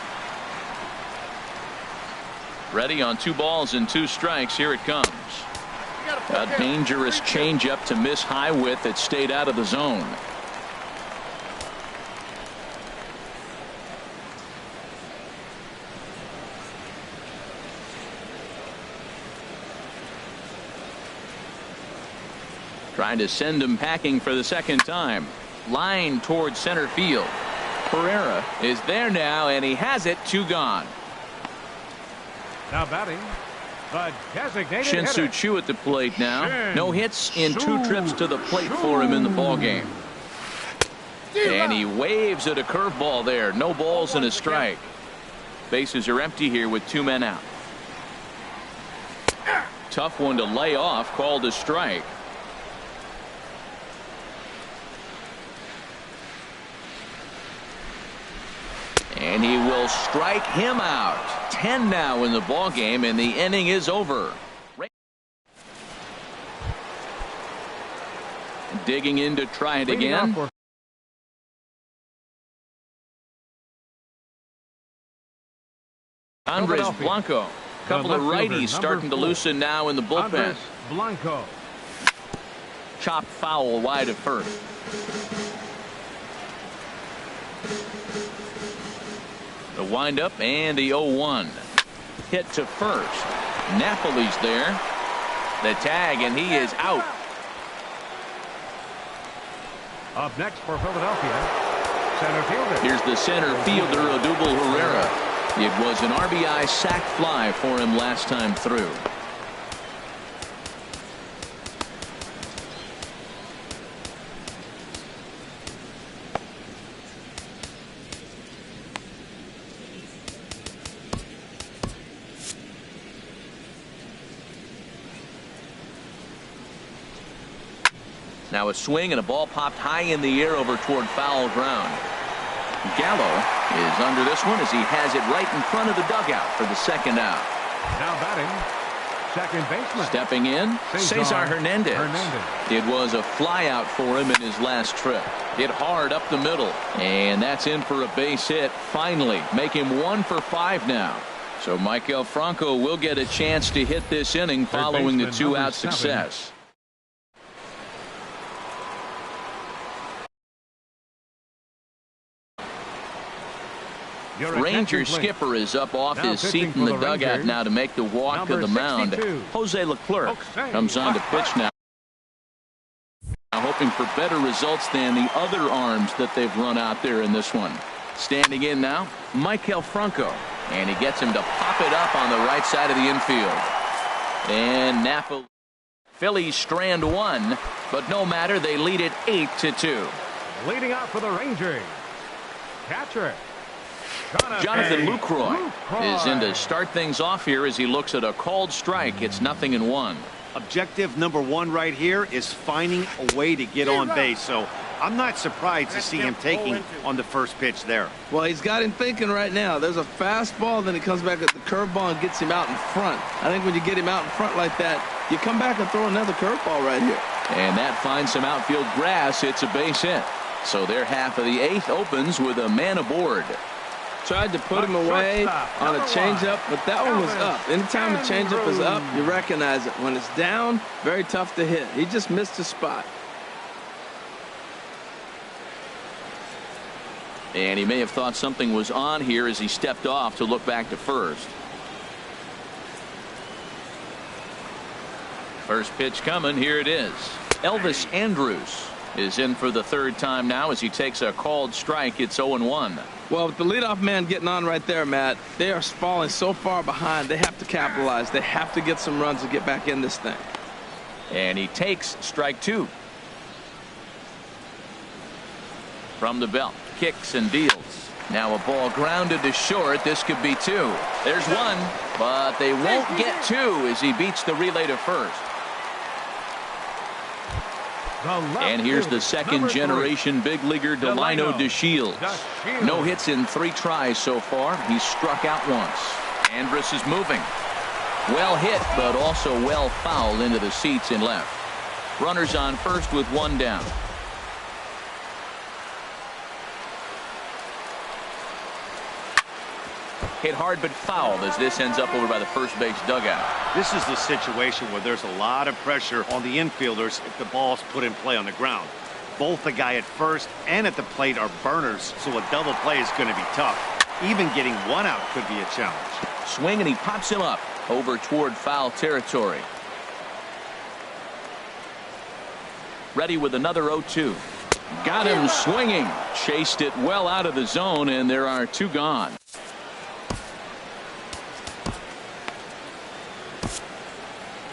Ready on 2 balls and 2 strikes. Here it comes. A dangerous changeup to miss high with. It stayed out of the zone. Trying to send him packing for the second time. Line towards center field. Pereira is there now, and he has it. 2 gone. Now batting, the designated Shin-Soo hitter. Choo at the plate now. No hits in 2 trips to the plate for him in the ballgame. And he waves at a curveball there. No balls and a strike. Bases are empty here with 2 men out. Tough one to lay off, called a strike. And he will strike him out. 10 now in the ball game, and the inning is over. Digging in to try it again. Andres Blanco. Couple of righties starting to loosen now in the bullpen. Blanco. Chopped foul wide of first. The windup and the 0-1. Hit to first. Napoli's there. The tag, and he is out. Up next for Philadelphia, center fielder. Here's the center fielder, Odubel Herrera. It was an RBI sac fly for him last time through. Now a swing and a ball popped high in the air over toward foul ground. Gallo is under this one as he has it right in front of the dugout for the second out. Now batting, Second baseman. Stepping in, Cesar Hernandez. It was a flyout for him in his last trip. Hit hard up the middle, and that's in for a base hit. Finally, make him 1 for 5 now. So Maikel Franco will get a chance to hit this inning following the 2-out success. Ranger skipper is up off his seat in the dugout now to make the walk to the mound. Jose Leclerc comes on to pitch now, hoping for better results than the other arms that they've run out there in this one. Standing in now, Maikel Franco, and he gets him to pop it up on the right side of the infield. And Napa Phillies strand 1, but no matter, they lead it 8-2. Leading out for the Rangers, catcher Jonathan Lucroy is in to start things off here as he looks at a called strike. It's 0-1. Objective number 1 right here is finding a way to get on base. So I'm not surprised to see him taking on the first pitch there. Well, he's got him thinking right now. There's a fastball, then he comes back at the curveball and gets him out in front. I think when you get him out in front like that, you come back and throw another curveball right here. And that finds some outfield grass. It's a base hit. So their half of the 8th opens with a man aboard. Tried to put him away on a changeup, but that one was up. Anytime a changeup is up, you recognize it. When it's down, very tough to hit. He just missed his spot. And he may have thought something was on here as he stepped off to look back to first. First pitch coming. Here it is. Elvis Andrus is in for the 3rd time now as he takes a called strike. It's 0-1. Well, with the leadoff man getting on right there, Matt, they are falling so far behind. They have to capitalize. They have to get some runs to get back in this thing. And he takes strike 2. From the belt, kicks and deals. Now a ball grounded to short. This could be 2. There's 1, but they won't get 2 as he beats the relay to first. And here's the second-generation big leaguer, Delino DeShields. No hits in 3 tries so far. He's struck out once. Andrus is moving. Well hit, but also well fouled into the seats in left. Runners on first with 1 down. Hit hard but fouled as this ends up over by the first base dugout. This is the situation where there's a lot of pressure on the infielders if the ball's put in play on the ground. Both the guy at first and at the plate are burners, so a double play is going to be tough. Even getting 1 out could be a challenge. Swing, and he pops him up over toward foul territory. Ready with another 0-2. Got him swinging. Chased it well out of the zone, and there are 2 gone.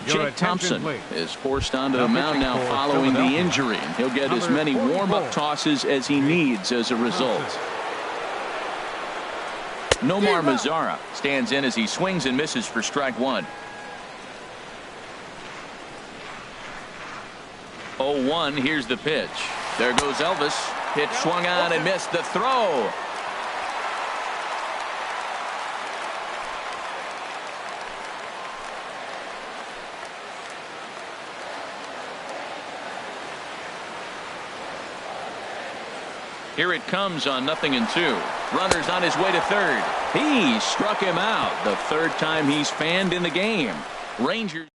Jake Thompson is forced onto the mound now following the injury, and he'll get as many warm-up tosses as he needs as a result. Nomar Mazara stands in as he swings and misses for strike 1. 0-1. Here's the pitch. There goes Elvis. Pitch swung on and missed. The throw. Here it comes on 0-2. Runners on his way to third. He struck him out. The 3rd time he's fanned in the game. Rangers.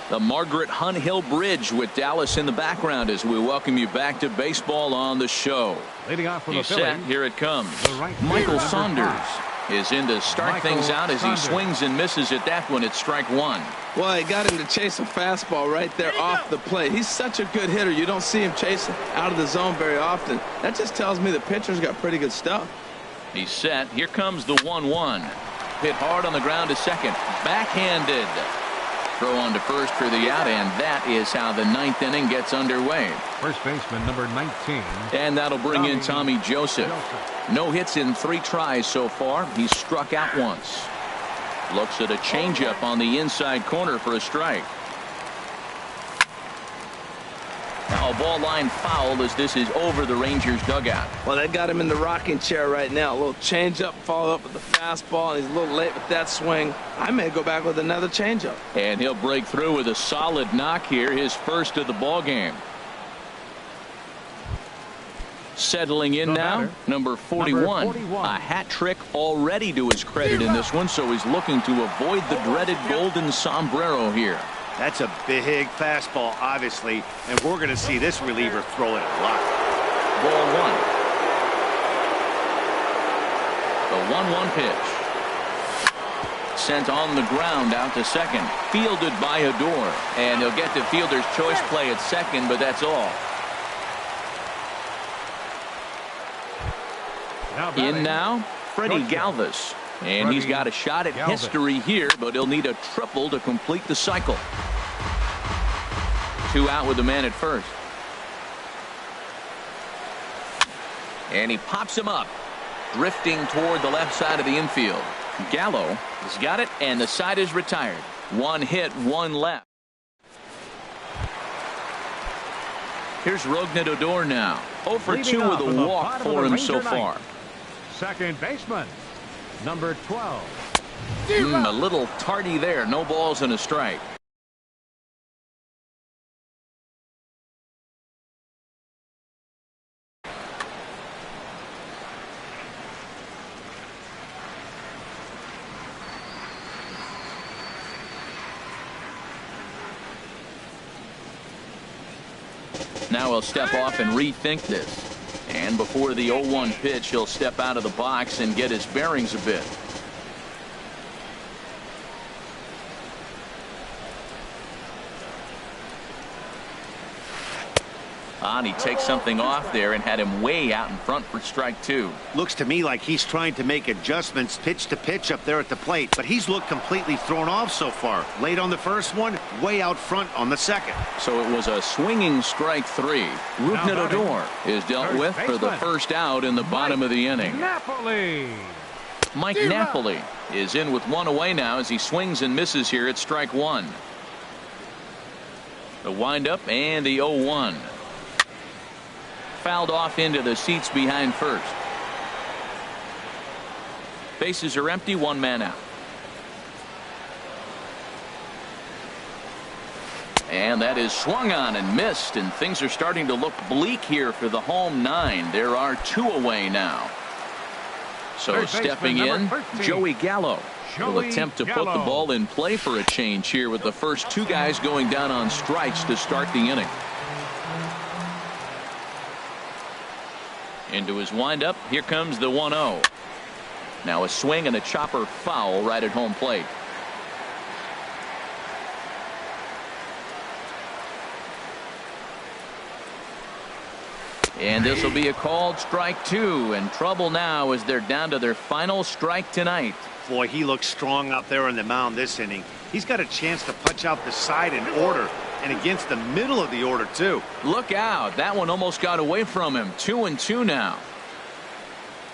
The Margaret Hunt Hill Bridge with Dallas in the background as we welcome you back to baseball on the show. Leading off for He's the set. Phillies, Here it comes. right Michael fielder, Saunders is in to start things out as he swings and misses at that one. It's strike 1. Well, he got him to chase a fastball right there off the plate. He's such a good hitter. You don't see him chasing out of the zone very often. That just tells me the pitcher's got pretty good stuff. He's set. Here comes the 1-1. Hit hard on the ground to second. Backhanded. Throw on to first for the out, and that is how the 9th inning gets underway. First baseman number 19. And that'll bring in Tommy Joseph. No hits in 3 tries so far. He's struck out once. Looks at a changeup on the inside corner for a strike. Foul ball line foul as this is over the Rangers dugout. Well, they got him in the rocking chair right now. A little changeup, followed up with the fastball, and he's a little late with that swing. I may go back with another changeup. And he'll break through with a solid knock here, his first of the ball game. Settling in now, number 41. A hat trick already to his credit in this one, so he's looking to avoid the dreaded golden sombrero here. That's a big fastball, obviously, and we're going to see this reliever throw it a lot. Ball one. The 1-1 pitch. Sent on the ground out to second. Fielded by Odor. And he'll get to fielder's choice play at second, but that's all. In now, Freddie Galvis. And he's got a shot at history here, but he'll need a triple to complete the cycle. 2 out with the man at first. And he pops him up, drifting toward the left side of the infield. Gallo has got it, and the side is retired. 1 hit, 1 left. Here's Rougned Odor now. 0 for 2 with a walk for him so far. Second baseman, number 12. A little tardy there. No balls and a strike. Now he'll step off and rethink this. And before the 0-1 pitch, he'll step out of the box and get his bearings a bit. And he takes something off there and had him way out in front for strike 2. Looks to me like he's trying to make adjustments pitch to pitch up there at the plate, but he's looked completely thrown off so far. Late on the first one, way out front on the second. So it was a swinging strike 3. Rougned Odor is dealt with for the first out in the bottom of the inning. Mike Napoli is in with 1 away now as he swings and misses here at strike 1. The windup and the 0-1. Fouled off into the seats behind first. Bases are empty, 1 man out. And that is swung on and missed, and things are starting to look bleak here for the home 9. There are 2 away now. So stepping in, Joey Gallo will attempt to put the ball in play for a change here with the first 2 guys going down on strikes to start the inning. Into his windup, here comes the 1-0. Now a swing and a chopper foul right at home plate. And this will be a called strike 2, and trouble now as they're down to their final strike tonight. Boy, he looks strong out there on the mound this inning. He's got a chance to punch out the side in order, and against the middle of the order too. Look out, that one almost got away from him. 2-2 now.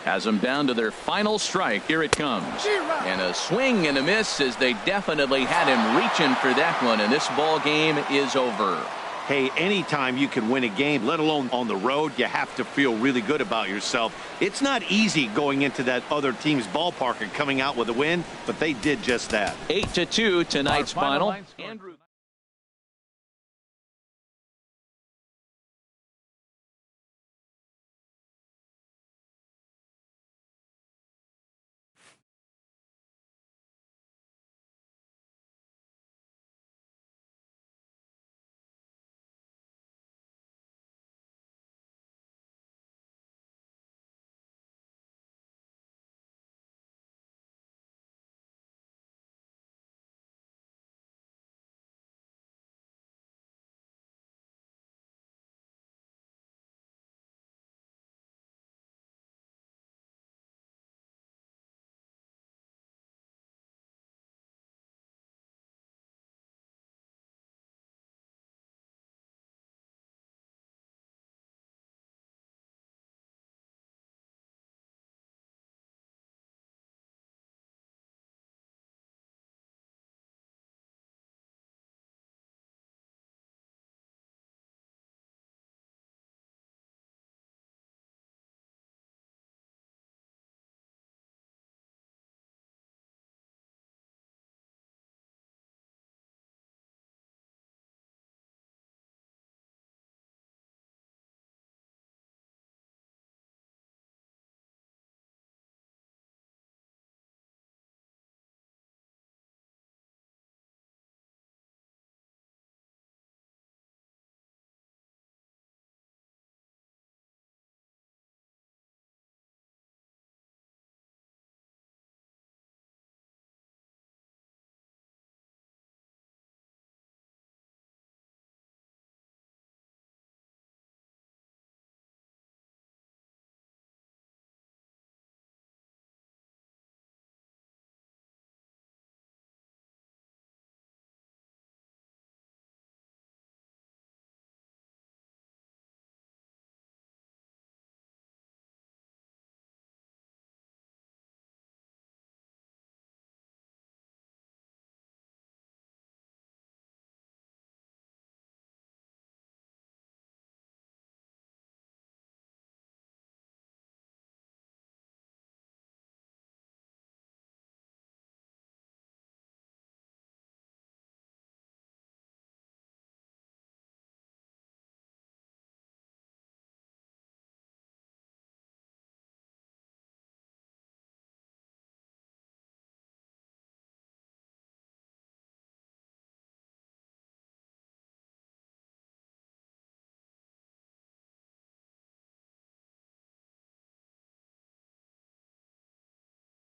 Has them down to their final strike. Here it comes. And a swing and a miss as they definitely had him reaching for that one, and this ball game is over. Hey, anytime you can win a game, let alone on the road, you have to feel really good about yourself. It's not easy going into that other team's ballpark and coming out with a win, but they did just that. 8-2 tonight's final. Andrew